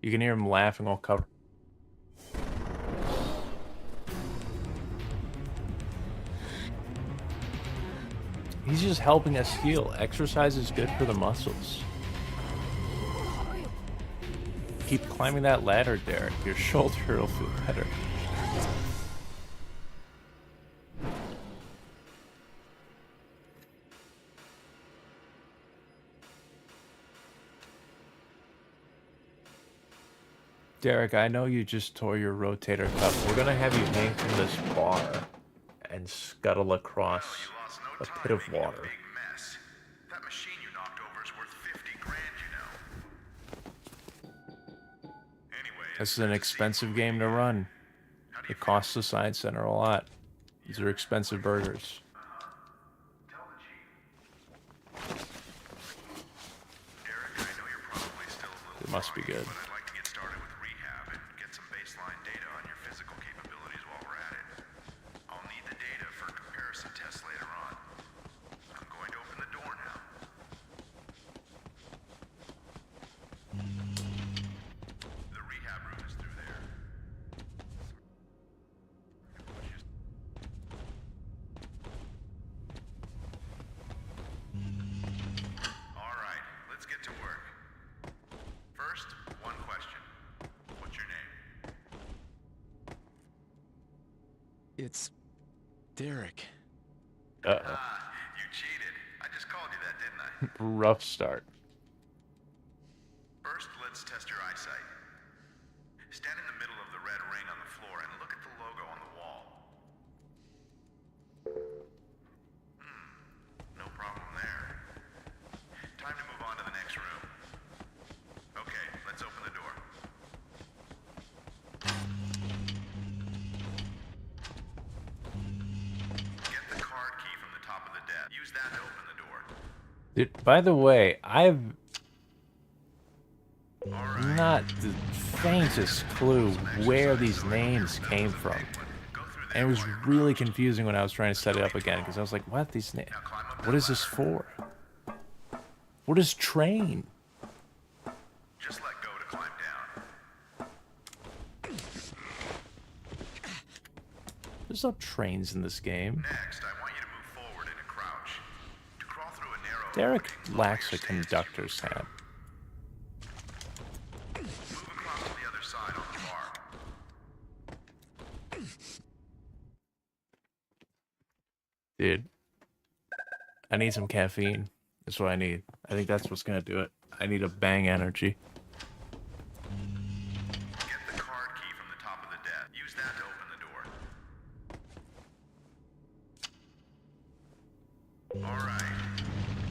You can hear him laughing all covered. He's just helping us heal. Exercise is good for the muscles. Keep climbing that ladder, Derek. Your shoulder will feel better. Derek, I know you just tore your rotator cuff. We're gonna have you hang from this bar and scuttle across You lost no a time pit of making a water. big mess. That machine you knocked over is worth 50 grand, you know. Anyway, This is an expensive game to run. It costs the Science Center a lot. These are expensive burgers. tell the chief. Derek, I know you're probably still a little It must be groggy, good. but I'd like to get started with rehab and get some baseline data on your physical capabilities while we're at it. I'll need the data for comparison tests later on. I'm going to open the door now. The rehab room is through there. All right, let's get to work. First, one question. What's your name? It's Derek. Uh-oh. Ah, you cheated. I just called you that, didn't I? Rough start. First, let's test your eyesight. Stand in the middle of the red ring on the floor and look at the logo on the wall. No problem there. Time to move on to the next room. Okay, let's open the door. Get the card key from the top of the desk. Use that to open the door. Dude, by the way, I've All right. not the faintest clue where these names came from. Go through And it was really confusing when I was trying to set it up again, because I was like, what? These names? What is this for? What is train? Just let go to climb down. There's no trains in this game. Next, I want you to move forward in a crouch. To crawl through a narrow Derek opening, lacks a lower your stance as you conductor's move hat. through. Move across to the other side on the bar. Dude, I need some caffeine. That's what I need. I think that's what's gonna do it. I need a bang energy. Get the card key from the top of the desk. Use that to open the door. All right.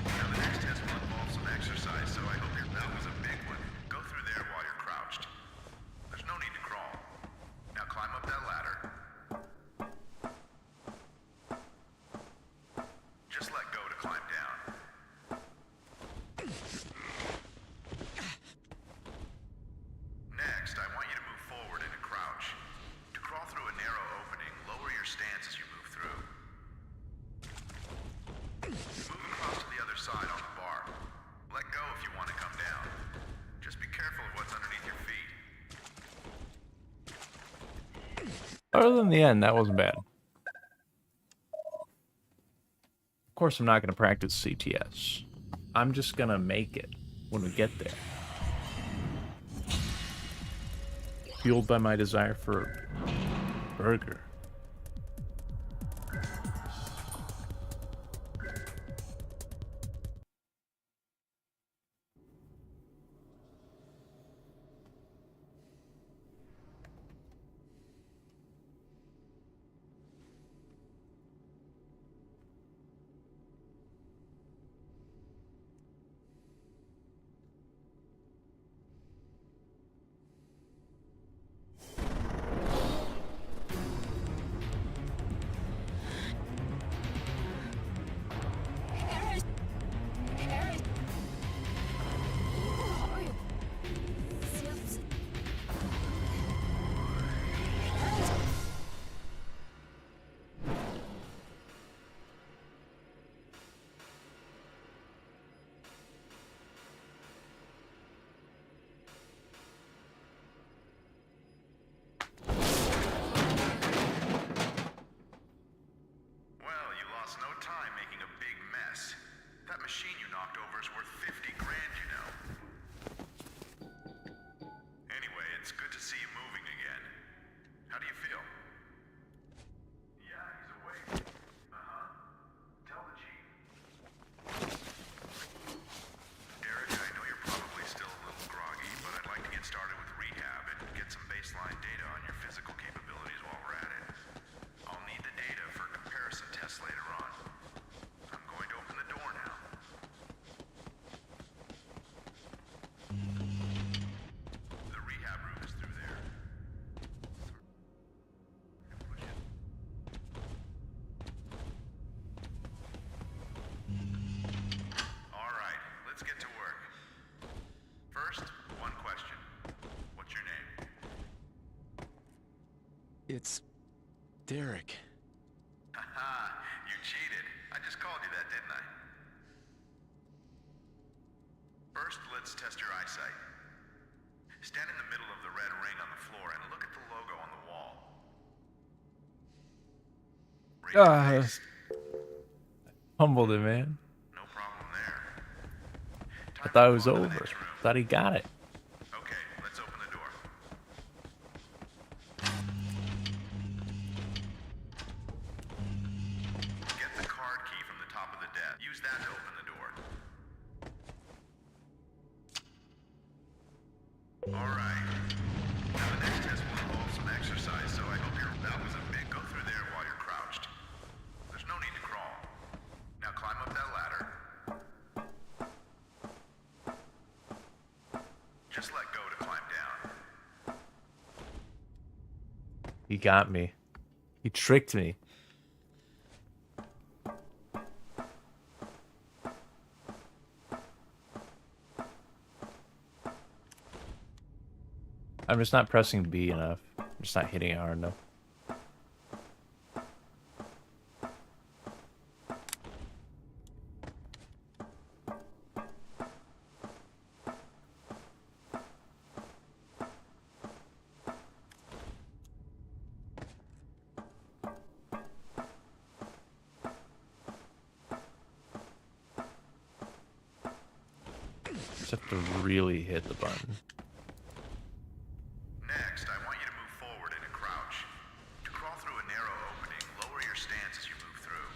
Now the next test will involve some exercise, so I hope that was a big one. Go through there while you're crouched. There's no need to crawl. Now climb up that ladder. Just let go to climb down. Other than the end, that wasn't bad. Of course, I'm not going to practice CTS. I'm just going to make it when we get there. Fueled by my desire for a burger. Well, you lost no time making a big mess. That machine you knocked over is worth 50 grand, you know. Anyway, it's good to see you moving again. How do you feel? Yeah, he's awake. Uh-huh. Tell the chief. Derek, I know you're probably still a little groggy, but I'd like to get started with rehab and get some baseline data on your physical capabilities while we're at it. I'll need the data for comparison tests later on. I'm going to open the door now. The rehab room is through there. All right, let's get to work. First, one question. What's your name? It's Derek. Haha, you cheated. I just called you that, didn't I? First, let's test your eyesight. Stand in the middle of the red ring on the floor and look at the logo on the wall. Raise your face. Humbled it, man. No problem there. I Time thought to it was move on to the over. next room. Thought he got it. Okay, let's open the door. Get the card key from the top of the desk. Use that to open the door. All right. Now the next test will involve some exercise, so I hope that was a bit. Go through there while you're crouched. There's no need to crawl. Now climb up that ladder. Just let go to climb down. He got me. He tricked me. I'm just not pressing B enough. I'm just not hitting it hard enough. Just have to really hit the button. Next, I want you to move forward in a crouch. To crawl through a narrow opening, lower your stance as you move through.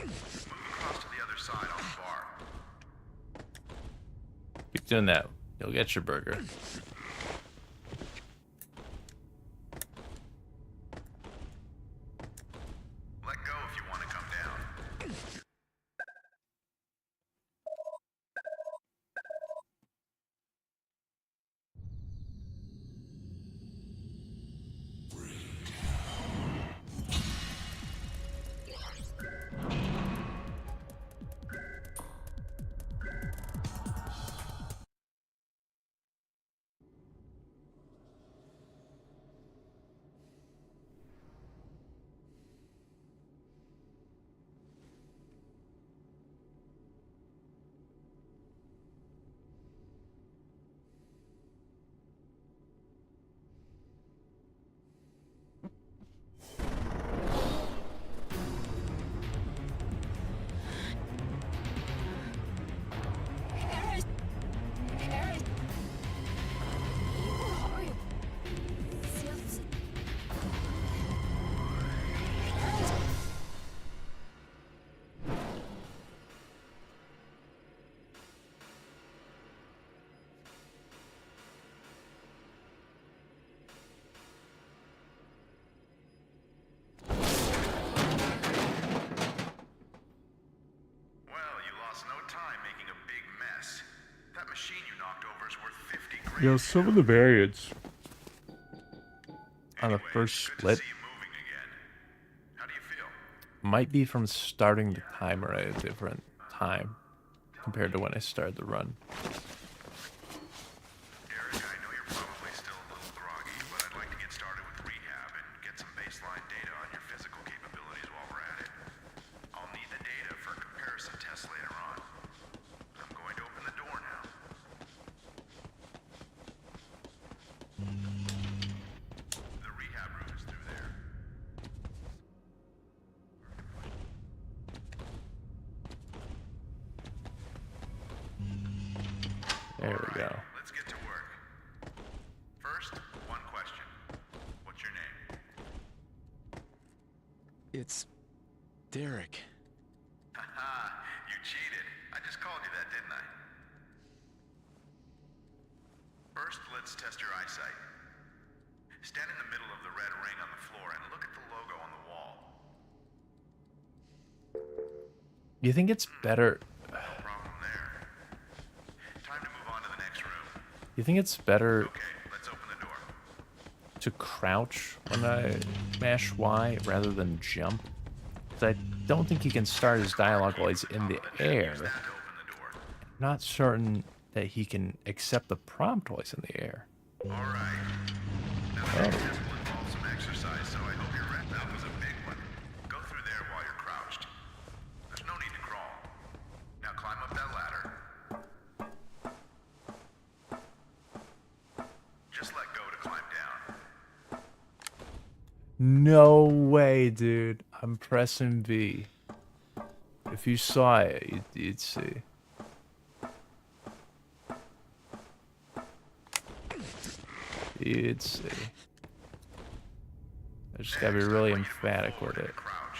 Move across to the other side on the bar. Keep doing that. You'll get your burger. Let go if you want to come down. lost no time making a big mess. That machine you knocked over is worth 50 grand. You know, some of the variants on the Anyway, first good to split see you moving again. How do you feel? might be from starting the timer at a different time compared to when I started the run. Derek, I know you're probably still a little groggy, but I'd like to get started with rehab and get some baseline data on your physical capabilities while we're at it. I'll need the data for comparison tests later on. I'm going to open the door now. The rehab room is through there. There we go. Let's get to work. First, one question. What's your name? It's Derek. Haha, you cheated. I just called you that, didn't I? First, let's test your eyesight. Stand in the middle of the red ring on the floor and look at the logo on the wall. You think it's better? No problem there. Time to move on to the next room. You think it's better Okay, let's open the door. to crouch when I mash Y rather than jump? Because I don't think he can start his dialogue while he's in the Use air. that to open the door. Not certain that he can accept the prompt while he's in the air. All right. Now, the next test will involve some exercise, so I hope you're ready. That was a big one. Go through there while you're crouched. There's no need to crawl. Now climb up that ladder. Just let go to climb down. No way, dude. I'm pressing V. If you saw it, you'd see. You'd see. I just gotta be Next, I really want you to move emphatic forward with and it. crouch.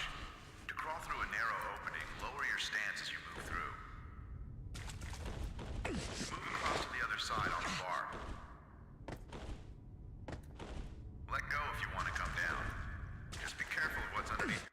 To crawl through a narrow opening, lower your stance as you move through. Move across to the other side on the bar. Let go if you want to come down. Just be careful of what's underneath.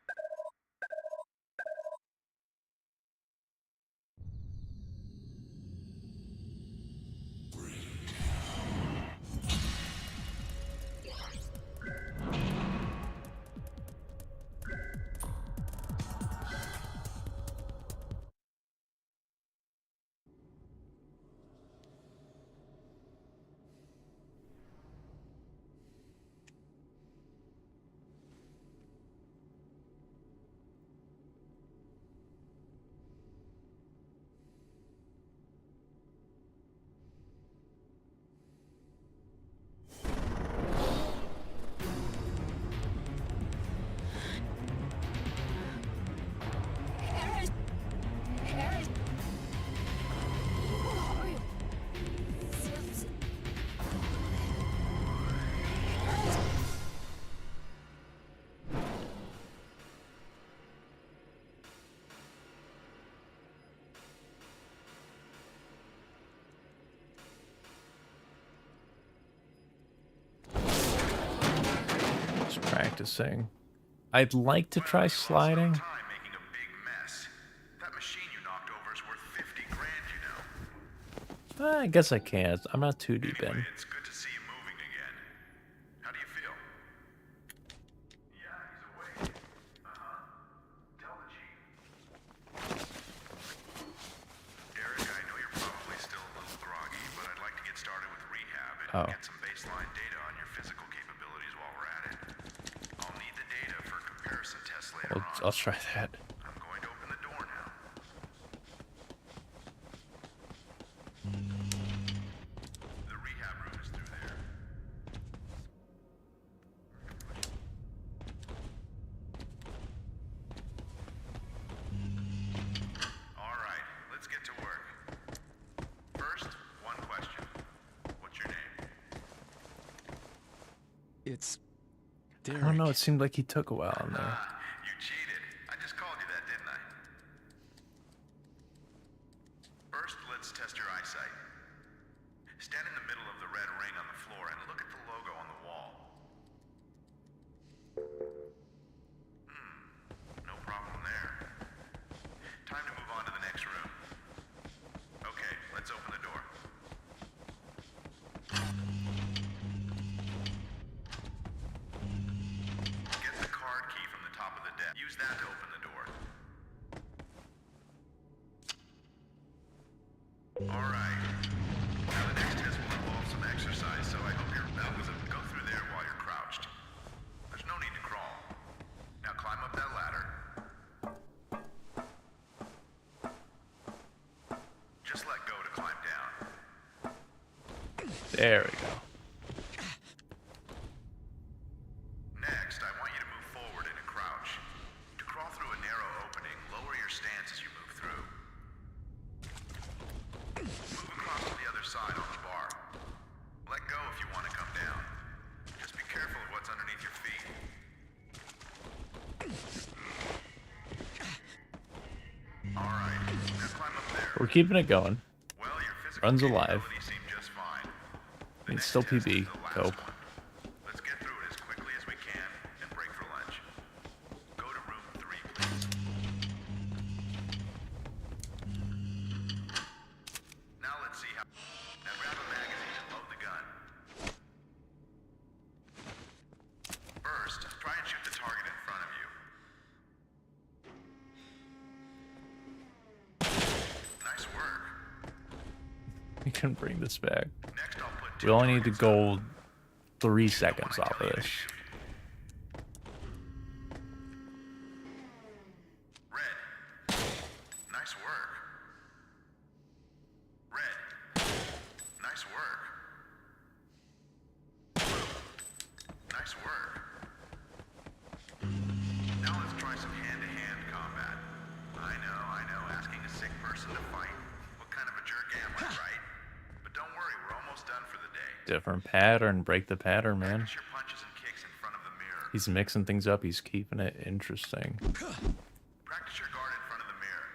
Just practicing. I'd like to try sliding. Time making a big mess. That machine you knocked over is worth 50 grand, you know. I guess I can. I'm not too deep in. Anyway, it's good to see you moving again. How do you feel? Yeah, he's awake. Tell the chief. Derek, I know you're probably still a little groggy, but I'd like to get started with rehab and get some baseline data on your physical capabilities while we're at it. I'll need the data for comparison tests later on. I'll try that. I'm going to open the door now. The rehab room is through there. All right, let's get to work. First, one question. What's your name? It's I Derek. don't know. It seemed like he took a while in there. You cheated. I just called you that, didn't I? First, let's test your eyesight. Stand in the middle of the red ring on the floor and look at the logo on the wall. No problem there. Time to move on to the next room. Alright. Now the next test will involve some exercise, so I hope your algorithm go through there while you're crouched. There's no need to crawl. Now climb up that ladder. Just let go to climb down. There we go. Next, I want you to move forward in a crouch. To crawl through a narrow opening, lower your stance as you move through. Move across to the other side on the bar. Let go if you want to come down. Just be careful of what's underneath your feet. Alright, now climb up there. We're keeping it going. Well, your physical Runs alive. capabilities seem just fine. The It's next still test is PB. the last Cope. one. Let's get through it as quickly as we can and break for lunch. Go to room 3, please. Now let's see how... Now grab a magazine and load the gun. First, try and shoot the target in front of you. Nice work. We can bring this back. Next, I'll put We two only need to targets up. go 3 Shoot the one seconds I off tell of you to this. shoot. Red. Nice work. Red. Nice work. Blue. Nice work. Now let's try some hand-to-hand combat. I know, asking a sick person to fight. What kind of a jerk am I, right? But don't worry, we're almost done for the day. Different pattern. Break the pattern, man. Practice your punches and kicks in front of the mirror. He's mixing things up. He's keeping it interesting. Practice your guard in front of the mirror.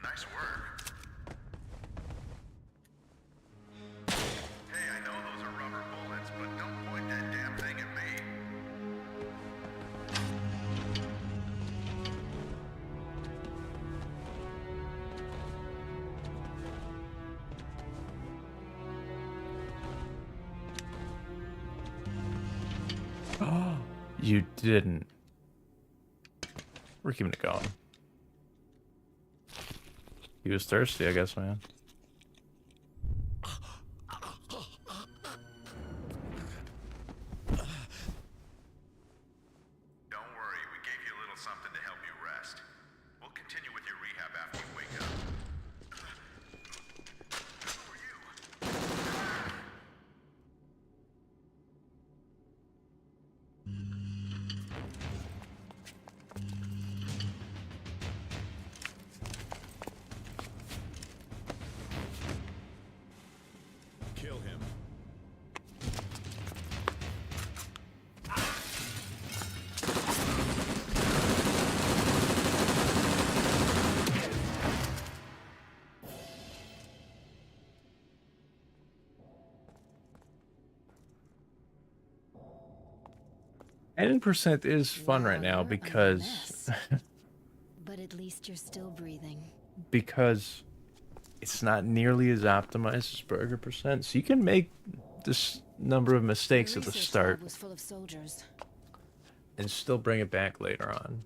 Nice work. Hey, I know those are rubber bullets, but don't point that damn thing at me. You didn't. We're keeping it going. He was thirsty, I guess, man. Don't worry, we gave you a little something to help you rest. We'll continue with your rehab after you wake up. Who are you? Kill him. Adding percent is fun right Wow, now you're a because mess. But at least you're still breathing. because it's not nearly as optimized as burger percent. So you can make this number of mistakes at the research start lab was full of soldiers. and still bring it back later on.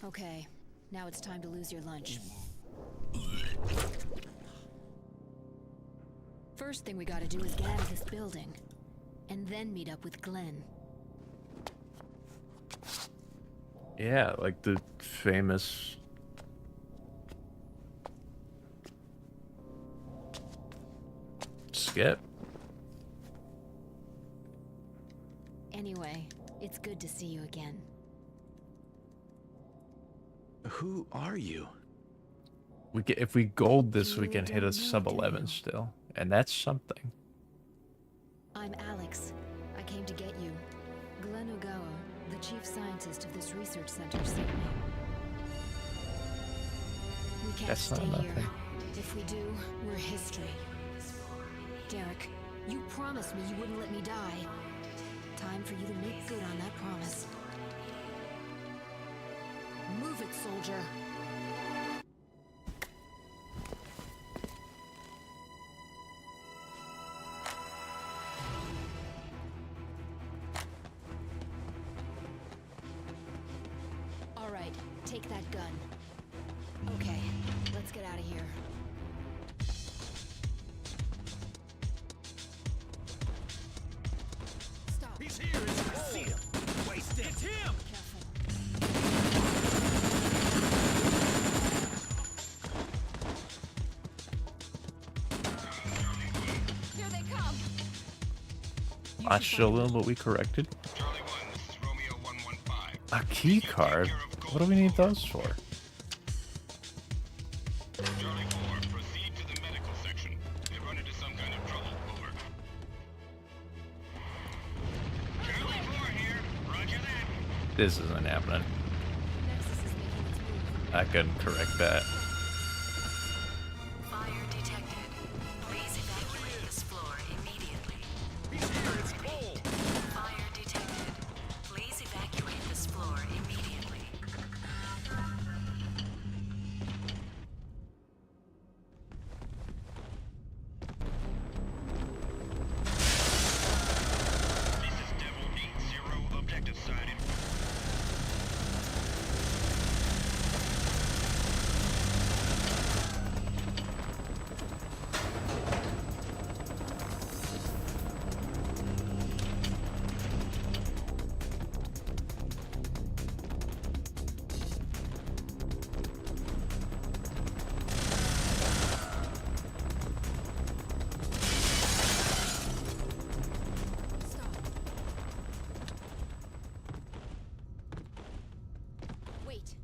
Okay, now it's time to lose your lunch. First thing we gotta do is get out of this building. And then meet up with Glenn. Yeah, like the famous skip. Anyway, it's good to see you again. Who are you? We get, if we gold this, we You can hit a don't know, sub do 11 you? still, and that's something. I'm Alex. I came to get you. Glenn Ogawa, the chief scientist of this research center, sent me. We can't That's not stay here. nothing. If we do, we're history. Derek, you promised me you wouldn't let me die. Time for you to make good on that promise. Move it, soldier. All right. right, take that gun. Okay, let's get out of here. Stop. He's here! I see him! Waste it! It's him! Careful. Here they come! Not still little, but we corrected. Charlie 1, this is Romeo 115. A key card? What do we need those for? Charlie 4, proceed to the medical section. They've run into some kind of trouble. Over. Charlie 4 here. Roger that. This isn't happening. Nexus is making its move. I couldn't correct that. Fire detected. Please evacuate this floor immediately. He's here! It's Cole! Fire detected. Please evacuate this floor immediately. This is Devil 8-0, objective sighted. Stop. Wait.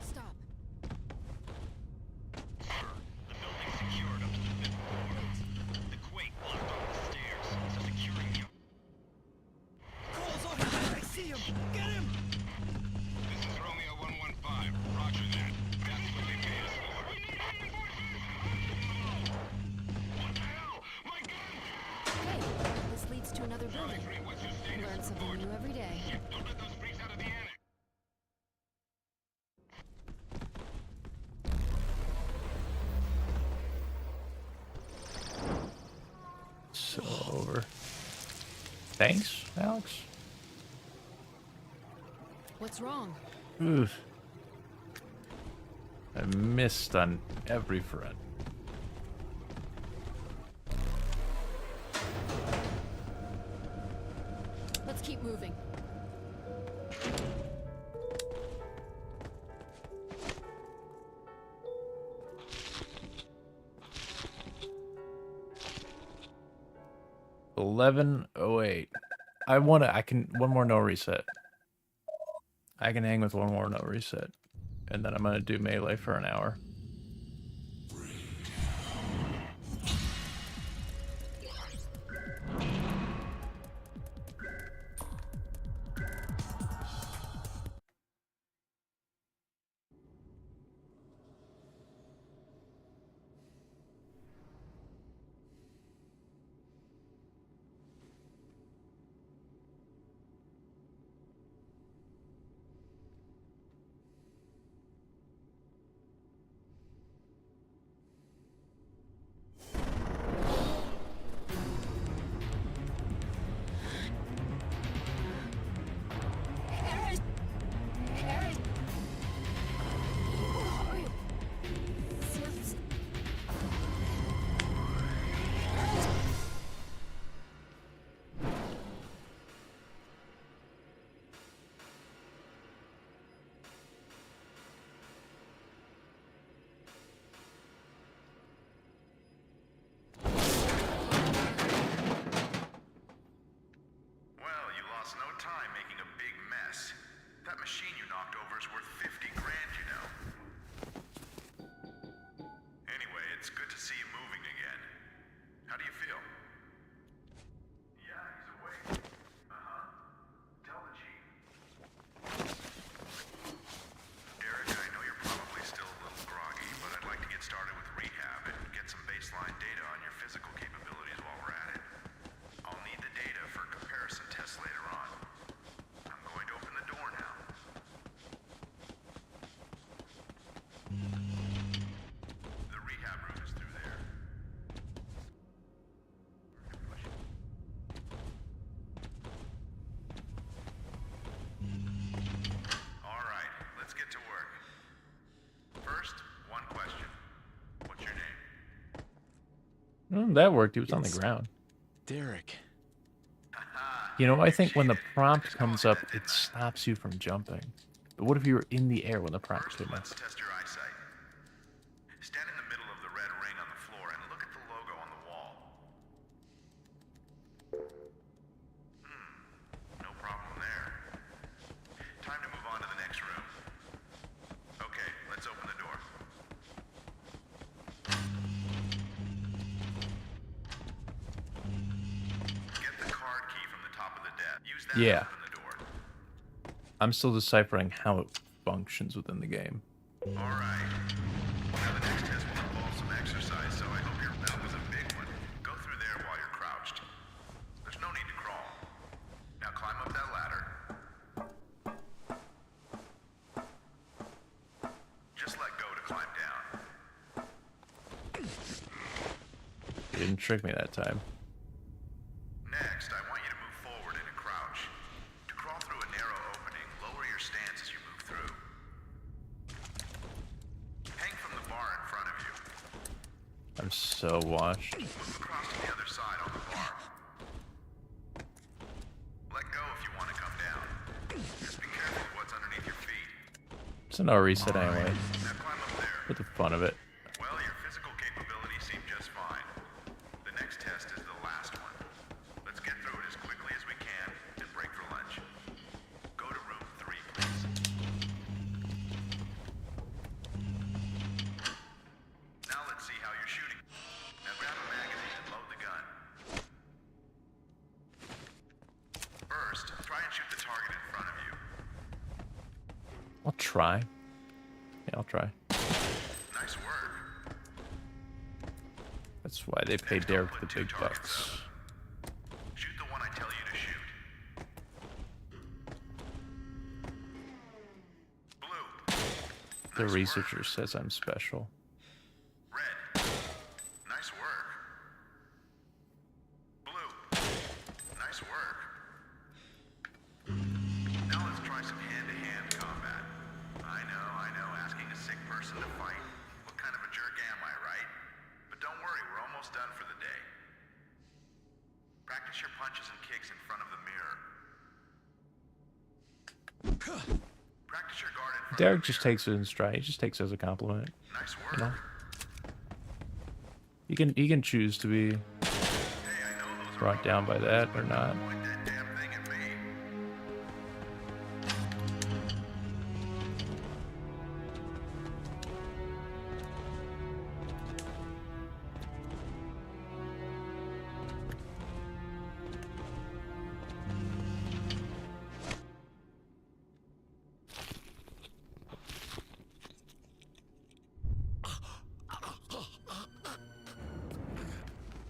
Stop. The building's secured up to the 5th floor. The quake blocked off the stairs, so securing the... Cole's over there! I see him! Get him! This is Romeo 115. Roger that. That's what they pay us for. We need reinforcements! What the hell? My gun! Hey, this leads to another building. Charlie 3, what's your status? Learn something new every day. Shit, don't let those freaks out of the annex. So over. Thanks, Alex. What's wrong? Oof. I missed on every front. Let's keep moving. $11.08. I can one more no reset. I can hang with one more no reset. And then I'm gonna do melee for an hour. Well, you lost no time making a big mess. That machine you knocked over is worth 50 grand, you know. Anyway, it's good to see you moving again. How do you feel? Yeah, he's awake. Uh-huh. Tell the chief. Derek, I know you're probably still a little groggy, but I'd like to get started with rehab and get some baseline data on your physical capabilities while we're at it. I'll need the data for comparison tests later on. I'm going to open the door now. That worked. He was on the It's ground. Derek. You know, I think when the prompt comes up, it stops you from jumping. But what if you were in the air when the prompt First, came up? let's test your eyesight. Stand in the middle of the red ring on the floor and look at the logo on the wall. No problem there. Time to move on to the next room. Okay, let's open the door. Get the card key from the top of the desk. Use that Yeah. to open the door. I'm still deciphering how it functions within the game. All right. Now the next test will involve some exercise, so I hope that was a big one. Go through there while you're crouched. There's no need to crawl. Now climb up that ladder. Just let go to climb down. You didn't trick me that time. Next, I want you to move forward in a crouch. To crawl through a narrow opening, lower your stance as you move through. Hang from the bar in front of you. I'm so washed. Move across to the other side on the bar. Let go if you want to come down. Just be careful of what's underneath your feet. It's no reset anyway. Now climb up there. For the fun of it. Well, your physical capabilities seem just fine. The next test is the last one. Let's get through it as quickly as we can and break for lunch. Go to room 3, please. Now let's see how you're shooting. Now grab a magazine and load the gun. First, try and shoot the target in front of you. I'll try. Yeah, I'll try. Nice work. That's why they pay Next, Derek I'll the put 2 big targets bucks. up. Shoot the one I tell you to shoot. Blue. The Nice researcher work. says I'm special. Red. Nice work. Blue. Nice work. Now let's try some hand-to-hand combat. I know, asking a sick person to fight. What kind of a jerk am I, right? But don't worry, we're almost done for the day. Practice your punches and kicks in front of the mirror. Practice your guard in front Derek of the just mirror. takes it in stride. He just takes it as a compliment. Nice work. You know? He can choose to be Hey, I know those are brought down by that or not. point that damn thing at me.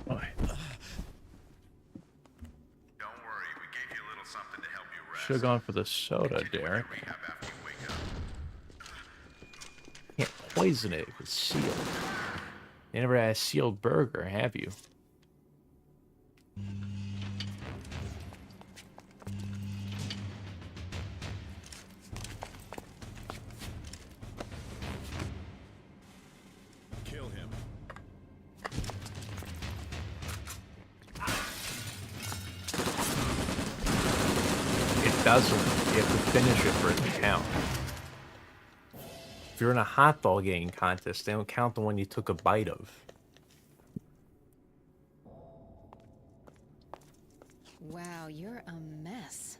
Boy, Don't worry, we gave you a little something to help you rest. should have gone for the soda, Continue with your Derek. rehab after you wake up. Can't poison it if it's sealed. You never had a sealed burger, have you? Kill him. It doesn't. You have to finish it for it to count. If you're in a hot dog eating contest, they don't count the one you took a bite of. Wow, you're a mess.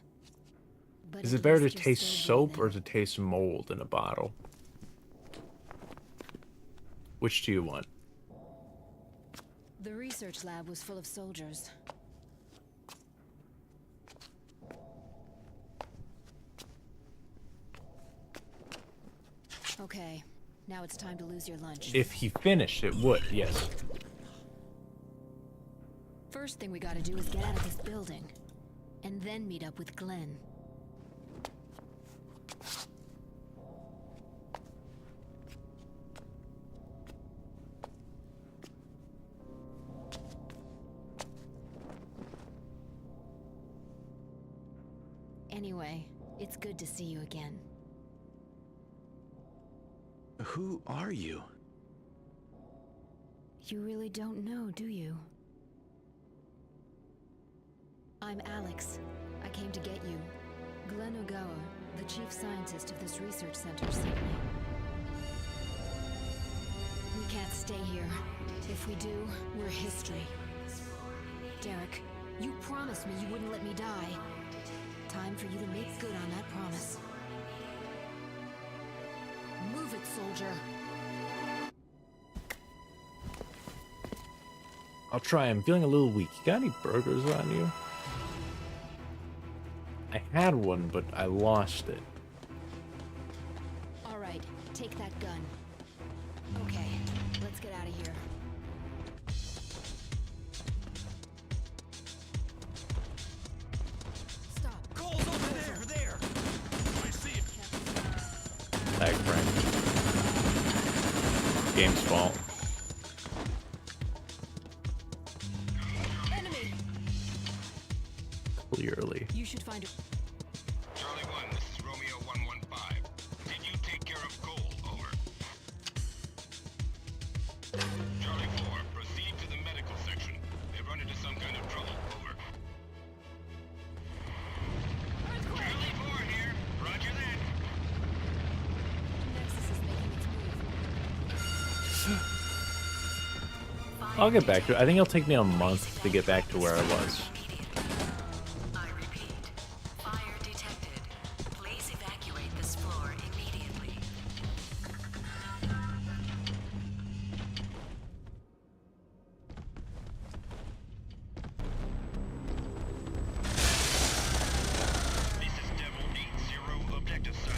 But Is at it better to least you're taste still soap or breathing. to taste mold in a bottle? Which do you want? The research lab was full of soldiers. Okay, now it's time to lose your lunch. If he finished, it would, yes. First thing we gotta do is get out of this building. And then meet up with Glenn. Anyway, it's good to see you again. Who are you? You really don't know, do you? I'm Alex. I came to get you. Glenn Ogawa, the chief scientist of this research center, sent me. We can't stay here. If we do, we're history. Derek, you promised me you wouldn't let me die. Time for you to make good on that promise. Move it, soldier. I'll try. I'm feeling a little weak. You got any burgers on you? I had one, but I lost it. All right, take that gun. Okay, let's get out of here. Stop. Cole's over there! I see him. Tag Frank. Game's fault. Enemy! Clearly. You should find a... Charlie 1, this is Romeo 115. Did you take care of Cole? Over. Charlie 4, proceed to the medical section. They've run into some kind of trouble. Over. Charlie 4 here. Roger that. Nexus is making its move. I'll get back to it. I think it'll take me a month to get back to where I was. I repeat, fire detected. Please evacuate this floor immediately. This is Devil 8-0, objective sighted.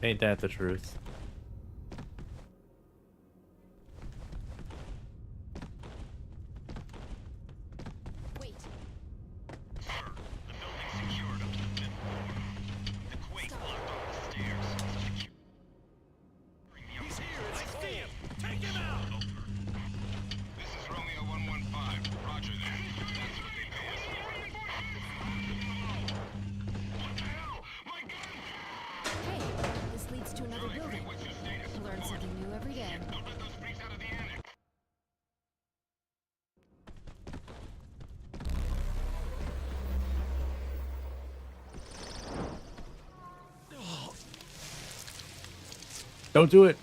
Ain't that the truth? Wait. Sir, the building's secured up to the 5th floor. The quake locked off the stairs. He's here! I see him! Take him out! Over. This is Romeo 115. Roger that. That's what they pay us for. What the hell? My gun! Hey, this leads to another building. What's your status? Learn something new every day. Don't let those freaks out of the annex. Don't do it.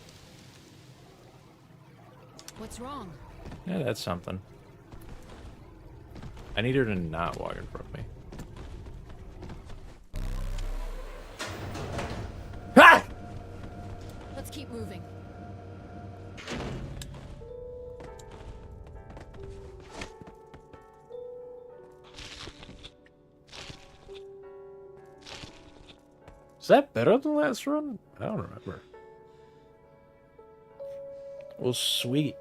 What's wrong? Yeah, that's something. I need her to not walk in front of me. Ah! Let's keep moving. Is that better than last run? I don't remember. Well, sweet.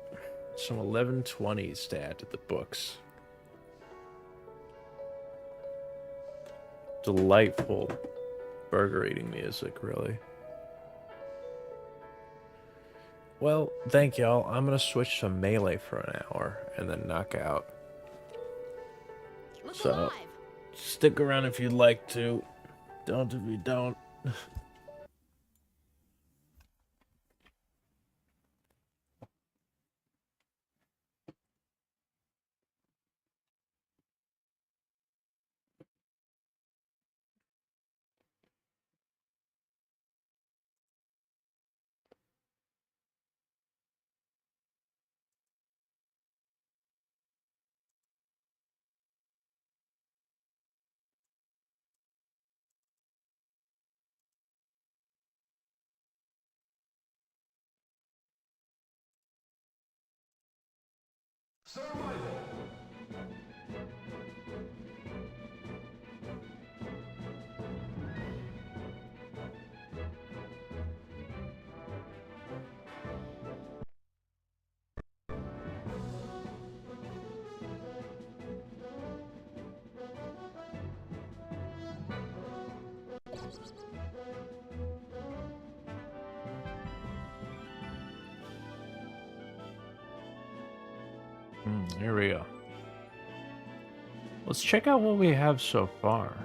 Some 1120s to add to the books. Delightful burger eating music, really. Well, thank y'all. I'm gonna switch to melee for an hour and then knock out. Look So, alive! stick around if you'd like to. Don't if you don't. Here we go. Let's check out what we have so far.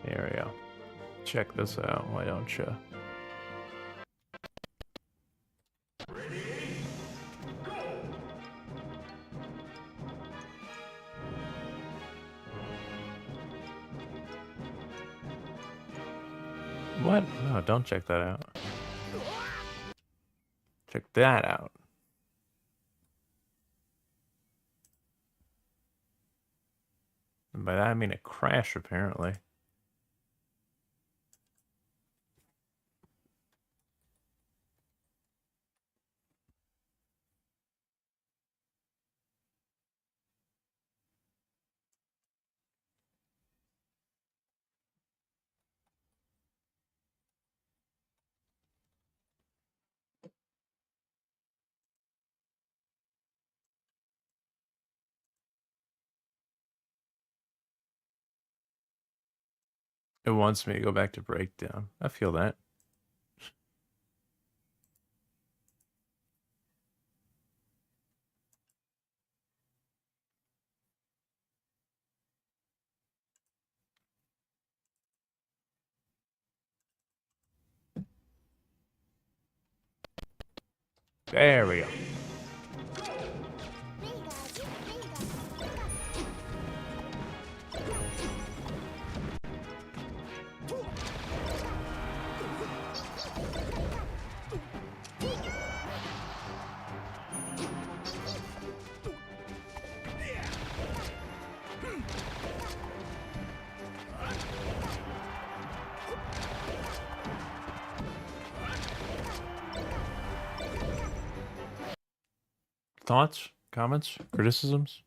Here we go. Check this out, why don't you? What? No, don't check that out. Check that out. And by that I mean a crash, apparently. It wants me to go back to breakdown. I feel that. There we go. Thoughts, comments, criticisms?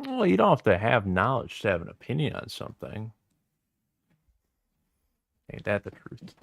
Well, you don't have to have knowledge to have an opinion on something. Ain't that the truth?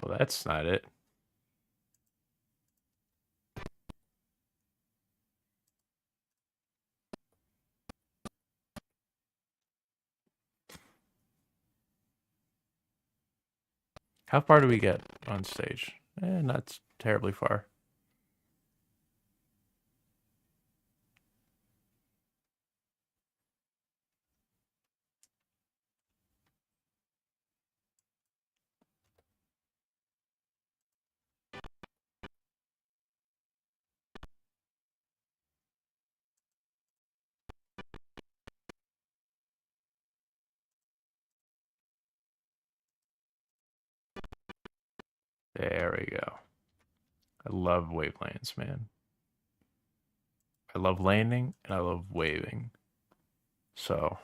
Well, that's not it. How far do we get on stage? Not terribly far. There we go. I love wavelands, man. I love landing and I love waving. So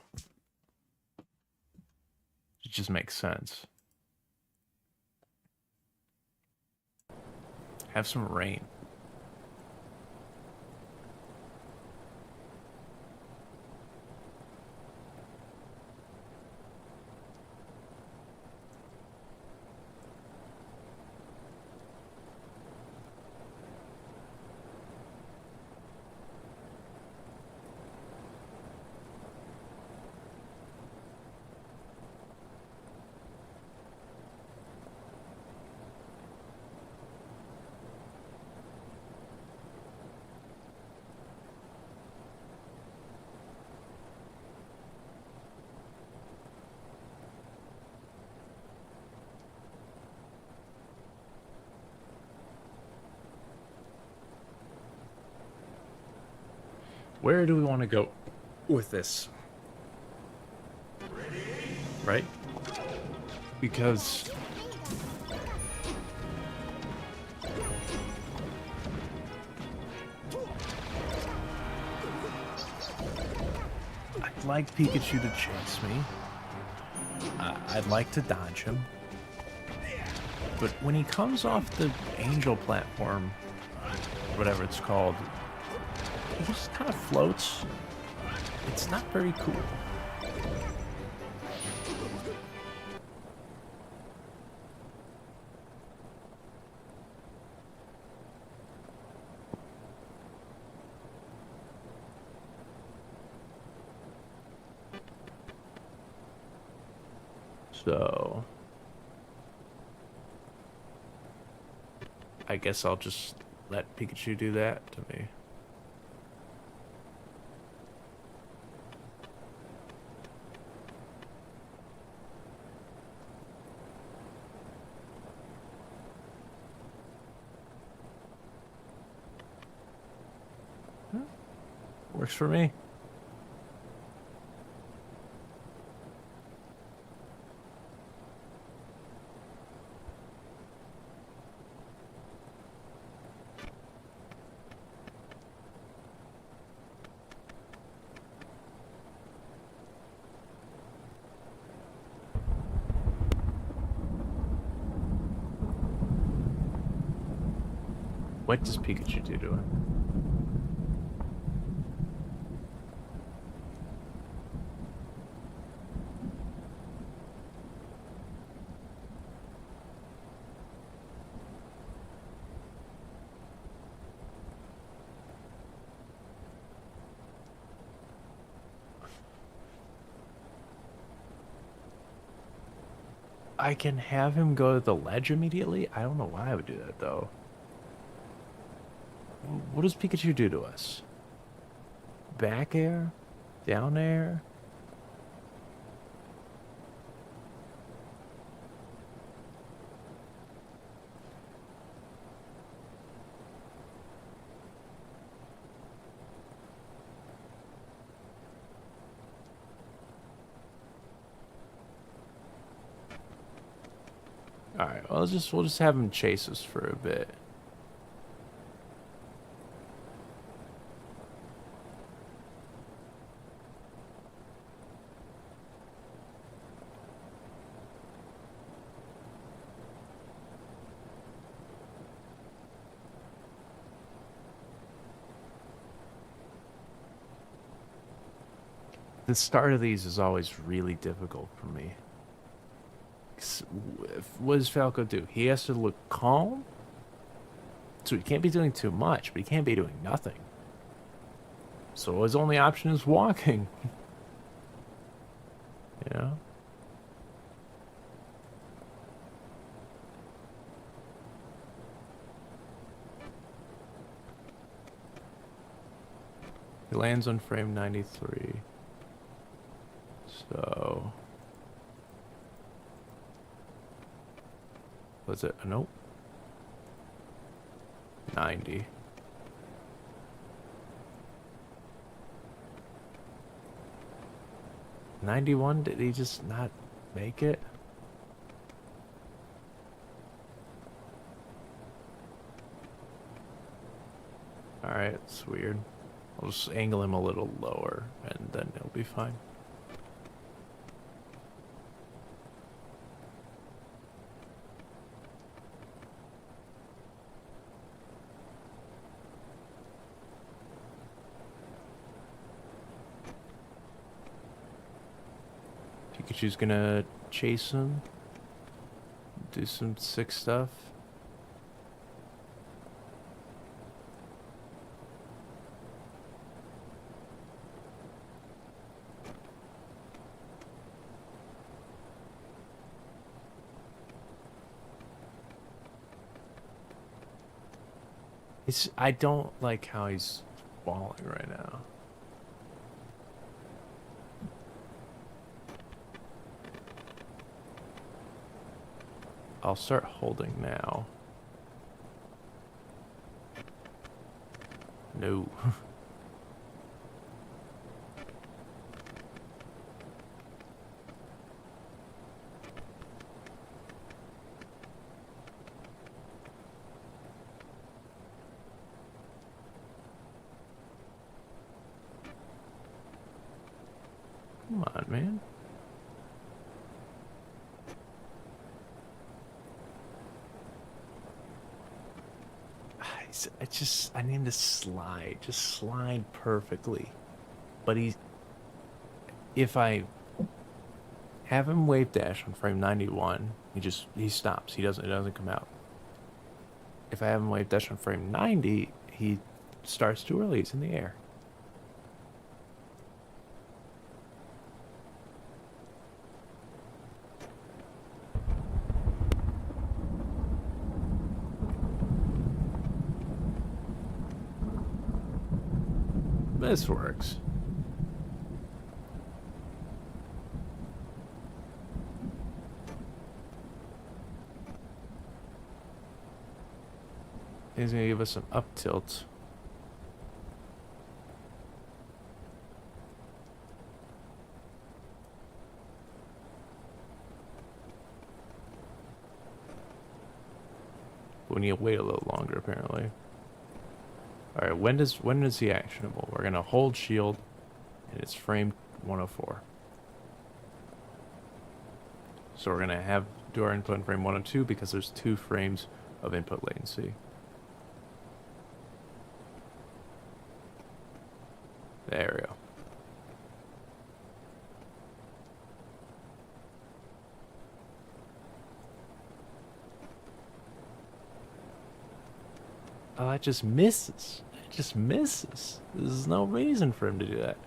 it just makes sense. Have some rain. Where do we want to go with this? Right? Because I'd like Pikachu to chase me. I'd like to dodge him. But when he comes off the angel platform, whatever it's called, he just kind of floats. It's not very cool. So I guess I'll just let Pikachu do that to me. Works for me. What does Pikachu do to him? I can have him go to the ledge immediately? I don't know why I would do that, though. What does Pikachu do to us? Back air? Down air? Alright, well, we'll just have him chase us for a bit. The start of these is always really difficult for me. What does Falco do? He has to look calm. So he can't be doing too much, but he can't be doing nothing. So his only option is walking. You know? He lands on frame 93. So... was it? Nope. 90. $91? Did he just not make it? Alright, it's weird. I'll just angle him a little lower, and then it'll be fine. Pikachu's gonna chase him, do some sick stuff. I don't like how he's falling right now. I'll start holding now. No. Come on, man. I need him to slide. Just slide perfectly. But if I have him wave dash on frame 91, he stops. It doesn't come out. If I have him wave dash on frame 90, he starts too early. He's in the air. This works. He's gonna give us some up tilt. We need to wait a little longer, apparently. All right, when is he actionable? We're gonna hold shield, and it's frame 104. So we're gonna do our input in frame 102 because there's 2 frames of input latency. There we go. Oh, it just misses. It just misses. There's no reason for him to do that.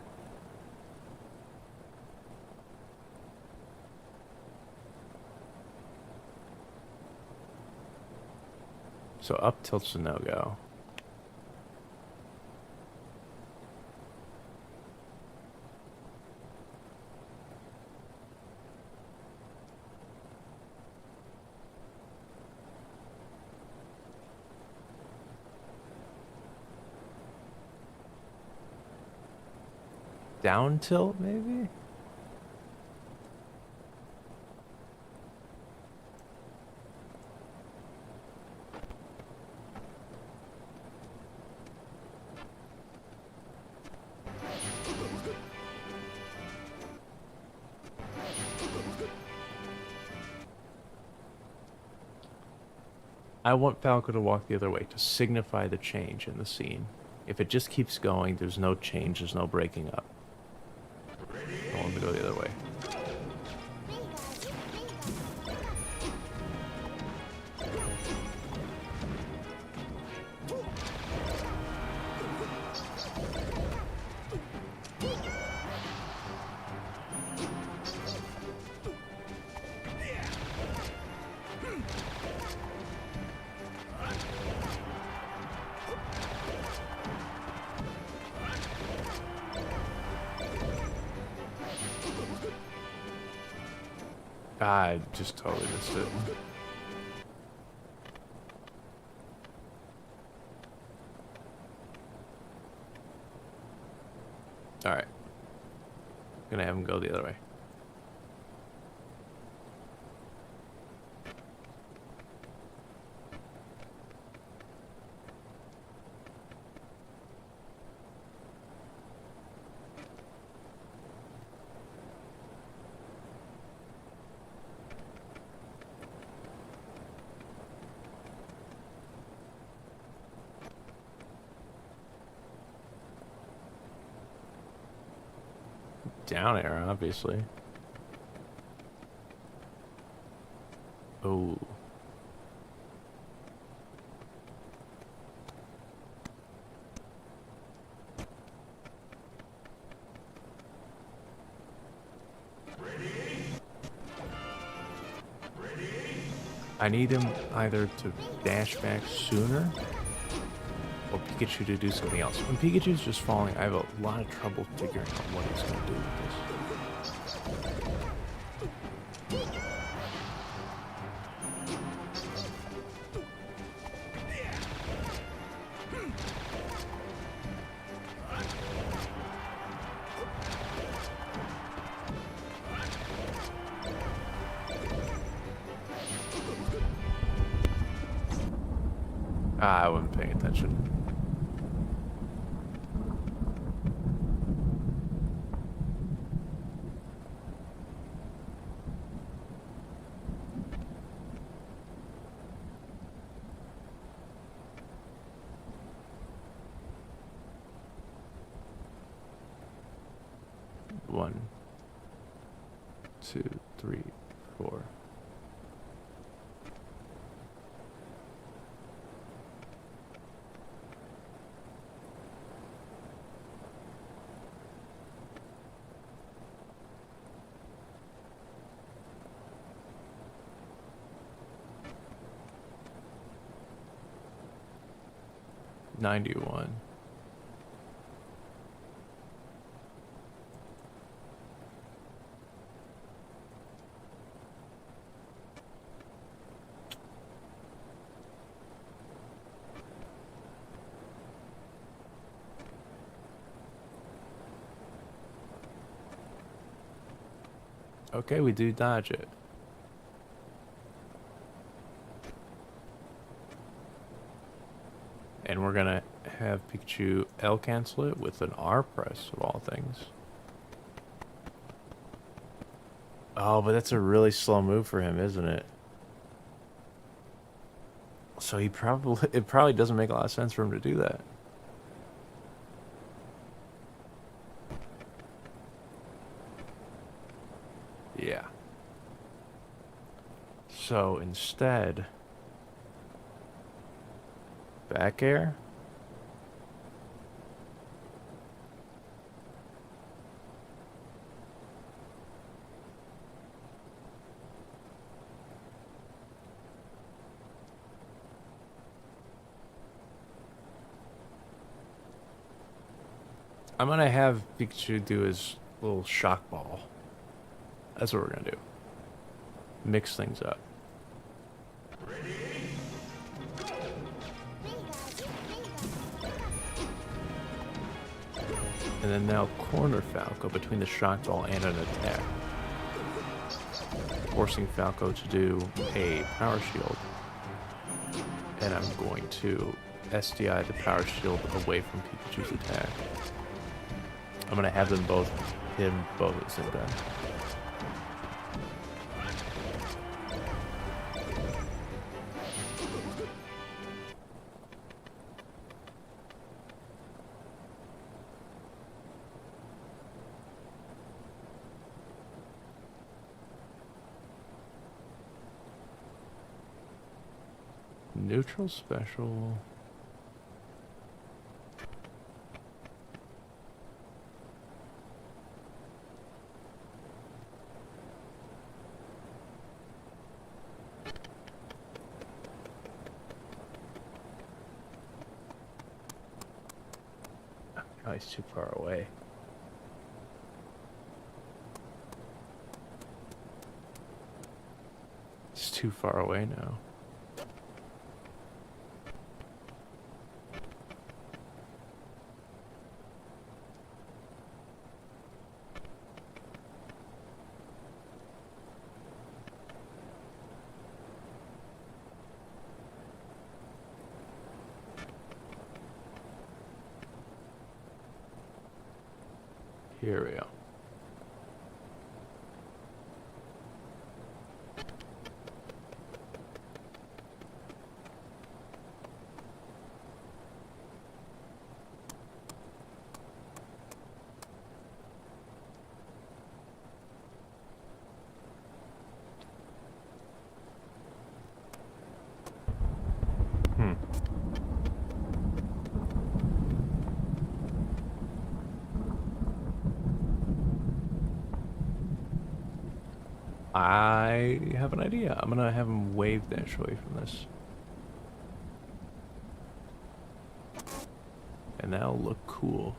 So up tilt's a no-go. Down tilt, maybe? I want Falco to walk the other way to signify the change in the scene. If it just keeps going, there's no change, there's no breaking up. I want him to go the other way. I just totally missed it. Alright. Gonna have him go the other way. down air, obviously. Oh. I need him either to dash back sooner or Pikachu to do something else. When Pikachu's just falling, I have a lot of trouble figuring out what he's going to do with this. Ah, I wasn't paying attention. One, two, three, four. $91. Okay, we do dodge it. And we're gonna have Pikachu L cancel it with an R press of all things. Oh, but that's a really slow move for him, isn't it? So it probably doesn't make a lot of sense for him to do that. Yeah. So instead, back air. I'm gonna have Pikachu do his little shock ball. That's what we're gonna do. Mix things up. And then now corner Falco between the shock ball and an attack. Forcing Falco to do a power shield. And I'm going to SDI the power shield away from Pikachu's attack. I'm gonna have them both hit him both at the same time. Neutral special. Oh, he's too far away. It's too far away now. Here we go. I have an idea. I'm gonna have him wave dash away from this. And that'll look cool.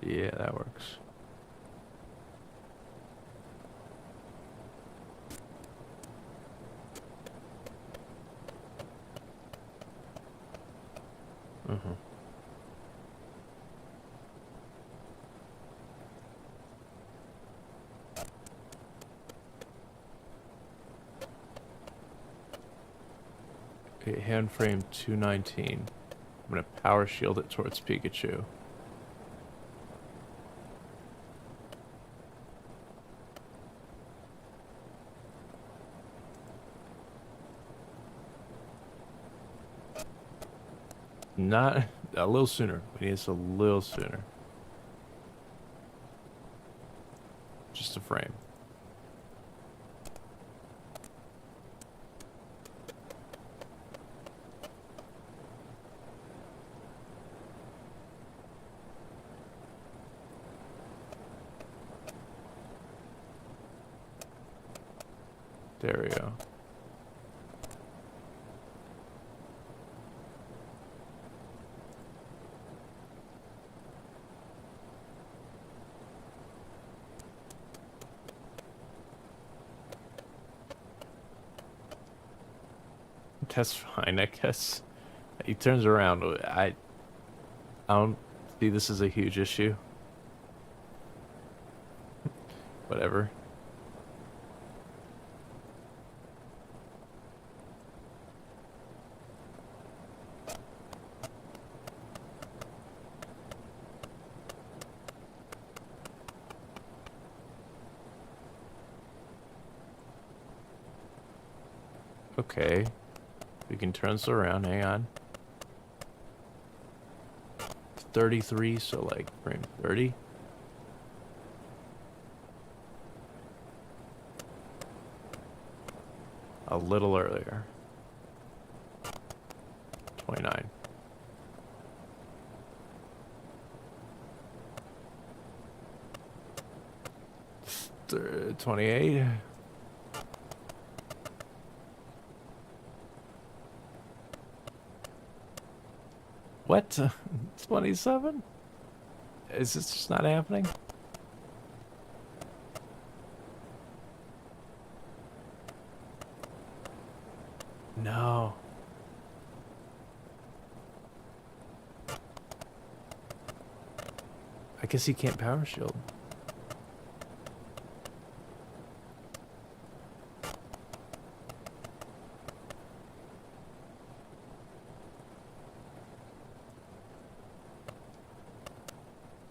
Yeah, that works. Mm-hmm. Okay, hand frame 219. I'm gonna power shield it towards Pikachu. Not a little sooner. We need this a little sooner. Just a frame. There we go. That's fine, I guess. He turns around. I don't see this as a huge issue. Whatever. Okay. We can turn this around. Hang on. 33, so like frame 30. A little earlier. 29. 28. What? 27? Is this just not happening? No. I guess he can't power shield.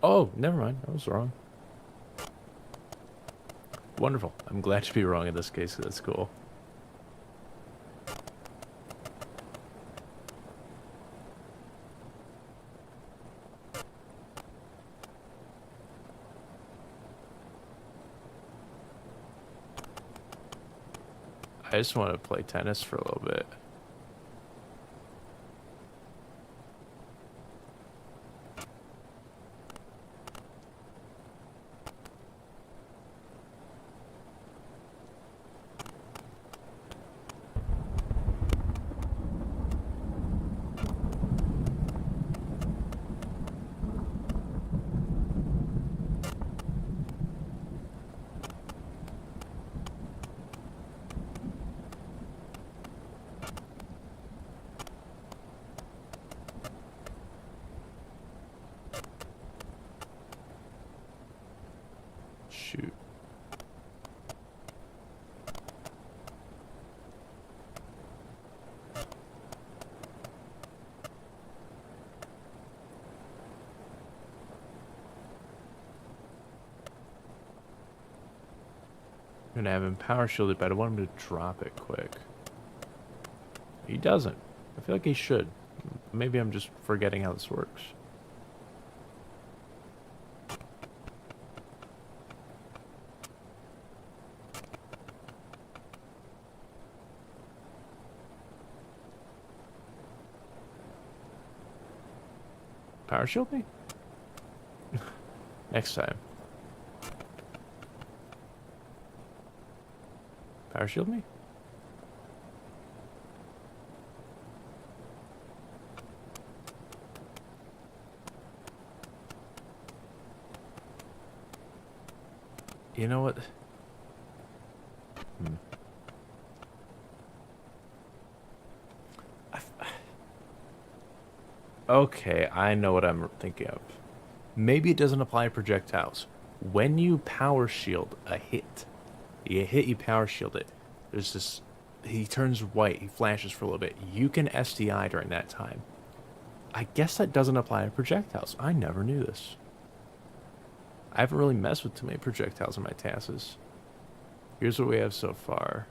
Oh, never mind. I was wrong. Wonderful. I'm glad to be wrong in this case. That's cool. I just want to play tennis for a little bit. Shoot. I'm gonna have him power shielded, but I want him to drop it quick. He doesn't. I feel like he should. Maybe I'm just forgetting how this works. Power shield me? Next time. Power shield me? You know what? Okay, I know what I'm thinking of. Maybe it doesn't apply to projectiles. When you power shield a hit, you power shield it. There's this. He turns white. He flashes for a little bit. You can SDI during that time. I guess that doesn't apply to projectiles. I never knew this. I haven't really messed with too many projectiles in my TASs. Here's what we have so far.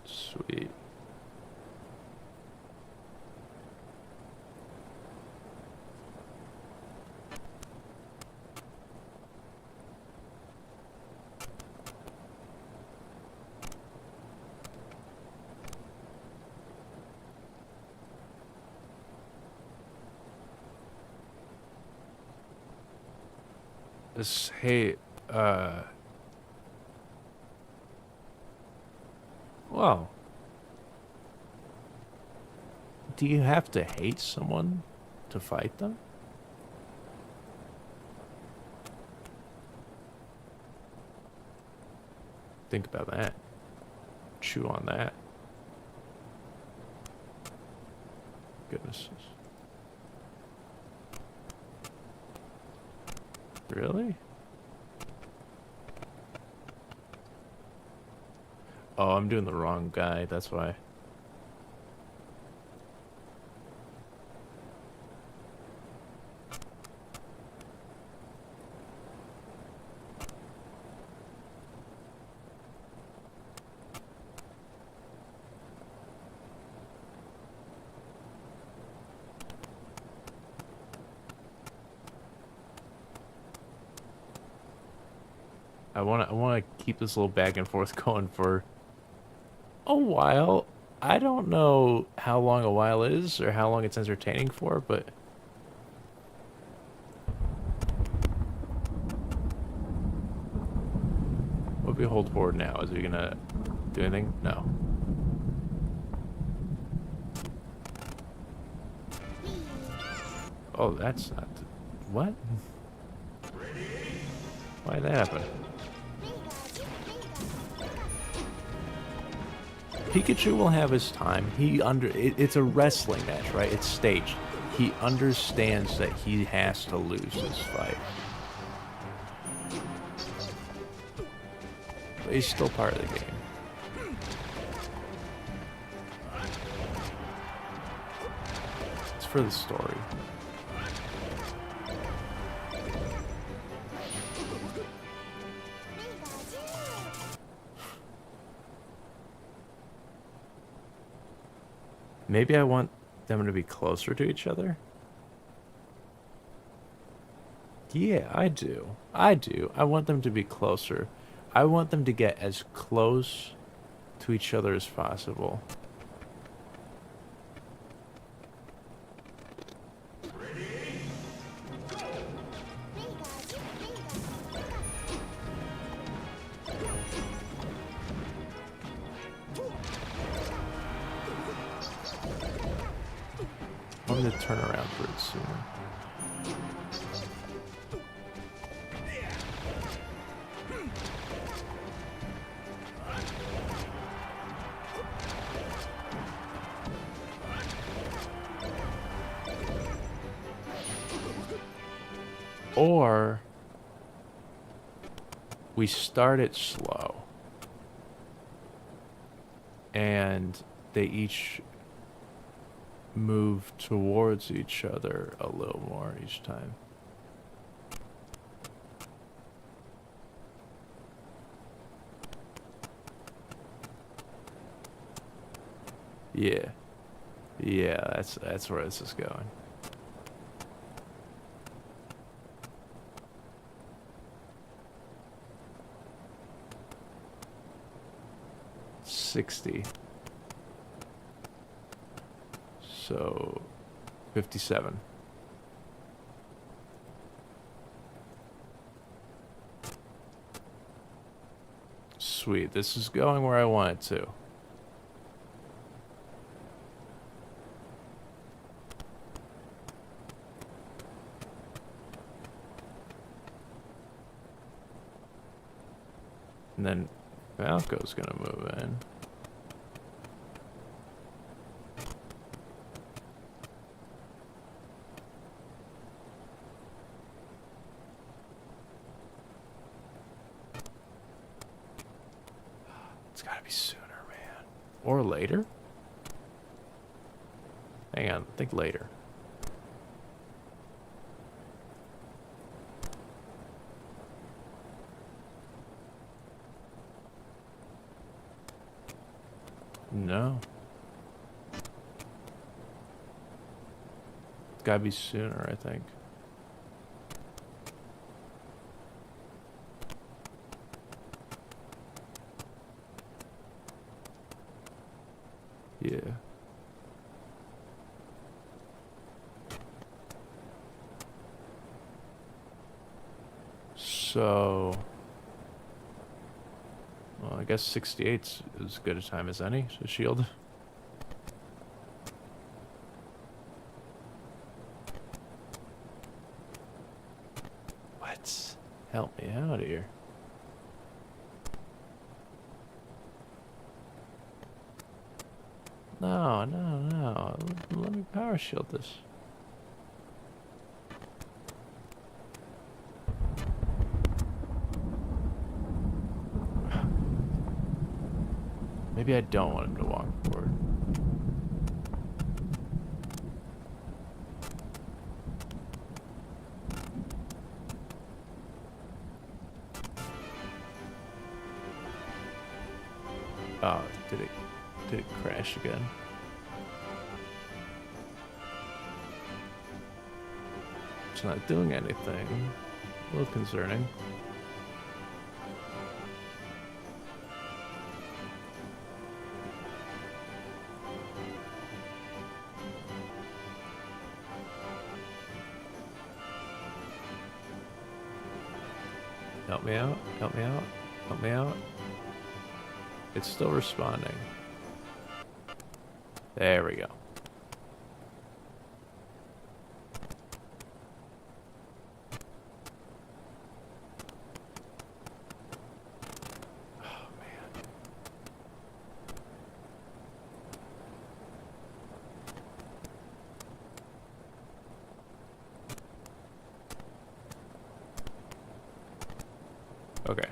Sweet. This, hey, well, do you have to hate someone to fight them? Think about that. Chew on that. Goodnesses. Really? Oh, I'm doing the wrong guy, that's why. I wanna keep this little back and forth going for a while. I don't know how long a while is or how long it's entertaining for, but what if we hold forward now? Is he gonna do anything? No. Oh, that's not. What? Why did that happen? Pikachu will have his time. It's a wrestling match, right? It's staged. He understands that he has to lose this fight. But he's still part of the game. It's for the story. Maybe I want them to be closer to each other? Yeah, I do. I do. I want them to be closer. I want them to get as close to each other as possible. I want them to turn around for it sooner. Or we start it slow. And they each move towards each other a little more each time. Yeah. Yeah, that's where this is going. $60. So 57. Sweet. This is going where I want it to. And then Falco's gonna move in. It's gotta be sooner, man. Or later? Hang on, think later. No. It's gotta be sooner, I think. Yeah. So... Well, I guess 68's as good a time as any to shield. What? Help me out here. No, no, no. Let me power shield this. Maybe I don't want him to walk forward. Oh, did it crash again? It's not doing anything. A little concerning. Help me out, help me out, help me out. It's still responding. There we go. Oh, man. Okay.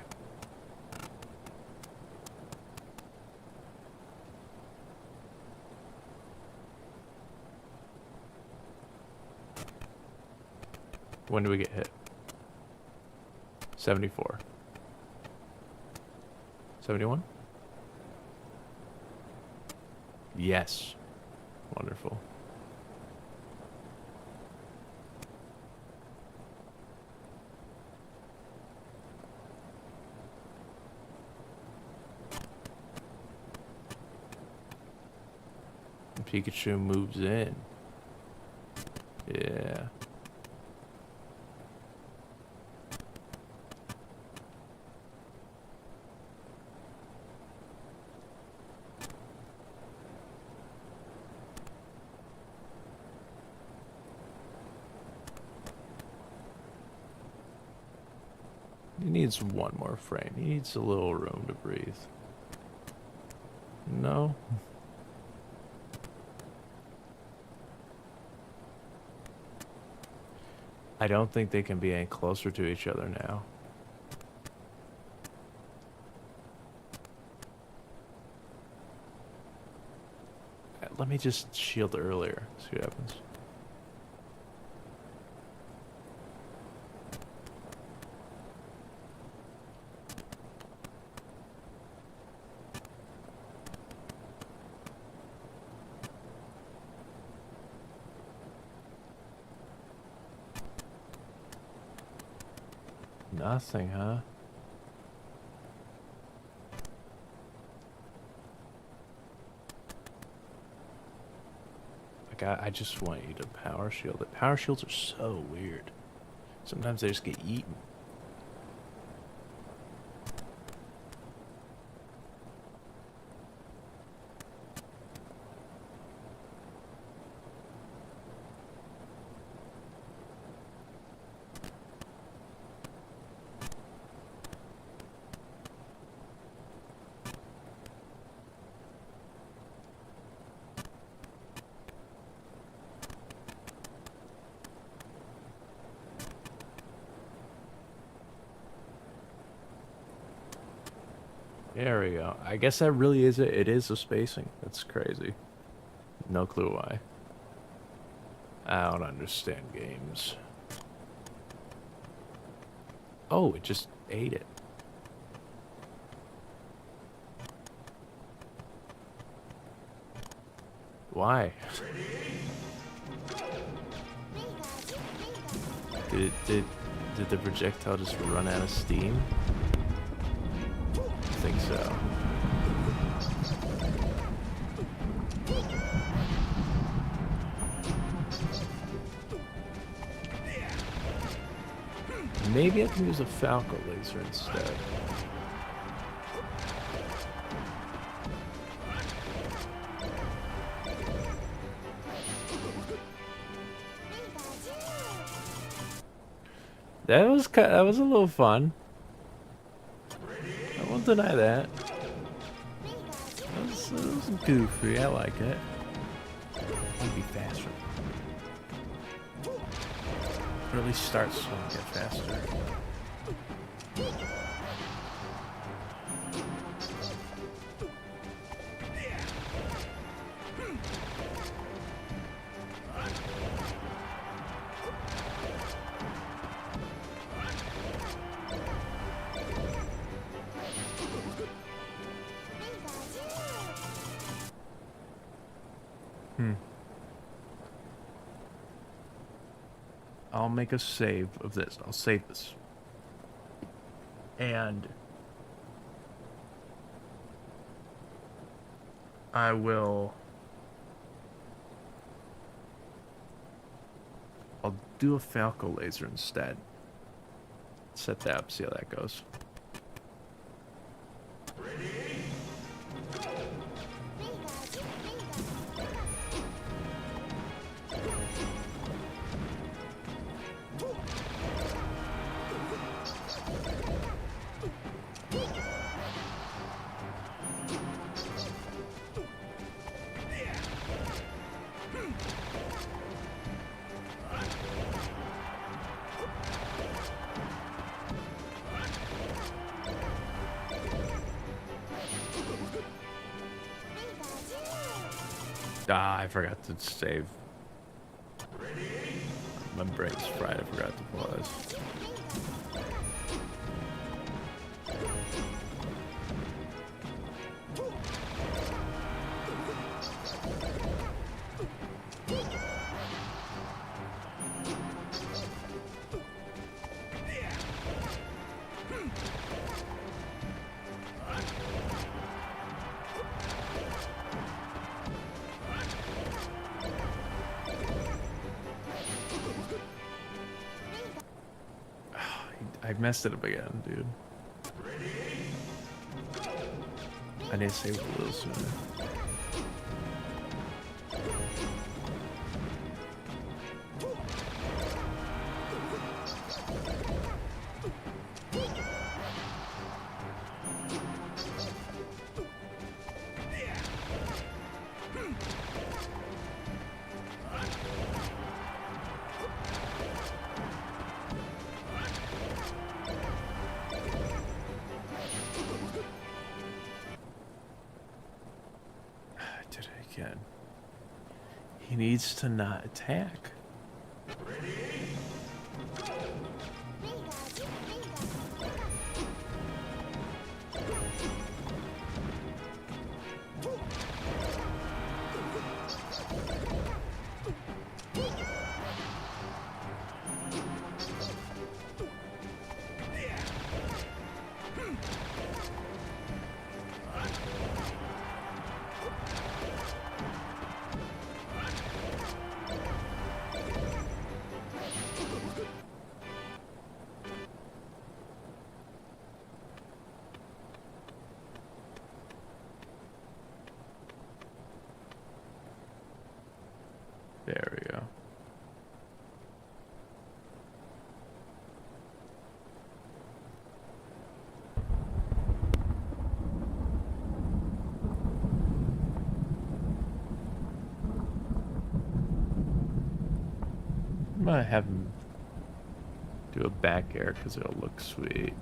When do we get hit? 74. 71? Yes. Wonderful. And Pikachu moves in. Yeah. He needs one more frame. He needs a little room to breathe. No? I don't think they can be any closer to each other now. let me just shield earlier. See what happens. Nothing, huh? Like, I just want you to power shield it. Power shields are so weird. Sometimes they just get eaten. There we go. I guess that really is it. It is a spacing. That's crazy. No clue why. I don't understand games. Oh, it just ate it. Why? Did the projectile just run out of steam? I think so. Maybe I can use a Falco laser instead. That was a little fun. I won't deny that. That was goofy. I like it. I'll be faster. Or at least start slow and get faster. I'll make a save of this. I'll save this. And I will... I'll do a Falco laser instead. Set that up, see how that goes. Ah, I forgot to save. My brain's fried. I forgot to pause. I messed it up again, dude. I need to save it a little sooner. needs to not attack. There we go. I'm gonna have him do a back air because it'll look sweet.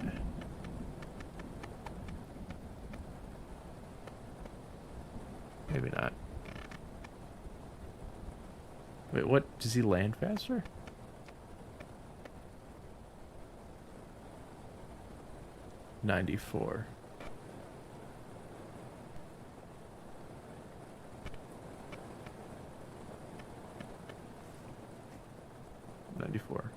Maybe not. Wait, what? Does he land faster? $94. $94.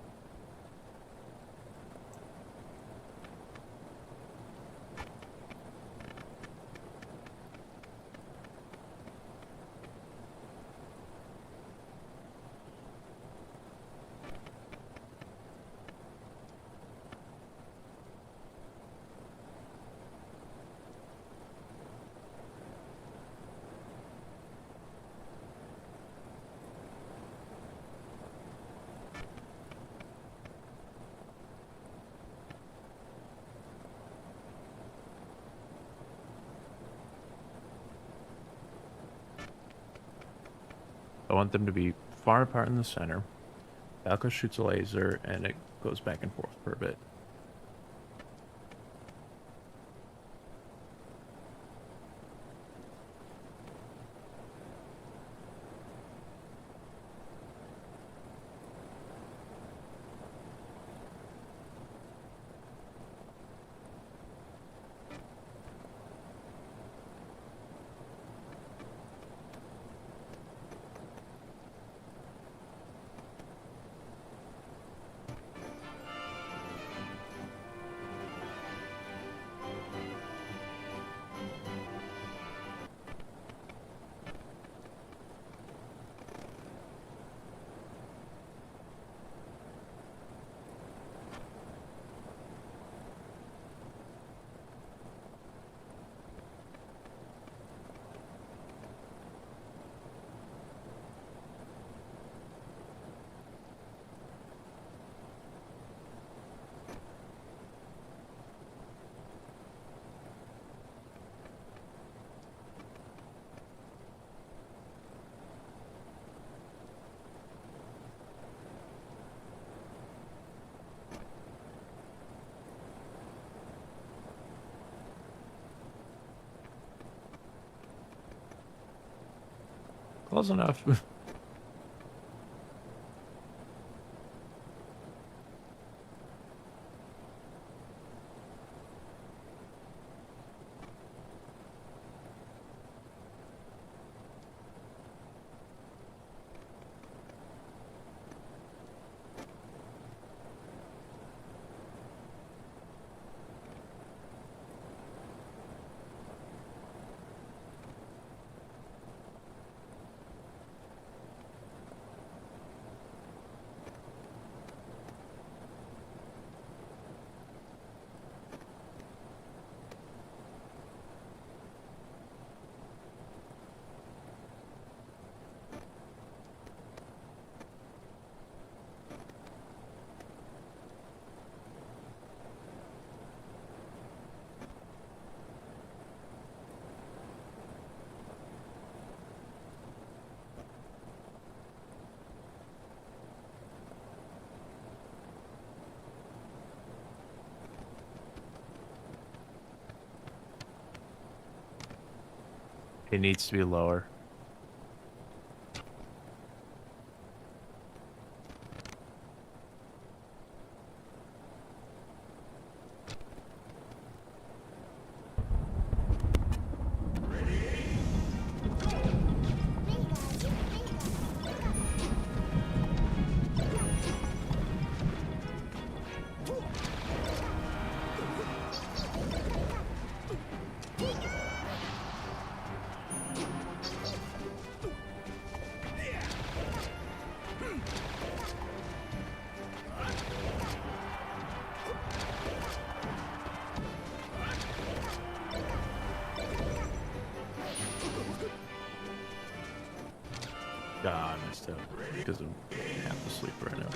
I want them to be far apart in the center. Falco shoots a laser and it goes back and forth for a bit. Close enough. It needs to be lower. God, I messed up because I'm half asleep right now.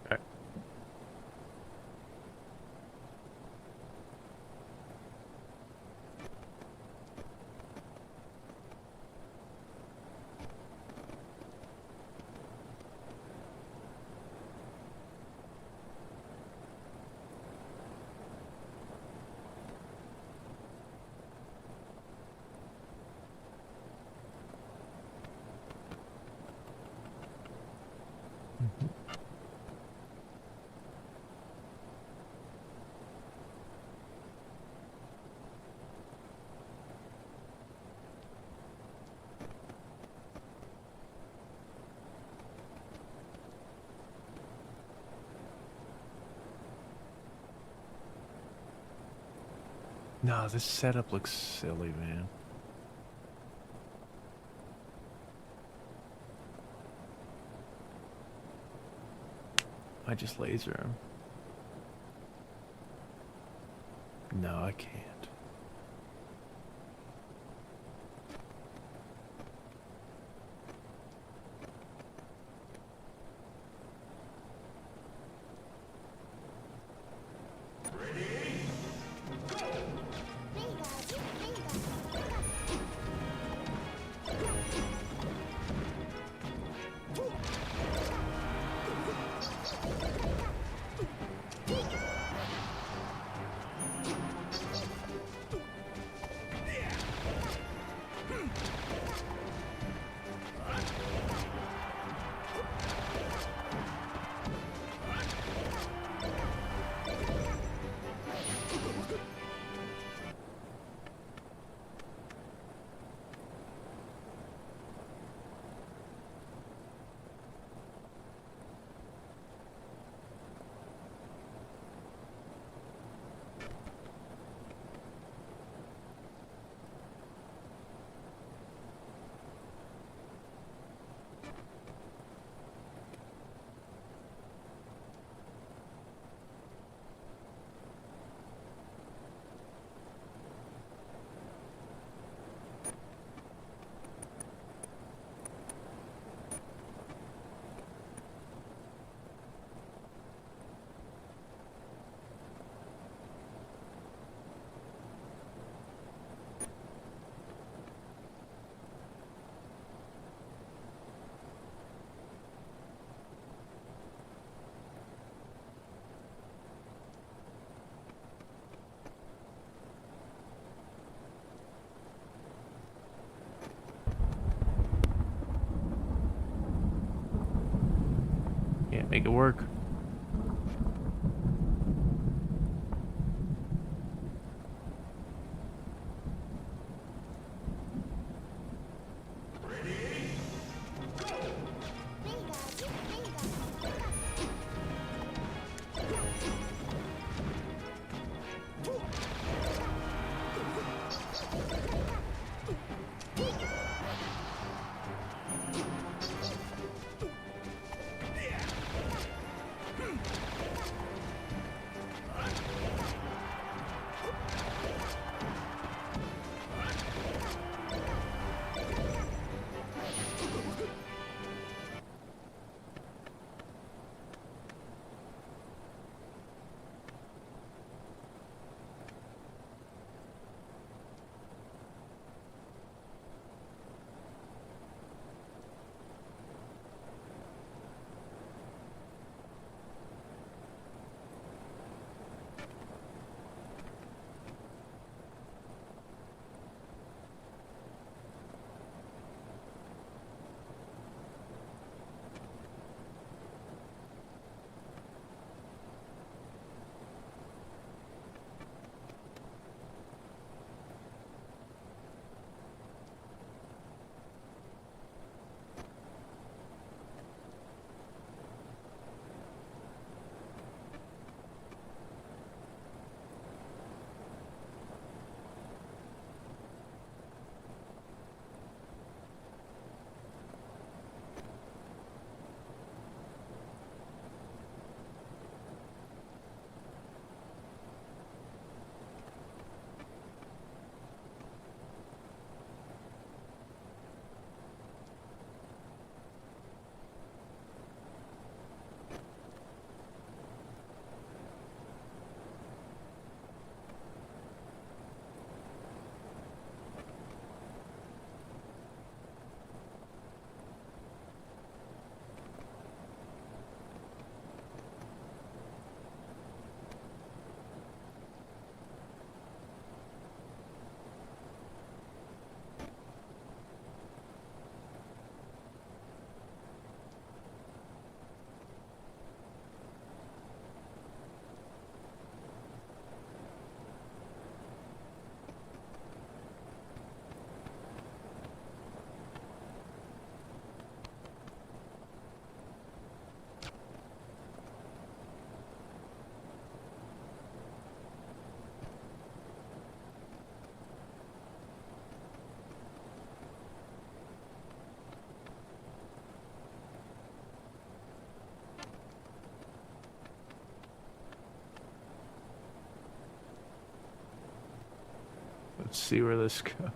Okay. No, this setup looks silly, man. I just laser him. No, I can't. Can't make it work. Let's see where this goes.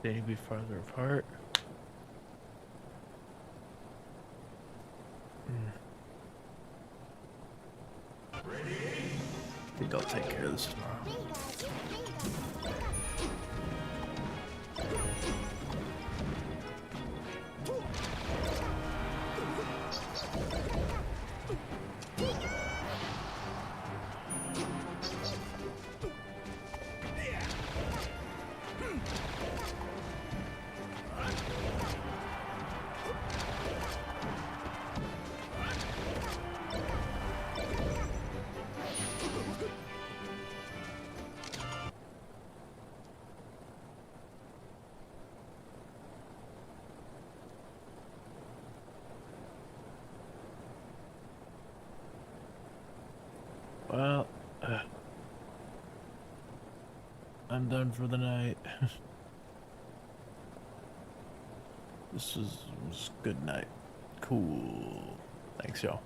They need to be farther apart. I think I'll take care of this tomorrow. Well, I'm done for the night. This was a good night. Cool. Thanks, y'all.